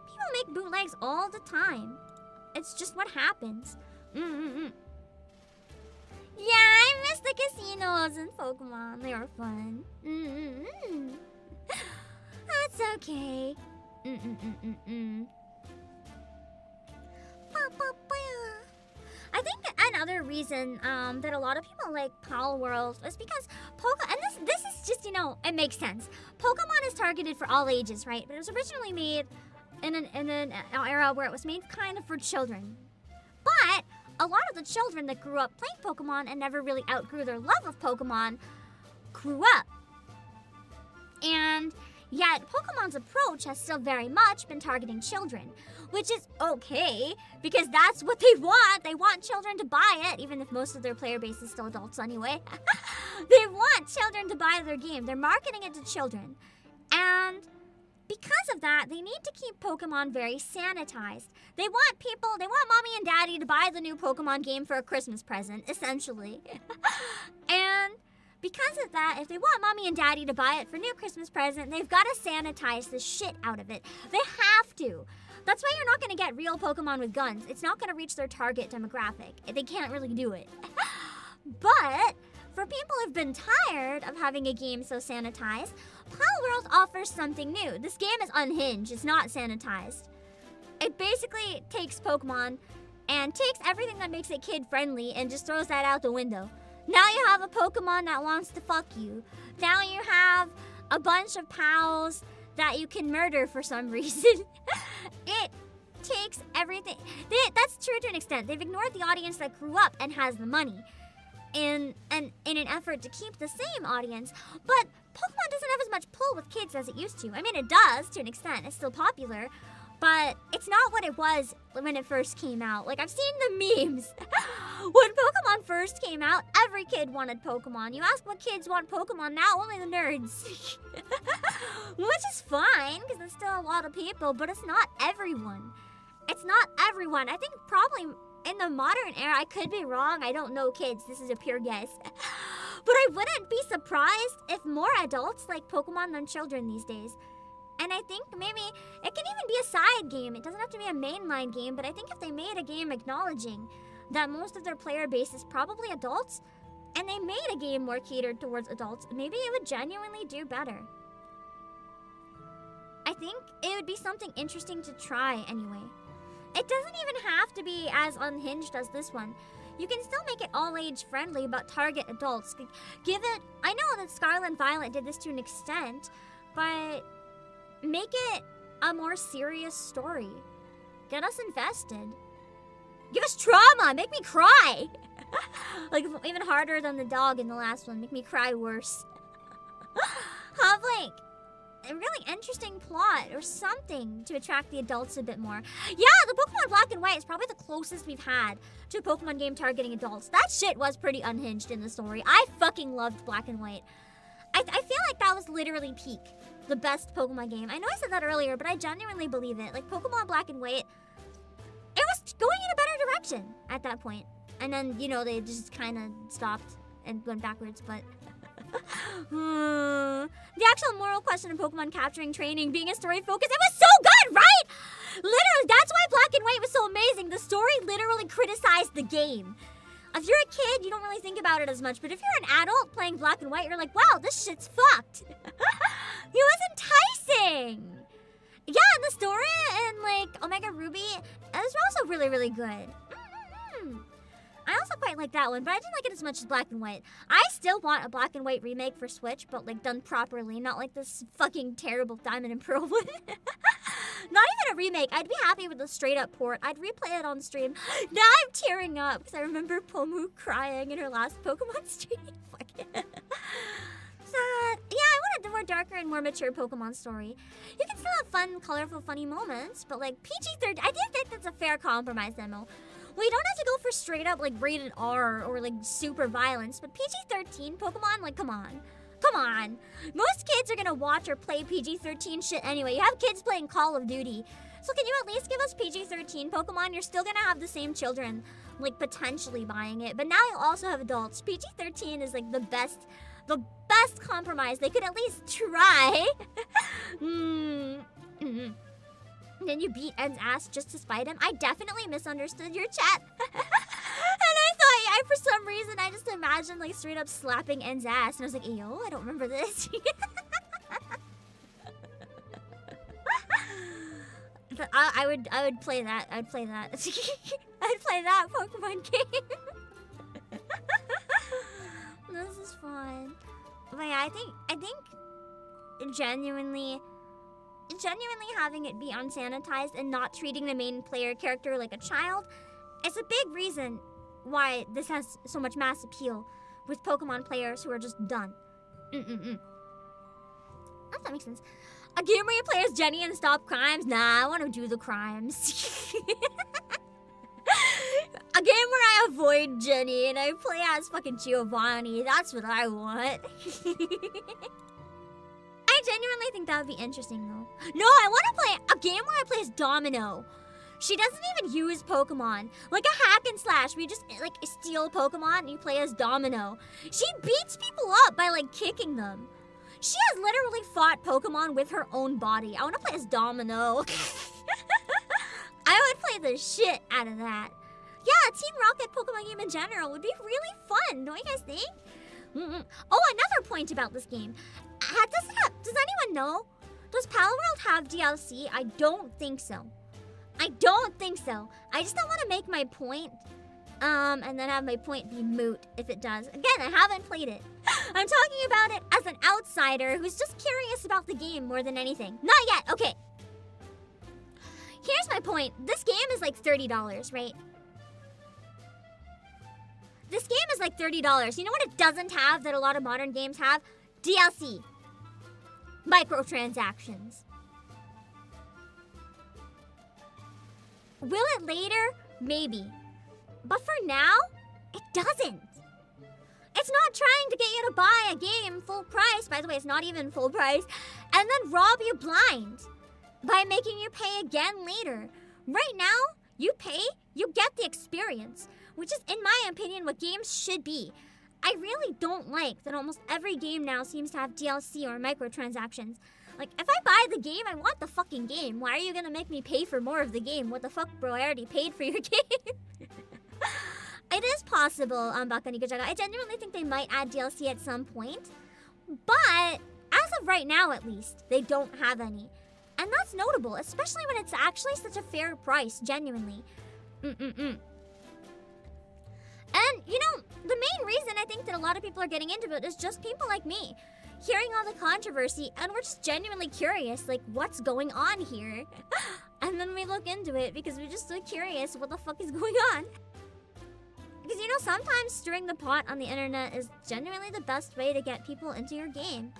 People make bootlegs all the time. It's just what happens. Yeah, I miss the casinos in Pokemon. They were fun. That's okay. I think another reason that a lot of people like Palworld is because and this is just, it makes sense. Pokemon is targeted for all ages, right? But it was originally made in an era where it was made kind of for children. But a lot of the children that grew up playing Pokemon and never really outgrew their love of Pokemon grew up. And yet, Pokemon's approach has still very much been targeting children, which is okay, because that's what they want. They want children to buy it, even if most of their player base is still adults anyway. They want children to buy their game. They're marketing it to children. And because of that, they need to keep Pokemon very sanitized. They want mommy and daddy to buy the new Pokemon game for a Christmas present, essentially. And because of that, if they want mommy and daddy to buy it for new Christmas present, they've got to sanitize the shit out of it. They have to. That's why you're not going to get real Pokemon with guns. It's not going to reach their target demographic. They can't really do it. But for people who've been tired of having a game so sanitized, Palworld offers something new. This game is unhinged. It's not sanitized. It basically takes Pokemon and takes everything that makes it kid-friendly and just throws that out the window. Now you have a Pokemon that wants to fuck you. Now you have a bunch of pals that you can murder for some reason. It takes everything. That's true to an extent. They've ignored the audience that grew up and has the money in an effort to keep the same audience. But Pokemon doesn't have as much pull with kids as it used to. I mean, it does to an extent. It's still popular. But it's not what it was when it first came out. Like, I've seen the memes. When Pokemon first came out, every kid wanted Pokemon. You ask what kids want Pokemon now, only the nerds. Which is fine, because it's still a lot of people, but it's not everyone. It's not everyone. I think probably in the modern era, I could be wrong. I don't know kids. This is a pure guess. But I wouldn't be surprised if more adults like Pokemon than children these days. And I think maybe it can even be a side game. It doesn't have to be a mainline game, but I think if they made a game acknowledging that most of their player base is probably adults, and they made a game more catered towards adults, maybe it would genuinely do better. I think it would be something interesting to try anyway. It doesn't even have to be as unhinged as this one. You can still make it all-age friendly, but target adults. I know that Scarlet and Violet did this to an extent, but make it a more serious story. Get us invested. Give us trauma. Make me cry. Like, even harder than the dog in the last one. Make me cry worse. Have, like, a really interesting plot or something to attract the adults a bit more. Yeah, the Pokemon Black and White is probably the closest we've had to a Pokemon game targeting adults. That shit was pretty unhinged in the story. I fucking loved Black and White. I feel like that was literally peak. The best Pokemon game. I know I said that earlier, but I genuinely believe it. Like, Pokemon Black and White, it was going in a better direction at that point. And then, you know, they just kind of stopped and went backwards, but... The actual moral question of Pokemon capturing training being a story focus, it was so good, right? Literally, that's why Black and White was so amazing. The story literally criticized the game. If you're a kid, you don't really think about it as much, but if you're an adult playing Black and White, you're like, wow, this shit's fucked. It was enticing. Yeah, and the story and like Omega Ruby is also really, really good. I also quite like that one, but I didn't like it as much as Black and White. I still want a Black and White remake for Switch, but like done properly, not like this fucking terrible Diamond and Pearl one. Not even a remake. I'd be happy with a straight up port. I'd replay it on stream. Now I'm tearing up because I remember Pomu crying in her last Pokemon stream. Fuck yeah. Sad. Yeah, I wanted the more darker and more mature Pokemon story. You can still have fun, colorful, funny moments, but like PG-13, I do think that's a fair compromise, Demo. We don't have to go for straight up like rated R or like super violence, but PG-13 Pokemon, like come on. Come on. Most kids are gonna watch or play PG-13 shit anyway. You have kids playing Call of Duty. So can you at least give us PG-13 Pokemon? You're still gonna have the same children like potentially buying it, but now you also have adults. PG-13 is like the best compromise. They could at least try. Then you beat Ed's ass just to spite him. I definitely misunderstood your chat. And I for some reason, I just imagined like straight up slapping Ed's ass. And I was like, yo, I don't remember this. But I would play that. I'd play that. I'd play that Pokemon game. This is fun. But yeah, I think genuinely having it be unsanitized and not treating the main player character like a child is a big reason why this has so much mass appeal with Pokemon players who are just done. That makes sense. A game where you play as Jenny and stop crimes? Nah, I want to do the crimes. A game where I avoid Jenny and I play as fucking Giovanni. That's what I want. I genuinely think that would be interesting, though. No, I want to play a game where I play as Domino. She doesn't even use Pokemon. Like a hack and slash where you just, like, steal Pokemon and you play as Domino. She beats people up by, like, kicking them. She has literally fought Pokemon with her own body. I want to play as Domino. I would play the shit out of that. Yeah, Team Rocket Pokemon game in general would be really fun. Don't you guys think? Oh, another point about this game. Does anyone know? Does Palworld have DLC? I don't think so. I don't think so. I just don't want to make my point, and then have my point be moot if it does. Again, I haven't played it. I'm talking about it as an outsider who's just curious about the game more than anything. Not yet, okay. Here's my point. This game is like $30, right? This game is like $30. You know what it doesn't have that a lot of modern games have? DLC. Microtransactions. Will it later? Maybe. But for now, it doesn't. It's not trying to get you to buy a game full price. By the way, it's not even full price. And then rob you blind by making you pay again later. Right now, you pay, you get the experience, which is, in my opinion, what games should be. I really don't like that almost every game now seems to have DLC or microtransactions. Like, if I buy the game, I want the fucking game. Why are you gonna make me pay for more of the game? What the fuck, bro? I already paid for your game. It is possible, Baka Nikajaga. I genuinely think they might add DLC at some point. But, as of right now at least, they don't have any. And that's notable, especially when it's actually such a fair price, genuinely. And, you know, the main reason I think that a lot of people are getting into it is just people like me. Hearing all the controversy, and we're just genuinely curious, like, what's going on here? And then we look into it because we're just so curious what the fuck is going on. Because, you know, sometimes stirring the pot on the internet is genuinely the best way to get people into your game.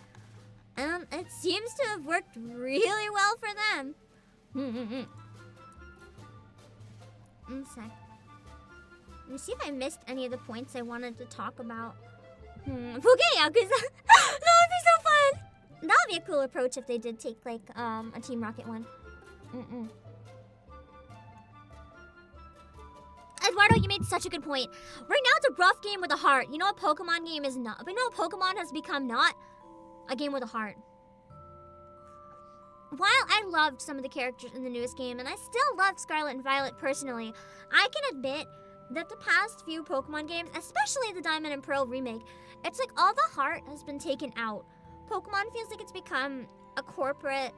And it seems to have worked really well for them. One sec. Let me see if I missed any of the points I wanted to talk about. Pokéyakuza! That would be so fun! That would be a cool approach if they did take, like, a Team Rocket one. Eduardo, you made such a good point. Right now, it's a rough game with a heart. You know, a Pokemon game is not. But you know, Pokemon has become not a game with a heart. While I loved some of the characters in the newest game, and I still love Scarlet and Violet personally, I can admit that the past few Pokemon games, especially the Diamond and Pearl remake, it's like all the heart has been taken out. Pokemon feels like it's become a corporate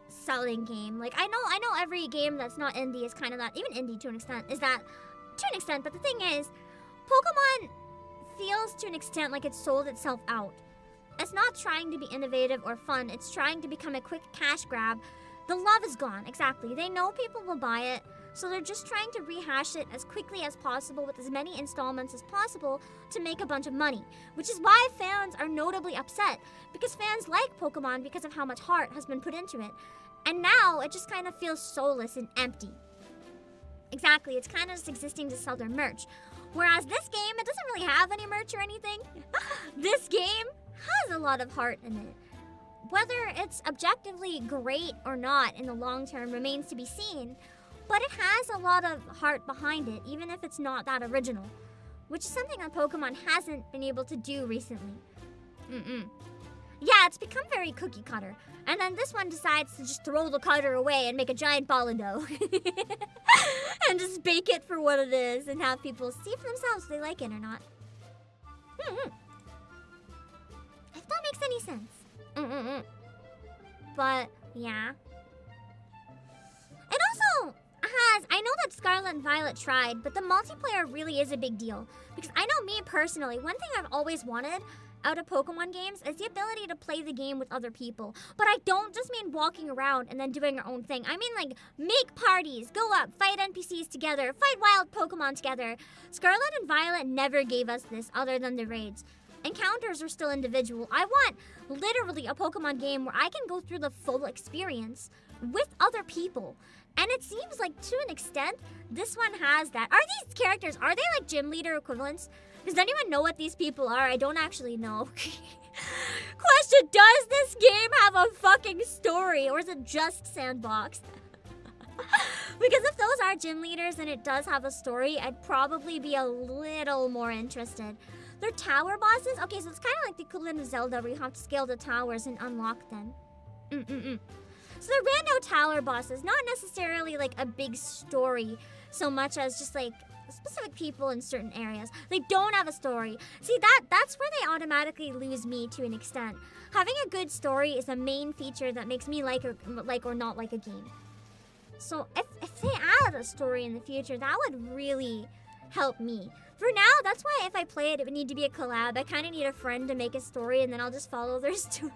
selling game. Like, I know every game that's not indie is kind of that, even indie to an extent, is that to an extent, but the thing is, Pokemon feels to an extent like it's sold itself out. It's not trying to be innovative or fun, it's trying to become a quick cash grab. The love is gone, exactly. They know people will buy it, so they're just trying to rehash it as quickly as possible with as many installments as possible to make a bunch of money. Which is why fans are notably upset, because fans like Pokemon because of how much heart has been put into it. And now it just kind of feels soulless and empty. Exactly, it's kind of just existing to sell their merch. Whereas this game, it doesn't really have any merch or anything. This game has a lot of heart in it. Whether it's objectively great or not in the long term remains to be seen, but it has a lot of heart behind it, even if it's not that original, which is something that Pokemon hasn't been able to do recently. Yeah, it's become very cookie cutter, and then this one decides to just throw the cutter away and make a giant ball of dough. And just bake it for what it is and have people see for themselves if they like it or not. If that makes any sense. But, yeah. It also has, I know that Scarlet and Violet tried, but the multiplayer really is a big deal. Because I know me personally, one thing I've always wanted out of Pokemon games is the ability to play the game with other people. But I don't just mean walking around and then doing your own thing. I mean, like, make parties, go up, fight NPCs together, fight wild Pokemon together. Scarlet and Violet never gave us this other than the raids. Encounters are still individual. I want literally a Pokemon game where I can go through the full experience with other people. And it seems like, to an extent, this one has that. Are these characters, are they like gym leader equivalents? Does anyone know what these people are? I don't actually know. Question, does this game have a fucking story, or is it just sandbox? Because if those are gym leaders and it does have a story, I'd probably be a little more interested. They're tower bosses? Okay, so it's kind of like the equivalent of Zelda where you have to scale the towers and unlock them. So they're rando tower bosses, not necessarily like a big story so much as just like specific people in certain areas. They don't have a story. See, that's where they automatically lose me to an extent. Having a good story is a main feature that makes me like or not like a game. So if they add a story in the future, that would really help me. For now, that's why if I play it, it would need to be a collab. I kind of need a friend to make a story, and then I'll just follow their story.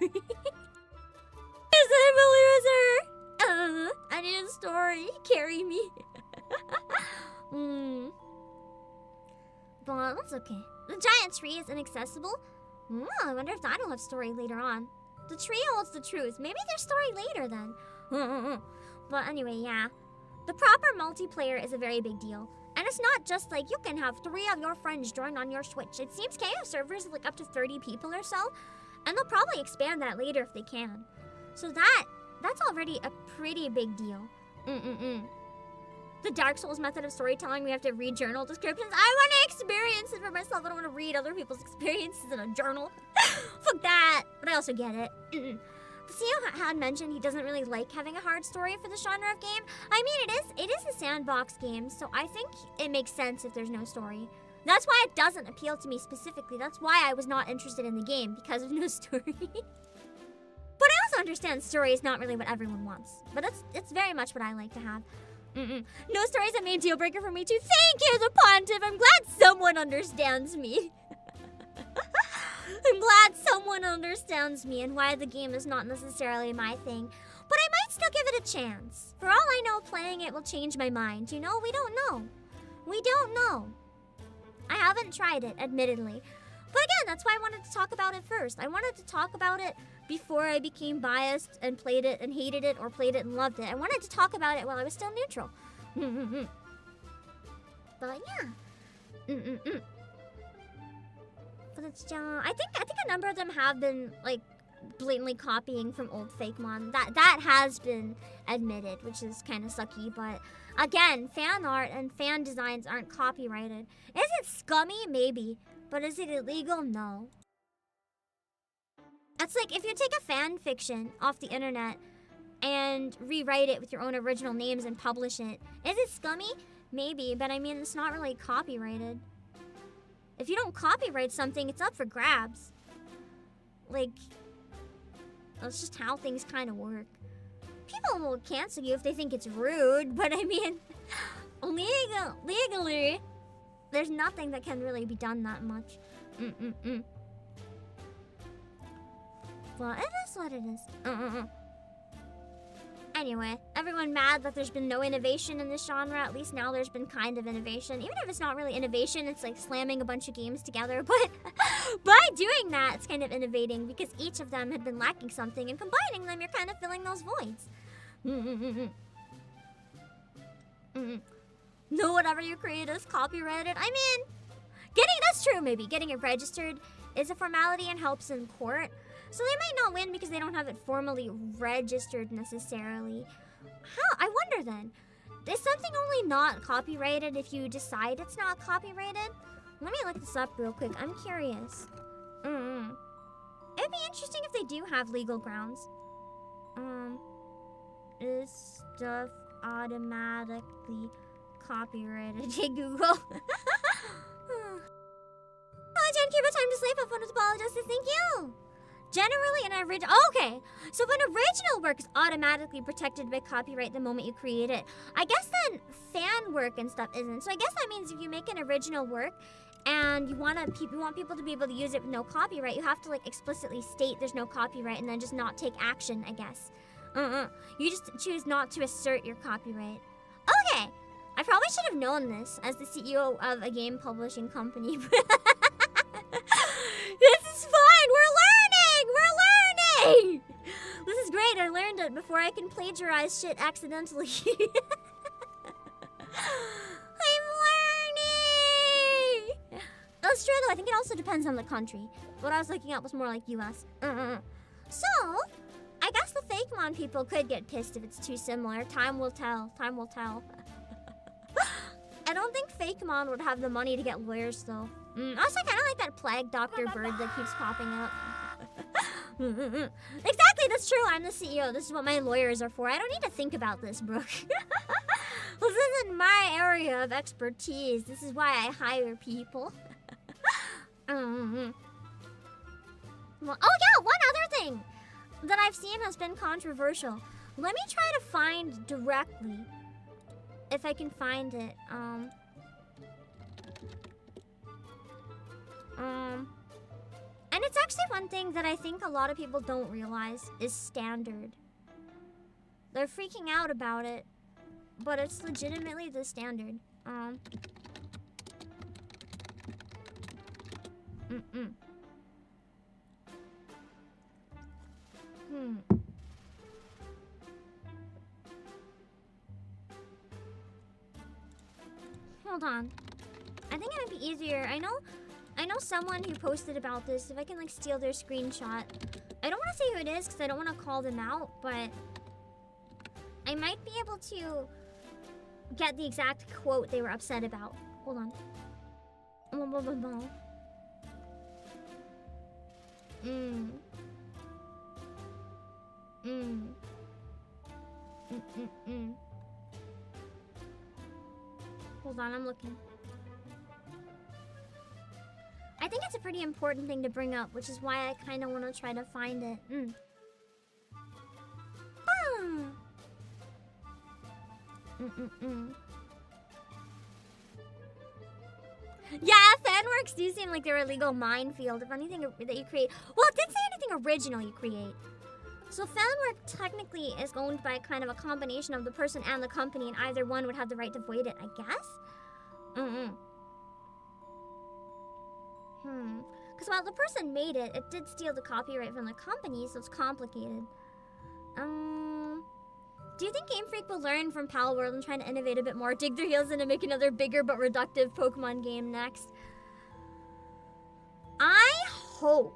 Yes, I'm a loser! I need a story. Carry me. But that's okay. The giant tree is inaccessible. I wonder if that'll have story later on. The tree holds the truth. Maybe there's story later then. But anyway, yeah. The proper multiplayer is a very big deal. And it's not just like you can have 3 of your friends join on your Switch. It seems KO servers are like up to 30 people or so. And they'll probably expand that later if they can. So that's already a pretty big deal. The Dark Souls method of storytelling, we have to read journal descriptions. I want to experience it for myself. I don't want to read other people's experiences in a journal. Fuck that. But I also get it. The CEO had mentioned he doesn't really like having a hard story for the genre of game. I mean, it is a sandbox game, so I think it makes sense if there's no story. That's why it doesn't appeal to me specifically. That's why I was not interested in the game, because of no story. But I also understand story is not really what everyone wants. But it's very much what I like to have. No story is a main deal breaker for me too. Thank you, the Pontiff. I'm glad someone understands me. I'm glad someone understands me and why the game is not necessarily my thing. But I might still give it a chance. For all I know, playing it will change my mind. You know, we don't know. We don't know. I haven't tried it, admittedly. But again, that's why I wanted to talk about it first. I wanted to talk about it before I became biased and played it and hated it or played it and loved it. I wanted to talk about it while I was still neutral. But yeah. But it's I think a number of them have been like blatantly copying from old Fakemon. That has been admitted, which is kind of sucky. But again, fan art and fan designs aren't copyrighted. Is it scummy? Maybe. But is it illegal? No. It's like if you take a fan fiction off the internet and rewrite it with your own original names and publish it. Is it scummy? Maybe, but I mean, it's not really copyrighted. If you don't copyright something, it's up for grabs. Like, that's just how things kind of work. People will cancel you if they think it's rude, but I mean, legally, there's nothing that can really be done that much. Well, it is what it is. Anyway, everyone mad that there's been no innovation in this genre. At least now there's been kind of innovation. Even if it's not really innovation, it's like slamming a bunch of games together. But by doing that, it's kind of innovating because each of them had been lacking something, and combining them, you're kind of filling those voids. No, whatever you create is copyrighted. I mean, that's true maybe. Getting it registered is a formality and helps in court. So they might not win because they don't have it formally registered necessarily. How? I wonder then. Is something only not copyrighted if you decide it's not copyrighted? Let me look this up real quick. I'm curious. It'd be interesting if they do have legal grounds. Is stuff automatically copyrighted? Hey, Google. Oh, Jen, keep a time to sleep. I wanted to apologize. Thank you. Generally, an original. Oh, okay. So if an original work is automatically protected by copyright the moment you create it, I guess then fan work and stuff isn't. So I guess that means if you make an original work and you want people to be able to use it with no copyright, you have to like explicitly state there's no copyright and then just not take action, I guess. You just choose not to assert your copyright. Okay. I probably should have known this as the CEO of a game publishing company. This is fine. We're learning. This is great. I learned it before I can plagiarize shit accidentally. I'm learning. That's true though. I think it also depends on the country. What I was looking at was more like US. So, I guess the Fakemon people could get pissed if it's too similar. Time will tell. Time will tell. I don't think Fakemon would have the money to get lawyers though. Also, I kind of like that plague doctor bird that keeps popping up. Exactly, that's true. I'm the CEO. This is what my lawyers are for. I don't need to think about this, Brooke. This isn't my area of expertise. This is why I hire people. Well, oh yeah, one other thing that I've seen has been controversial. Let me try to find directly, if I can find it. And it's actually one thing that I think a lot of people don't realize is standard. They're freaking out about it, but it's legitimately the standard. Hold on. I think it might be easier. I know someone who posted about this. If I can like steal their screenshot. I don't want to say who it is because I don't want to call them out, but I might be able to get the exact quote they were upset about. Hold on. Hold on, I'm looking. I think it's a pretty important thing to bring up, which is why I kind of want to try to find it. Yeah, fanworks do seem like they're a legal minefield. If anything that you create... Well, it didn't say anything original you create. So fanwork technically is owned by kind of a combination of the person and the company, and either one would have the right to void it, I guess? Because while the person made it, it did steal the copyright from the company, so it's complicated. Do you think Game Freak will learn from Palworld and try to innovate a bit more, dig their heels in and make another bigger but reductive Pokemon game next? I hope.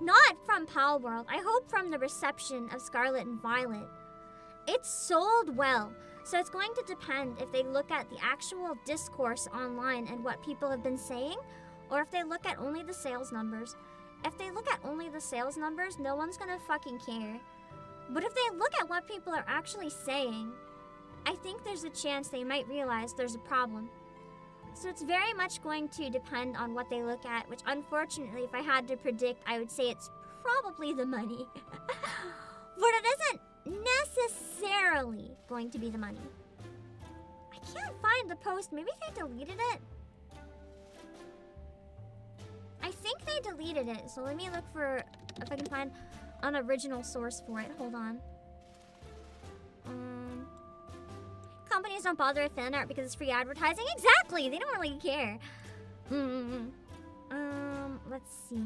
Not from Palworld. I hope from the reception of Scarlet and Violet. It's sold well, so it's going to depend if they look at the actual discourse online and what people have been saying, or if they look at only the sales numbers. If they look at only the sales numbers, no one's gonna fucking care. But if they look at what people are actually saying, I think there's a chance they might realize there's a problem. So it's very much going to depend on what they look at, which unfortunately, if I had to predict, I would say it's probably the money. But it isn't necessarily going to be the money. I can't find the post. Maybe they deleted it? I think they deleted it, so let me look for if I can find an original source for it. Hold on. Companies don't bother with fan art because it's free advertising. Exactly! They don't really care. Let's see.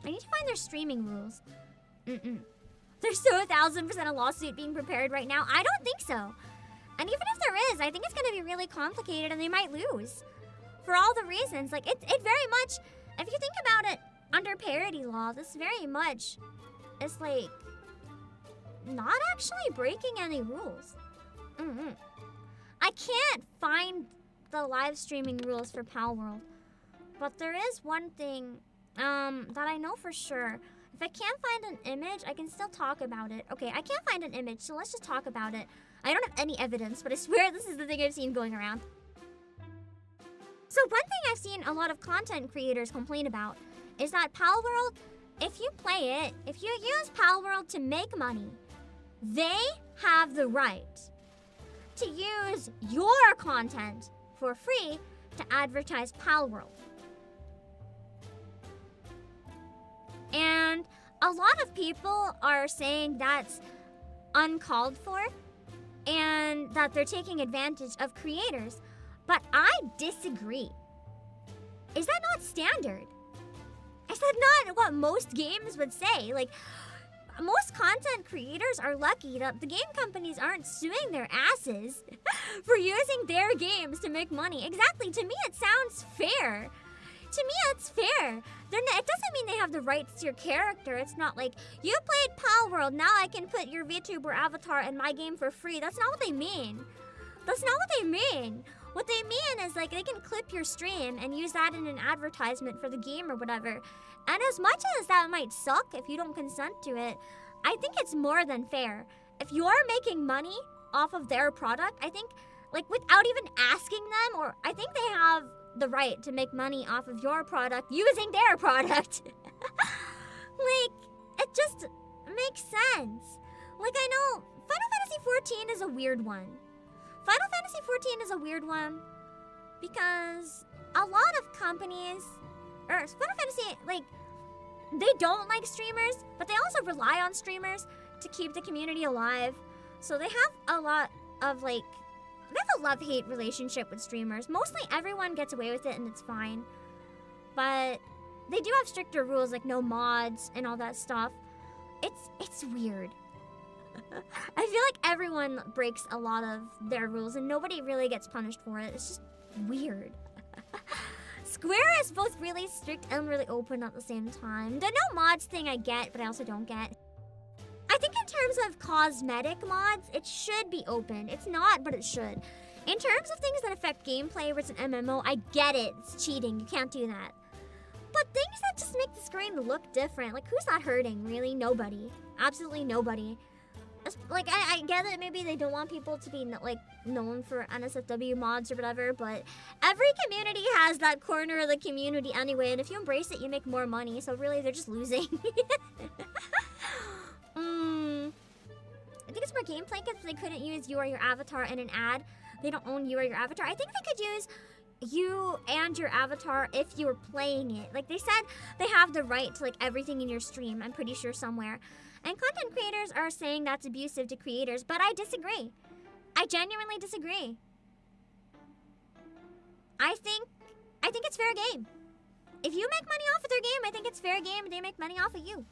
I need to find their streaming rules. There's so 1,000% a lawsuit being prepared right now. I don't think so. And even if there is, I think it's going to be really complicated and they might lose. For all the reasons. Like, it very much, if you think about it, under parody law, this very much is, like, not actually breaking any rules. I can't find the live streaming rules for Palworld. But there is one thing that I know for sure. If I can't find an image, I can still talk about it. Okay, I can't find an image, so let's just talk about it. I don't have any evidence, but I swear this is the thing I've seen going around. So one thing I've seen a lot of content creators complain about is that Palworld, if you play it, if you use Palworld to make money, they have the right to use your content for free to advertise Palworld. And a lot of people are saying that's uncalled for and that they're taking advantage of creators. But I disagree. Is that not standard? Is that not what most games would say? Like, most content creators are lucky that the game companies aren't suing their asses for using their games to make money. Exactly. To me, it sounds fair. To me, it's fair. It doesn't mean they have the rights to your character. It's not like, you played Palworld, now I can put your VTuber avatar in my game for free. That's not what they mean. That's not what they mean. What they mean is, like, they can clip your stream and use that in an advertisement for the game or whatever. And as much as that might suck if you don't consent to it, I think it's more than fair. If you're making money off of their product, I think, like, without even asking them, or I think they have the right to make money off of your product using their product. Like, it just makes sense. Like, I know Final Fantasy XIV is a weird one. Final Fantasy XIV is a weird one because a lot of companies, or Final Fantasy, like, they don't like streamers, but they also rely on streamers to keep the community alive. So they have a lot of, like, they have a love-hate relationship with streamers. Mostly everyone gets away with it and it's fine. But they do have stricter rules, like no mods and all that stuff. It's weird. I feel like everyone breaks a lot of their rules and nobody really gets punished for it. It's just weird. Square is both really strict and really open at the same time. The no mods thing I get, but I also don't get. I think in terms of cosmetic mods, it should be open. It's not, but it should. In terms of things that affect gameplay where it's an MMO, I get it. It's cheating. You can't do that. But things that just make the screen look different, like, who's that hurting, really? Nobody. Absolutely nobody. Like, I get it, maybe they don't want people to be, like, known for NSFW mods or whatever, but every community has that corner of the community anyway, and if you embrace it, you make more money, so really, they're just losing. I think it's more gameplay because they couldn't use you or your avatar in an ad. They don't own you or your avatar. I think they could use you and your avatar if you were playing it. Like, they said they have the right to, like, everything in your stream, I'm pretty sure somewhere. And content creators are saying that's abusive to creators, but I disagree. I genuinely disagree. I think it's fair game. If you make money off of their game, I think it's fair game and they make money off of you.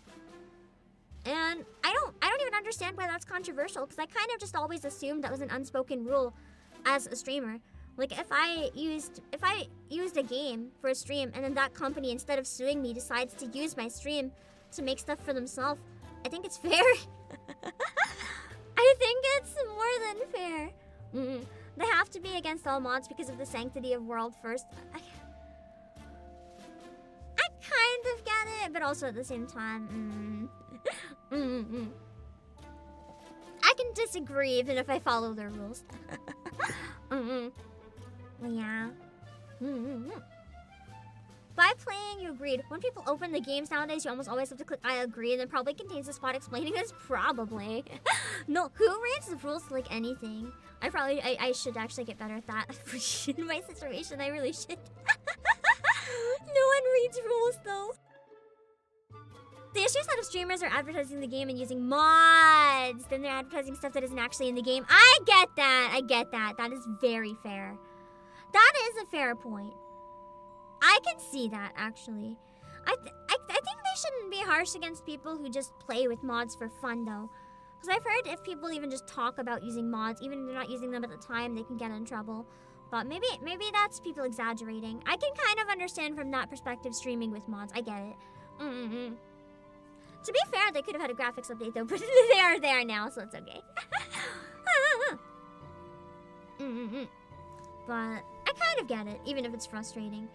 And I don't even understand why that's controversial, because I kind of just always assumed that was an unspoken rule as a streamer. Like, if I used a game for a stream and then that company, instead of suing me, decides to use my stream to make stuff for themselves, I think it's fair. I think it's more than fair. They have to be against all mods because of the sanctity of world first. I kind of get it, but also at the same time, I can disagree even if I follow their rules. Yeah. By playing, you agreed. When people open the games nowadays, you almost always have to click I agree, and it probably contains a spot explaining this. Probably. No, who reads the rules to like anything? I should actually get better at that. In my situation, I really should. No one reads rules though. The issue is that if streamers are advertising the game and using mods, then they're advertising stuff that isn't actually in the game. I get that. That is very fair. That is a fair point. I can see that, actually. I think they shouldn't be harsh against people who just play with mods for fun, though. Because I've heard if people even just talk about using mods, even if they're not using them at the time, they can get in trouble. But maybe that's people exaggerating. I can kind of understand from that perspective streaming with mods. I get it. To be fair, they could have had a graphics update, though, but they are there now, so it's okay. But I kind of get it, even if it's frustrating.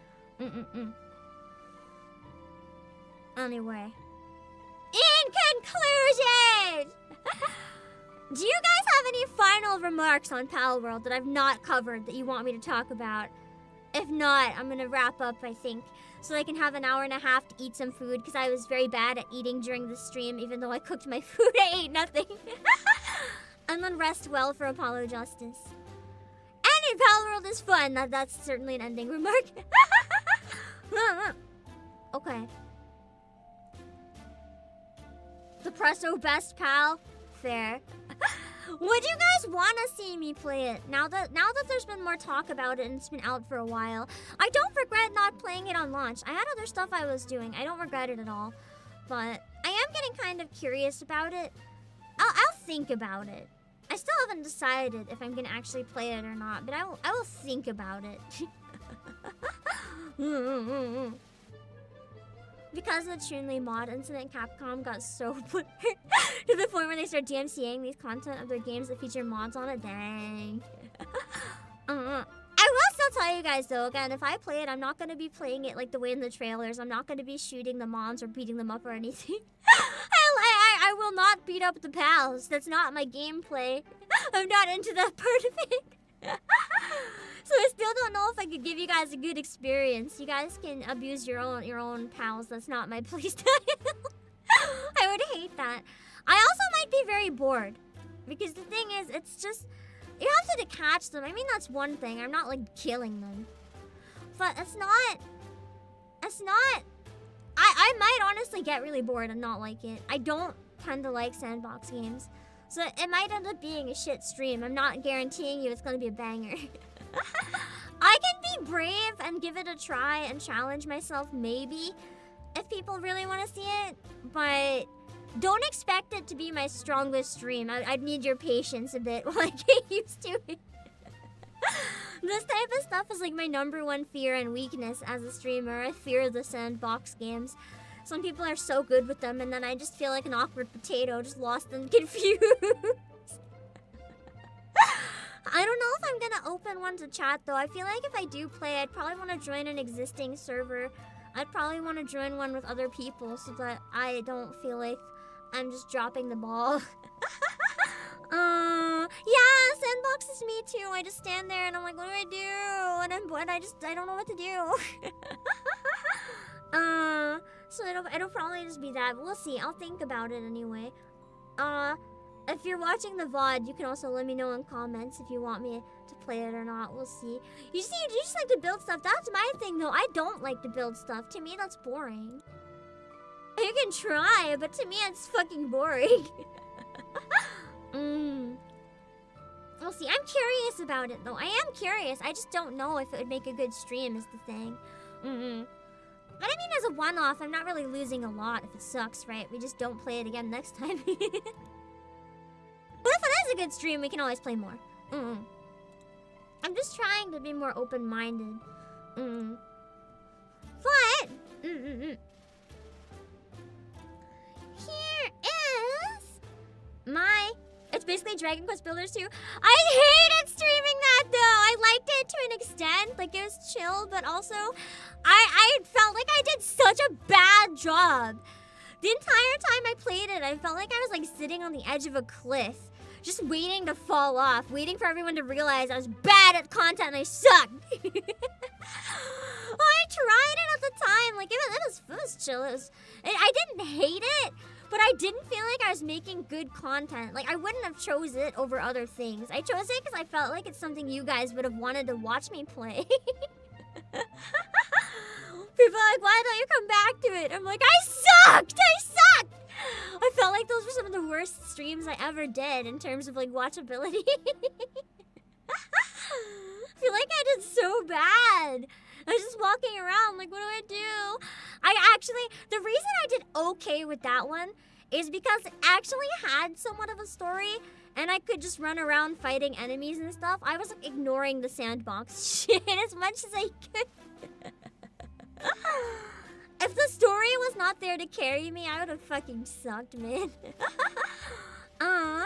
Anyway. In conclusion! Do you guys have any final remarks on Palworld that I've not covered that you want me to talk about? If not, I'm gonna wrap up, I think, so I can have an hour and a half to eat some food, because I was very bad at eating during the stream. Even though I cooked my food, I ate nothing. And then rest well for Apollo Justice. And Palworld is fun. That's certainly an ending remark. Okay. The Presso best pal? Fair. Would you guys want to see me play it? Now that there's been more talk about it and it's been out for a while, I don't regret not playing it on launch. I had other stuff I was doing. I don't regret it at all. But I am getting kind of curious about it. I'll think about it. I still haven't decided if I'm gonna actually play it or not, but I will think about it. Because of the Chun-Li mod incident, Capcom got so put to the point where they start DMCAing these content of their games that feature mods on it. Dang. I will still tell you guys though, again, if I play it, I'm not gonna be playing it like the way in the trailers. I'm not gonna be shooting the mods or beating them up or anything. I will not beat up the pals. That's not my gameplay. I'm not into that part of it. So I still don't know if I could give you guys a good experience. You guys can abuse your own pals. That's not my playstyle. I would hate that. I also might be very bored. Because the thing is, it's just, you have to catch them. I mean, that's one thing. I'm not like killing them. But it's not, I might honestly get really bored and not like it. I don't tend to like sandbox games. So it might end up being a shit stream. I'm not guaranteeing you it's gonna be a banger. I can be brave and give it a try and challenge myself, maybe, if people really want to see it. But don't expect it to be my strongest stream. I'd need your patience a bit while I get used to it. This type of stuff is like my #1 fear and weakness as a streamer. I fear the sandbox games. Some people are so good with them, and then I just feel like an awkward potato, just lost and confused. I don't know if I'm gonna open one to chat, though. I feel like if I do play, I'd probably want to join an existing server. I'd probably want to join one with other people so that I don't feel like I'm just dropping the ball. Yeah, sandbox is me too. I just stand there and I'm like, what do I do? And I'm bored. I don't know what to do. So it'll probably just be that. We'll see. I'll think about it anyway. If you're watching the VOD, you can also let me know in comments if you want me to play it or not. We'll see. You see, you just like to build stuff. That's my thing, though. I don't like to build stuff. To me, that's boring. You can try, but to me, it's fucking boring. We'll see. I'm curious about it, though. I am curious. I just don't know if it would make a good stream is the thing. But I mean, as a one-off, I'm not really losing a lot if it sucks, right? We just don't play it again next time. But if it is a good stream, we can always play more. I'm just trying to be more open-minded. But... here is my... It's basically Dragon Quest Builders 2. I hated streaming that, though. I liked it to an extent. Like, it was chill, but also... I felt like I did such a bad job. The entire time I played it, I felt like I was, like, sitting on the edge of a cliff. Just waiting to fall off. Waiting for everyone to realize I was bad at content and I sucked. I tried it at the time. Like, it was chill. I didn't hate it. But I didn't feel like I was making good content. Like, I wouldn't have chose it over other things. I chose it because I felt like it's something you guys would have wanted to watch me play. People are like, why don't you come back to it? I'm like, I sucked! I felt like those were some of the worst streams I ever did in terms of, like, watchability. I feel like I did so bad. I was just walking around like, what do I do? The reason I did okay with that one is because it actually had somewhat of a story and I could just run around fighting enemies and stuff. I was like ignoring the sandbox shit as much as I could. If the story was not there to carry me, I would have fucking sucked, man. In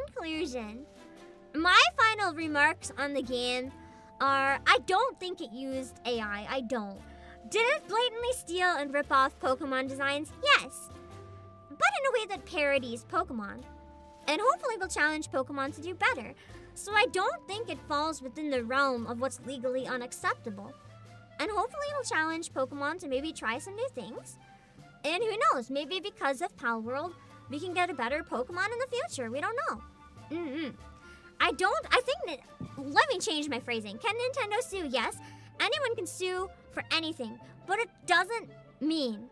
conclusion, my final remarks on the game are, I don't think it used AI. I don't. Did it blatantly steal and rip off Pokemon designs? Yes. But in a way that parodies Pokemon. And hopefully will challenge Pokemon to do better. So I don't think it falls within the realm of what's legally unacceptable. And hopefully it'll challenge Pokemon to maybe try some new things. And who knows, maybe because of Palworld, we can get a better Pokemon in the future. We don't know. Let me change my phrasing. Can Nintendo sue? Yes. Anyone can sue for anything. But it doesn't mean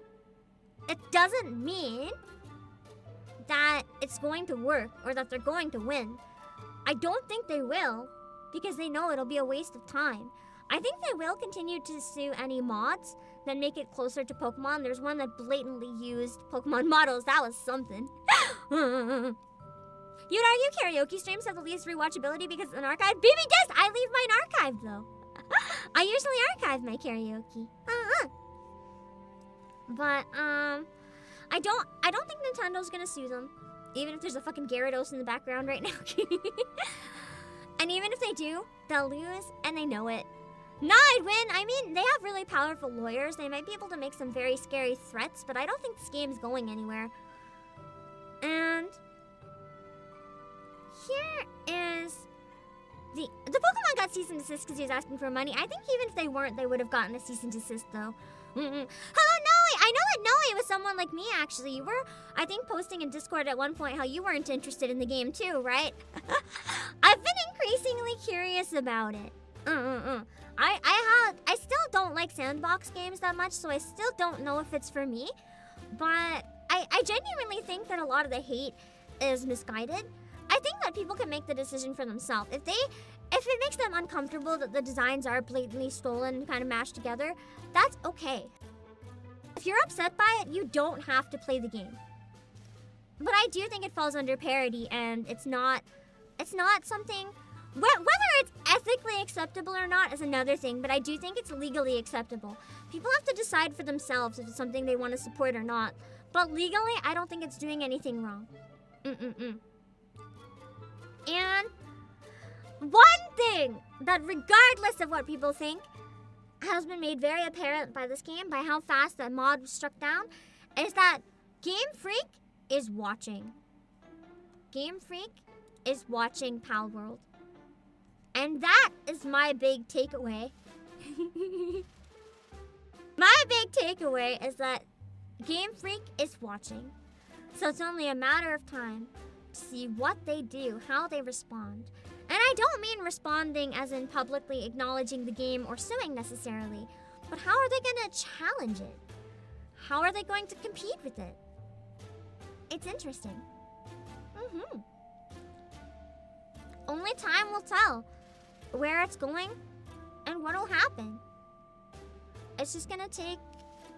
that it's going to work or that they're going to win. I don't think they will because they know it'll be a waste of time. I think they will continue to sue any mods that make it closer to Pokemon. There's one that blatantly used Pokemon models. That was something. You'd argue karaoke streams have the least rewatchability because it's an archive? BB Disc! I leave mine archived, though. I usually archive my karaoke. But, I don't think Nintendo's gonna sue them. Even if there's a fucking Gyarados in the background right now. And even if they do, they'll lose, and they know it. Nah, I'd win. I mean, they have really powerful lawyers. They might be able to make some very scary threats, but I don't think this game's going anywhere. And here is the Pokemon got cease and desist because he was asking for money. I think even if they weren't, they would have gotten a cease and desist, though. Hello, Noe! I know that Noe was someone like me, actually. You were, I think, posting in Discord at one point how you weren't interested in the game, too, right? I've been increasingly curious about it. I still don't like sandbox games that much, so I still don't know if it's for me. But I genuinely think that a lot of the hate is misguided. I think that people can make the decision for themselves. If it makes them uncomfortable that the designs are blatantly stolen, kind of mashed together, that's okay. If you're upset by it, you don't have to play the game. But I do think it falls under parody, and it's not something... Whether it's ethically acceptable or not is another thing, but I do think it's legally acceptable. People have to decide for themselves if it's something they want to support or not. But legally, I don't think it's doing anything wrong. And one thing that, regardless of what people think, has been made very apparent by this game, by how fast that mod was struck down, is that Game Freak is watching. Game Freak is watching Palworld. And that is my big takeaway. My big takeaway is that Game Freak is watching. So it's only a matter of time to see what they do, how they respond. And I don't mean responding as in publicly acknowledging the game or suing necessarily, but how are they going to challenge it? How are they going to compete with it? It's interesting. Only time will tell where it's going and what'll happen. It's just gonna take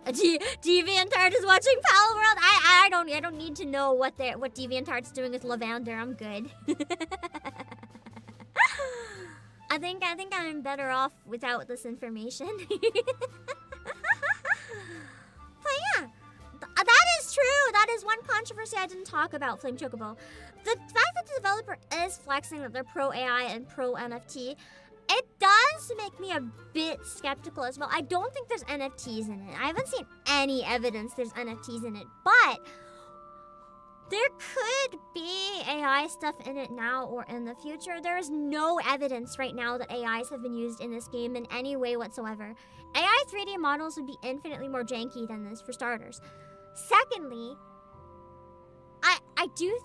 DeviantArt is watching Palworld. I don't need to know what DeviantArt's doing with Lavender. I'm good. I think I'm better off without this information. But yeah, that is true. That is one controversy I didn't talk about, Flame Chocobo. The fact that the developer is flexing that they're pro AI and pro NFT, it does make me a bit skeptical as well. I don't think there's NFTs in it. I haven't seen any evidence there's NFTs in it, but there could be AI stuff in it now or in the future. There is no evidence right now that AIs have been used in this game in any way whatsoever. AI 3D models would be infinitely more janky than this, for starters. Secondly, I do...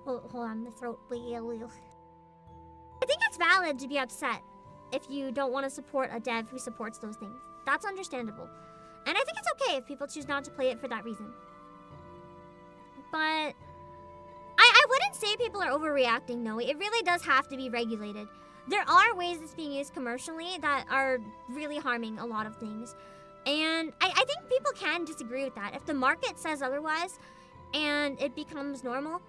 hold on, my throat. I think it's valid to be upset if you don't want to support a dev who supports those things. That's understandable. And I think it's okay if people choose not to play it for that reason. But I wouldn't say people are overreacting, no. It really does have to be regulated. There are ways it's being used commercially that are really harming a lot of things. And I think people can disagree with that. If the market says otherwise and it becomes normal,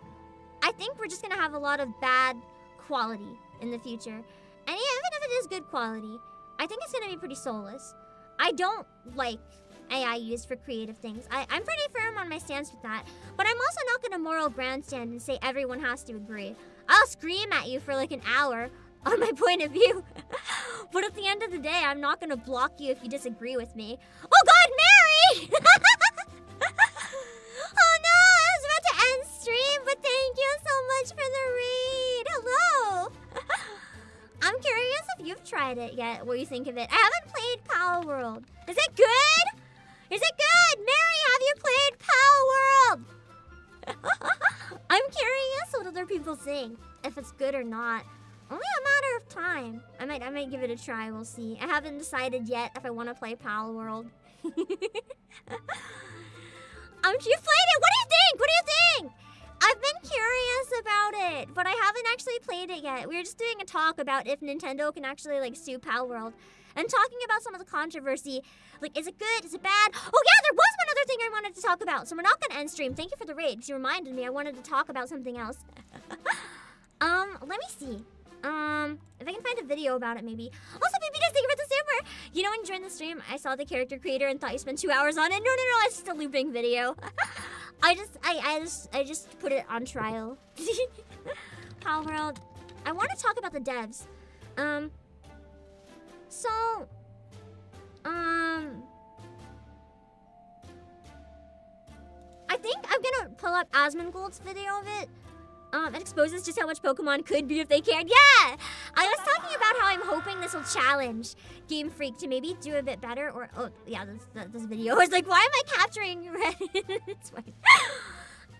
I think we're just going to have a lot of bad quality in the future. And even if it is good quality, I think it's going to be pretty soulless. I don't like AI used for creative things. I'm pretty firm on my stance with that. But I'm also not going to moral grandstand and say everyone has to agree. I'll scream at you for like an hour on my point of view. But at the end of the day, I'm not going to block you if you disagree with me. Oh God, Mary! Oh no, I was about to end stream, but thank you so much for the raid. Hello! I'm curious if you've tried it yet, what you think of it. I haven't played Palworld. Is it good? Is it good? Mary, have you played Palworld? I'm curious what other people think, if it's good or not. Only a matter of time. I might give it a try, we'll see. I haven't decided yet if I want to play Palworld. You've played it? What do you think? What do you think? I've been curious about it, but I haven't actually played it yet. We were just doing a talk about if Nintendo can actually like sue Palworld. And talking about some of the controversy, like, is it good? Is it bad? Oh yeah, there was one other thing I wanted to talk about. So we're not gonna end stream. Thank you for the raid, because you reminded me I wanted to talk about something else. Let me see. If I can find a video about it, maybe. Also, baby, just thank you for the super. You know, when you joined the stream, I saw the character creator and thought you spent 2 hours on it. No, it's just a looping video. I just put it on trial. Palworld. I want to talk about the devs. I think I'm gonna pull up Asmongold's video of it. It exposes just how much Pokemon could be if they cared. Yeah! I was talking about how I'm hoping this will challenge Game Freak to maybe do a bit better. Or, oh, yeah, this video. I was like, why am I capturing red? It's fine.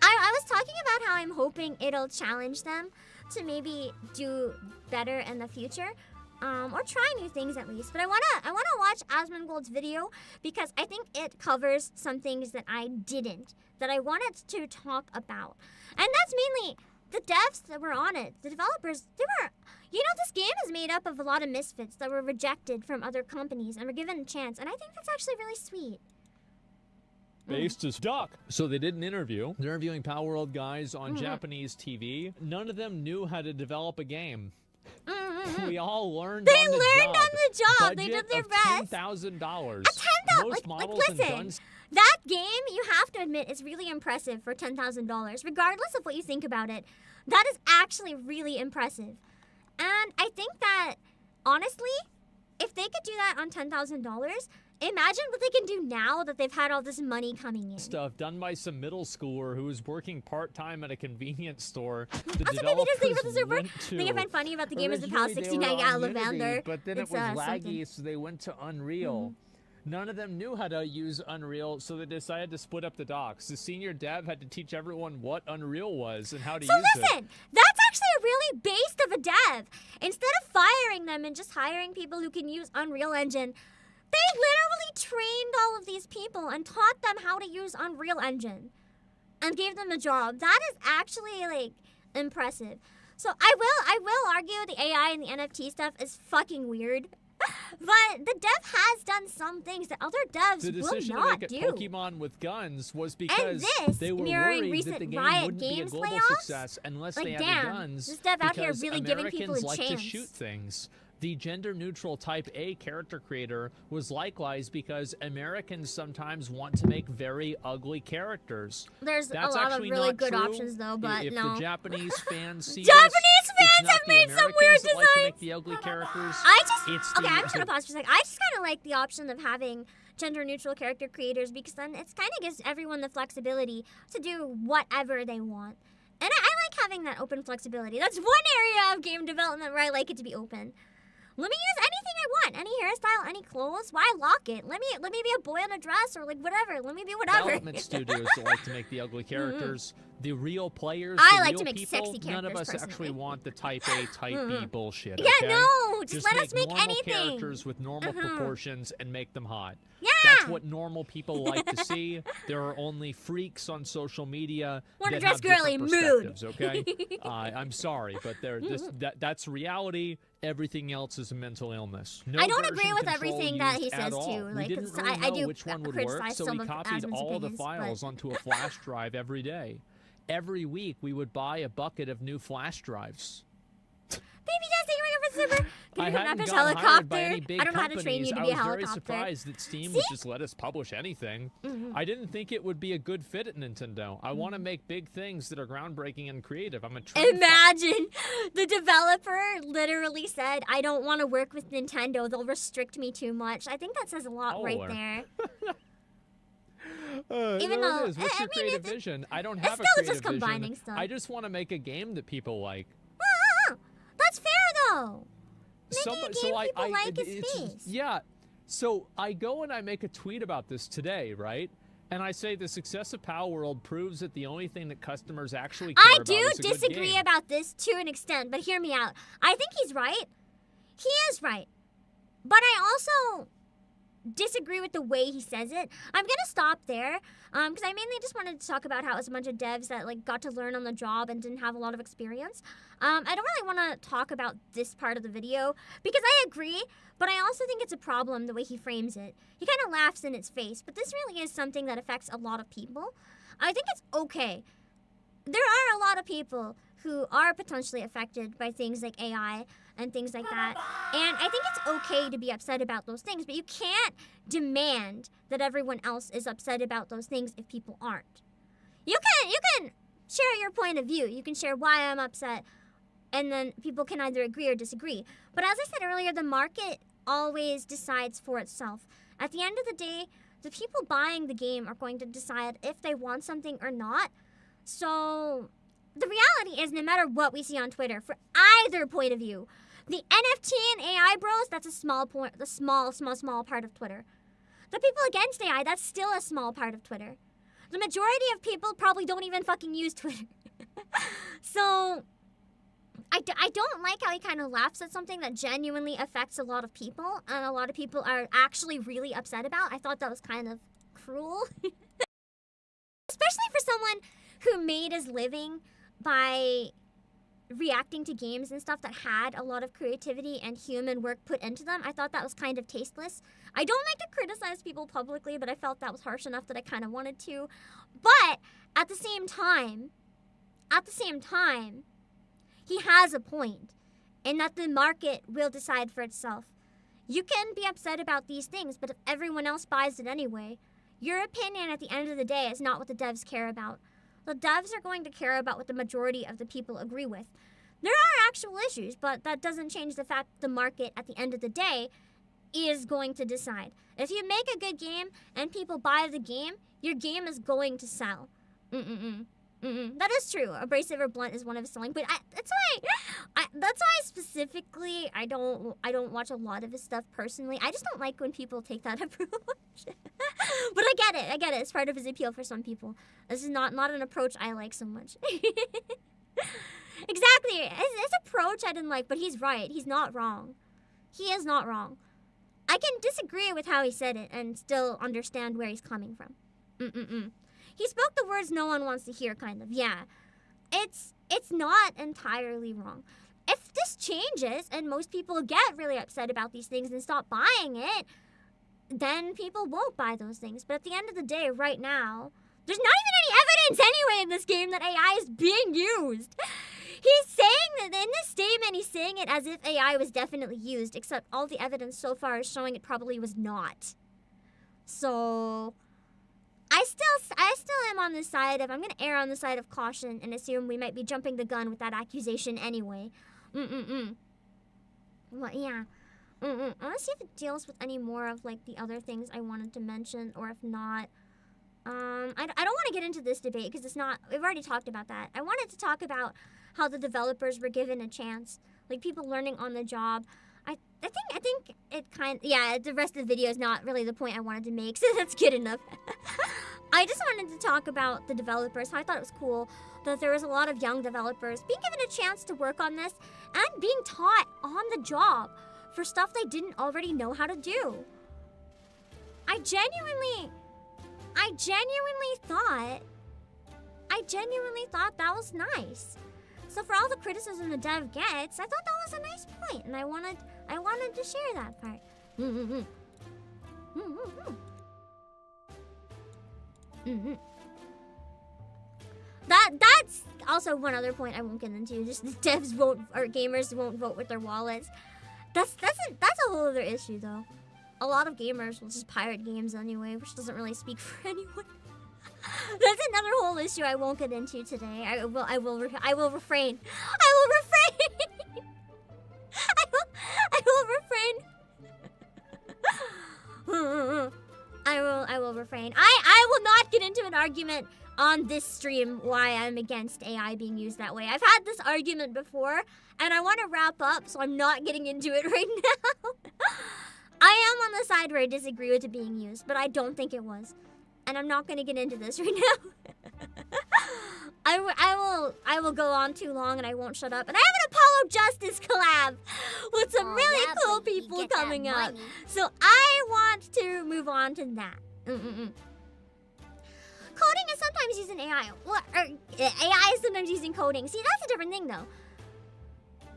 I was talking about how I'm hoping it'll challenge them to maybe do better in the future. Or try new things at least. But I wanna watch Asmongold's video because I think it covers some things that I didn't, that I wanted to talk about. And that's mainly the devs that were on it, the developers. This game is made up of a lot of misfits that were rejected from other companies and were given a chance. And I think that's actually really sweet. Based as duck. So they did an interview. They're interviewing Palworld guys on Japanese TV. None of them knew how to develop a game. We all learned on the job. They learned on the job. They did their best. $10,000. Listen, that game, you have to admit, is really impressive for $10,000. Regardless of what you think about it, that is actually really impressive. And I think that, honestly, if they could do that on $10,000, imagine what they can do now that they've had all this money coming in. Stuff done by some middle schooler who was working part-time at a convenience store. The developers went to... The thing I find funny about the game is the PAL 69 at Lavender. But then it was laggy, so they went to Unreal. None of them knew how to use Unreal, so they decided to split up the docs. The senior dev had to teach everyone what Unreal was and how to use it. So listen, that's actually a really based of a dev. Instead of firing them and just hiring people who can use Unreal Engine, they literally trained all of these people and taught them how to use Unreal Engine and gave them a job. That is actually, like, impressive. So I will argue the AI and the NFT stuff is fucking weird. But the dev has done some things that other devs The will decision to not make do. it Pokemon with guns was because this, they were mirroring worried recent that the game Riot wouldn't be a Games global playoffs? success unless Like, they had damn, the guns. this dev out here because really giving people a Americans like to chance. shoot things. The gender-neutral Type A character creator was likewise because Americans sometimes want to make very ugly characters. There's That's a lot of actually really not good true. options though, but if no. the Japanese fans see Japanese this, fans it's not have the made some Americans weird that like to make designs. the ugly characters. I just It's okay. the- I'm just gonna pause for a second. I just kind of like the option of having gender-neutral character creators because then it's kind of gives everyone the flexibility to do whatever they want, and I like having that open flexibility. That's one area of game development where I like it to be open. Let me use anything I want, any hairstyle, any clothes. Why lock it? Let me be a boy in a dress or like whatever. Let me be whatever. Development studios that like to make the ugly characters. The real players, I the like real to make people, sexy none of us characters, actually personally. want the Type A, Type B bullshit. Yeah, okay? no, just let us make normal anything. characters with normal proportions and make them hot. Yeah. That's what normal people like to see. There are only freaks on social media Wanna that dress have girly, different mood. perspectives, okay? I'm sorry, but that's reality. Everything else is a mental illness. No I don't agree version with control everything that he used at says, all. too, We like, didn't 'cause really I know do which one would work, criticize so some we of copied Asmon's all the opinions, files but- onto a flash drive every day. Every week, we would buy a bucket of new flash drives. Baby Jess, thank you very much for the super. Can I you come hadn't up as gotten hired by helicopter? any big I don't know how to train companies. you to I be a was very helicopter. surprised that Steam would just let us publish anything. I didn't think it would be a good fit at Nintendo. I want to make big things that are groundbreaking and creative. I'm a trend Imagine the developer literally said, I don't want to work with Nintendo. They'll restrict me too much. I think that says a lot right Polar. there. Even though- it is. What's I your mean, creative it's- vision? I don't it's have a still creative just combining vision. stuff. I just want to make a game that people like. That's fair, though. Making a game people like is it's- space. Yeah. So I go and I make a tweet about this today, right? And I say the success of Palworld proves that the only thing that customers actually care I about do is a good disagree game. about this to an extent, but hear me out. I think he's right. He is right. But I also disagree with the way he says it. I'm gonna stop there because I mainly just wanted to talk about how it's a bunch of devs that like got to learn on the job and didn't have a lot of experience. I don't really want to talk about this part of the video because I agree, but I also think it's a problem the way he frames it. He kind of laughs in its face, but this really is something that affects a lot of people. I think it's okay. There are a lot of people who are potentially affected by things like AI and things like that. And I think it's okay to be upset about those things, but you can't demand that everyone else is upset about those things if people aren't. You can share your point of view. You can share why I'm upset, and then people can either agree or disagree. But as I said earlier, the market always decides for itself. At the end of the day, the people buying the game are going to decide if they want something or not. So the reality is, no matter what we see on Twitter, for either point of view, the NFT and AI bros, that's a small point, the small part of Twitter. The people against AI, that's still a small part of Twitter. The majority of people probably don't even fucking use Twitter. So I don't like how he kind of laughs at something that genuinely affects a lot of people, and a lot of people are actually really upset about. I thought that was kind of cruel. Especially for someone who made his living by reacting to games and stuff that had a lot of creativity and human work put into them. I thought that was kind of tasteless. I don't like to criticize people publicly, but I felt that was harsh enough that I kind of wanted to. But at the same time, he has a point in that the market will decide for itself. You can be upset about these things, but if everyone else buys it anyway, your opinion at the end of the day is not what the devs care about. The devs are going to care about what the majority of the people agree with. There are actual issues, but that doesn't change the fact the market at the end of the day is going to decide. If you make a good game and people buy the game, your game is going to sell. That is true. Abrasive or blunt is one of his selling, but that's why specifically I don't watch a lot of his stuff personally. I just don't like when people take that approach. But I get it. It's part of his appeal for some people. This is not an approach I like so much. Exactly. His approach I didn't like, but he's right. He's not wrong. He is not wrong. I can disagree with how he said it and still understand where he's coming from. He spoke the words no one wants to hear, kind of. Yeah. it's not entirely wrong. If this changes and most people get really upset about these things and stop buying it, then people won't buy those things. But at the end of the day, right now, there's not even any evidence anyway in this game that AI is being used. He's saying that in this statement, he's saying it as if AI was definitely used, except all the evidence so far is showing it probably was not. So I still am on the side of, I'm going to err on the side of caution and assume we might be jumping the gun with that accusation anyway. Well, yeah. I want to see if it deals with any more of, like, the other things I wanted to mention, or if not. I don't want to get into this debate because it's not, we've already talked about that. I wanted to talk about how the developers were given a chance, like people learning on the job. I think it yeah, the rest of the video is not really the point I wanted to make, so that's good enough. I just wanted to talk about the developers, how I thought it was cool that there was a lot of young developers being given a chance to work on this and being taught on the job for stuff they didn't already know how to do. I genuinely thought that was nice. So for all the criticism the dev gets, I thought that was a nice point, and I wanted to share that part. That's also one other point I won't get into. Just the devs won't, or gamers won't vote with their wallets. That's a whole other issue though. A lot of gamers will just pirate games anyway, which doesn't really speak for anyone. That's another whole issue I won't get into today. I will refrain. I will refrain. I will not get into an argument on this stream why I'm against AI being used that way. I've had this argument before, and I want to wrap up, so I'm not getting into it right now. I am on the side where I disagree with it being used, but I don't think it was. And I'm not going to get into this right now. I will go on too long and I won't shut up. And I have an Apollo Justice collab with some really cool people coming up. So I want to move on to that. Coding is sometimes using AI. AI is sometimes using coding. See, that's a different thing though.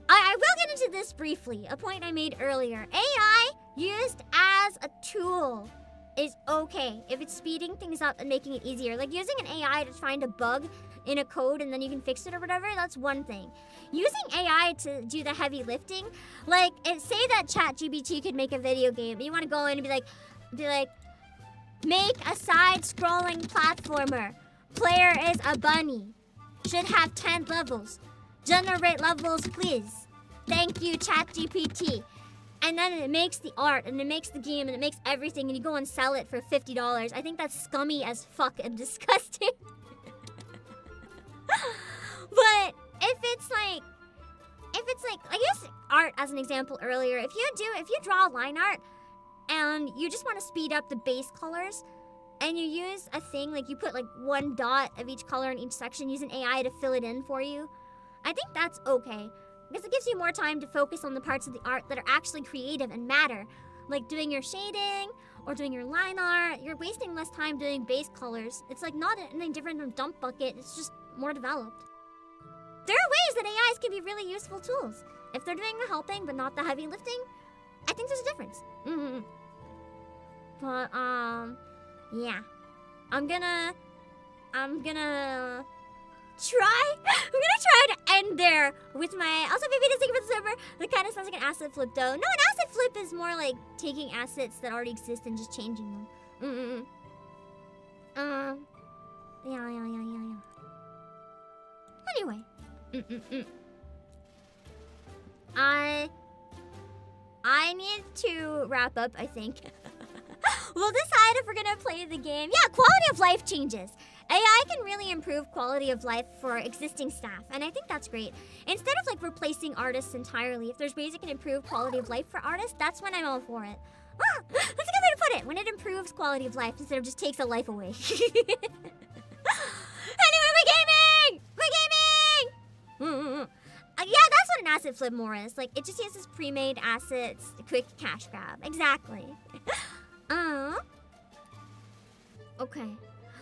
I will get into this briefly, a point I made earlier. AI used as a tool is okay if it's speeding things up and making it easier. Like using an AI to find a bug in a code and then you can fix it or whatever, that's one thing. Using AI to do the heavy lifting, like say that ChatGPT could make a video game and you want to go in and be like, make a side-scrolling platformer. Player is a bunny. Should have 10 levels. Generate levels, please. Thank you, ChatGPT. And then it makes the art, and it makes the game, and it makes everything, and you go and sell it for $50. I think that's scummy as fuck and disgusting. But if it's like, I guess art as an example earlier, if you draw line art, and you just want to speed up the base colors, and you use a thing, like you put like one dot of each color in each section, use an AI to fill it in for you, I think that's okay. Because it gives you more time to focus on the parts of the art that are actually creative and matter. Like doing your shading or doing your line art. You're wasting less time doing base colors. It's like not anything different from Dump Bucket. It's just more developed. There are ways that AIs can be really useful tools. If they're doing the helping but not the heavy lifting, I think there's a difference. But, yeah. I'm gonna try to end there with my, also maybe to think about the server, that kind of sounds like an asset flip though. No, an asset flip is more like taking assets that already exist and just changing them. Yeah. Anyway. I need to wrap up, I think. We'll decide if we're gonna play the game. Yeah, quality of life changes. AI can really improve quality of life for existing staff, and I think that's great. Instead of like replacing artists entirely, if there's ways it can improve quality of life for artists, that's when I'm all for it. That's a good way to put it. When it improves quality of life instead of just takes a life away. Anyway, we're gaming! Yeah, that's what an asset flip more is. Like, it just uses pre-made assets, a quick cash grab. Exactly. Okay.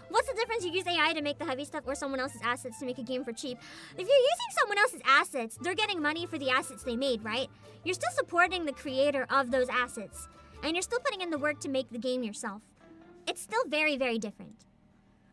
What's the difference? You use AI to make the heavy stuff or someone else's assets to make a game for cheap. If you're using someone else's assets, they're getting money for the assets they made, right? You're still supporting the creator of those assets. And you're still putting in the work to make the game yourself. It's still very, very different.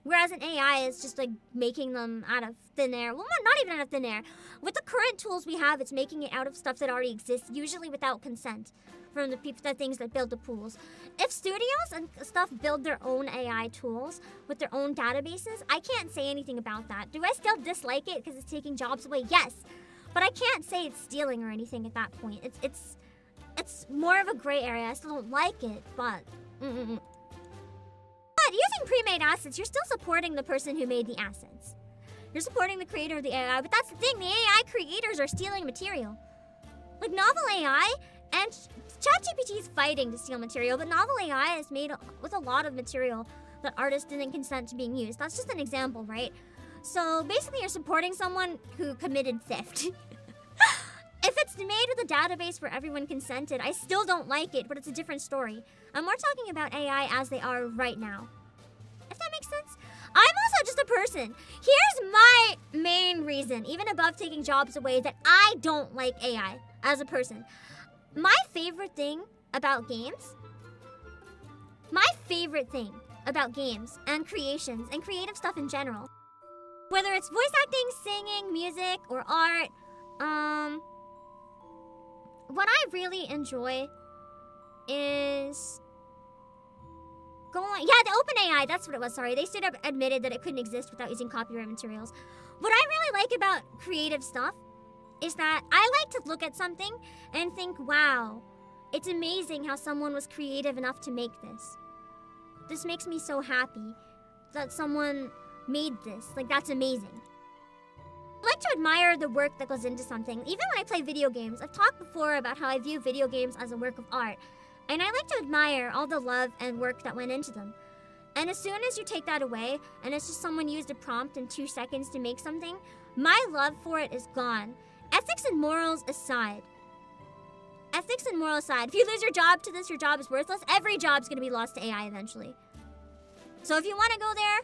Whereas an AI is just like making them out of thin air. Well, not even out of thin air. With the current tools we have, it's making it out of stuff that already exists, usually without consent from the people, the things that build the pools. If studios and stuff build their own AI tools with their own databases, I can't say anything about that. Do I still dislike it because it's taking jobs away? Yes. But I can't say it's stealing or anything at that point. It's more of a gray area. I still don't like it, but... But using pre-made assets, you're still supporting the person who made the assets. You're supporting the creator of the AI, but that's the thing, the AI creators are stealing material. Like Novel AI, and ChatGPT is fighting to steal material, but Novel AI is made with a lot of material that artists didn't consent to being used. That's just an example, right? So basically you're supporting someone who committed theft. If it's made with a database where everyone consented, I still don't like it, but it's a different story. I'm more talking about AI as they are right now. If that makes sense? I'm also just a person. Here's my main reason, even above taking jobs away, that I don't like AI as a person. My favorite thing about games and creations and creative stuff in general, whether it's voice acting, singing, music, or art, what I really enjoy is the OpenAI, that's what it was, sorry. They straight up admitted that it couldn't exist without using copyright materials. What I really like about creative stuff is that I like to look at something and think, wow, it's amazing how someone was creative enough to make this. This makes me so happy that someone made this. Like, that's amazing. I like to admire the work that goes into something. Even when I play video games, I've talked before about how I view video games as a work of art. And I like to admire all the love and work that went into them. And as soon as you take that away, and it's just someone used a prompt in 2 seconds to make something, my love for it is gone. Ethics and morals aside. If you lose your job to this, your job is worthless. Every job's gonna be lost to AI eventually. So if you wanna go there,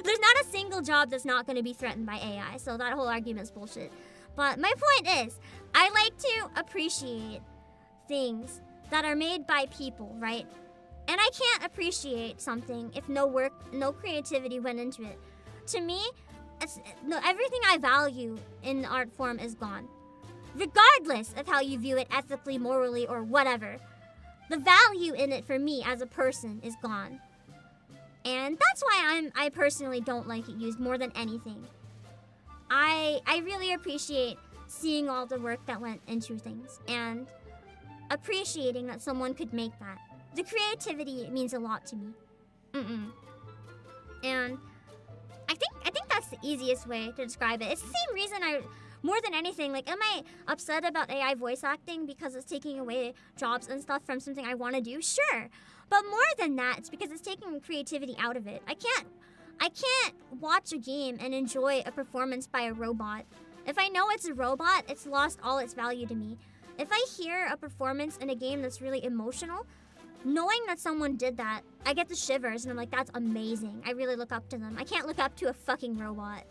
there's not a single job that's not going to be threatened by AI, so that whole argument is bullshit. But my point is, I like to appreciate things that are made by people, right? And I can't appreciate something if no work, no creativity went into it. To me, everything I value in the art form is gone. Regardless of how you view it ethically, morally, or whatever. The value in it for me as a person is gone. And that's why I personally don't like it used more than anything. I really appreciate seeing all the work that went into things and appreciating that someone could make that. The creativity means a lot to me. And I think that's the easiest way to describe it. It's the same reason more than anything, like, am I upset about AI voice acting because it's taking away jobs and stuff from something I want to do? Sure. But more than that, it's because it's taking creativity out of it. I can't watch a game and enjoy a performance by a robot. If I know it's a robot, it's lost all its value to me. If I hear a performance in a game that's really emotional, knowing that someone did that, I get the shivers and I'm like, that's amazing. I really look up to them. I can't look up to a fucking robot.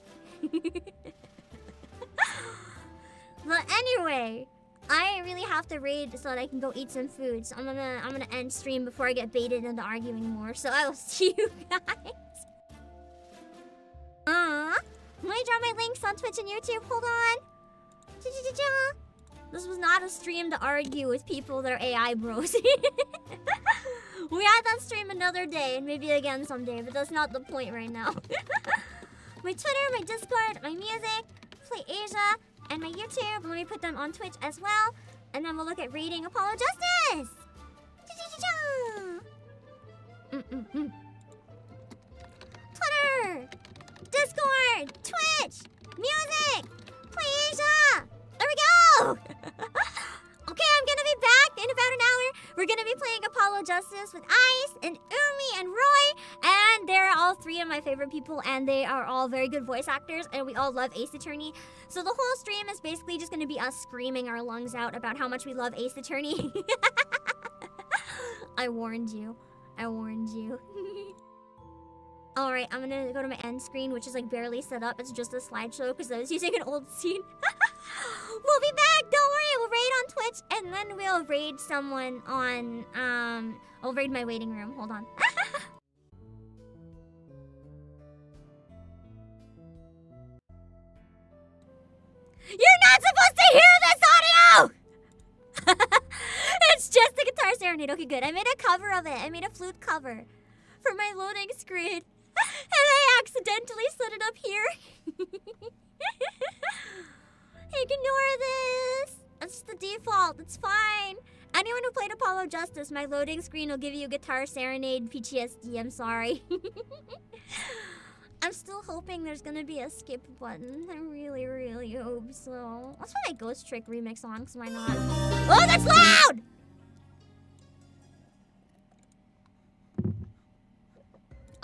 But anyway, I really have to raid so that I can go eat some food. So I'm gonna end stream before I get baited into arguing more. So I will see you guys. Let me drop my links on Twitch and YouTube. Hold on. This was not a stream to argue with people that are AI bros. We had that stream another day and maybe again someday, but that's not the point right now. My Twitter, my Discord, my music, Playasia, and my YouTube. Let me put them on Twitch as well. And then we'll look at rating Apollo Justice. Twitter, Discord, Twitch, music, Playasia. There we go. Okay, I'm gonna be back in about an hour. We're gonna be playing Apollo Justice with Ice and Umi and Roy, and they're all 3 of my favorite people, and they are all very good voice actors, and we all love Ace Attorney. So the whole stream is basically just gonna be us screaming our lungs out about how much we love Ace Attorney. I warned you. Alright, I'm gonna go to my end screen, which is like barely set up. It's just a slideshow because I was using an old scene. We'll be back, don't worry, we'll raid on Twitch and then we'll raid someone on, I'll raid my waiting room. Hold on. You're not supposed to hear this audio! It's just a guitar serenade. Okay, good. I made a cover of it. I made a flute cover for my loading screen. And I accidentally set it up here. Ignore this. It's the default. It's fine. Anyone who played Apollo Justice, my loading screen will give you Guitar Serenade PTSD. I'm sorry. I'm still hoping there's gonna be a skip button. I really, really hope so. Let's put a Ghost Trick remix on, because why not? Oh, that's loud!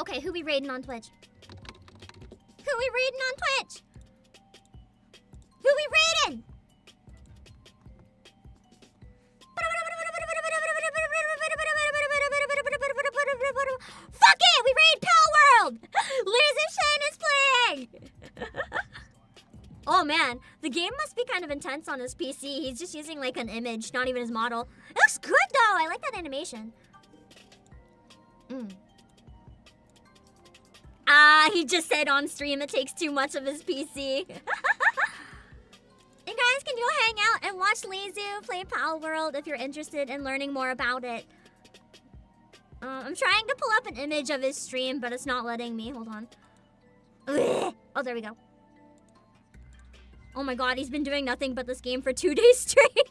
Okay, who we raiding on Twitch? Who we raiding on Twitch? Who we raiding? Fuck it! We raid Palworld! Laser Shine is playing! Oh man, the game must be kind of intense on his PC. He's just using like an image, not even his model. It looks good though! I like that animation. He just said on stream it takes too much of his PC. You guys can go hang out and watch Lizu play Palworld if you're interested in learning more about it. I'm trying to pull up an image of his stream, but it's not letting me. Hold on. Ugh. Oh, there we go. Oh my god, he's been doing nothing but this game for 2 days straight.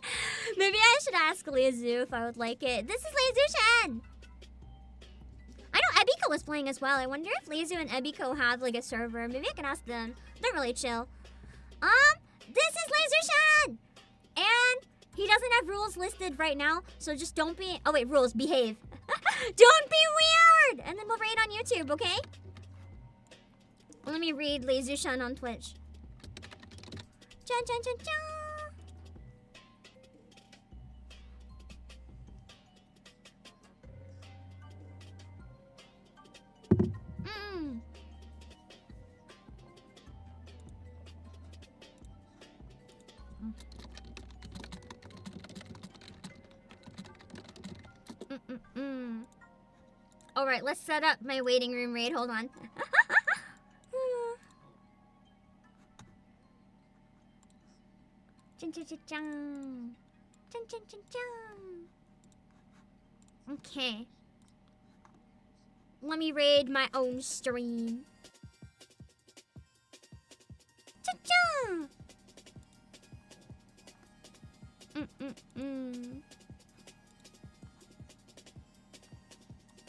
Maybe I should ask Lizu if I would like it. This is Lizu-shan! I know Ebiko was playing as well. I wonder if Lizu and Ebiko have like a server. Maybe I can ask them. They're really chill. This is Lizu-shan! And he doesn't have rules listed right now, so just don't be... Oh wait, rules, behave. Don't be weird! And then we'll raid on YouTube, okay? Let me read Lizu-shan on Twitch. Chan chan chan chan! Alright, let's set up my waiting room raid. Hold on. Chan chan chan chan. Chan chan chan chan. Okay. Let me raid my own stream. Chan chan.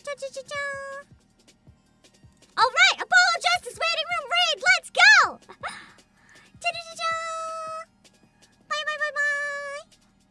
Cha cha cha cha.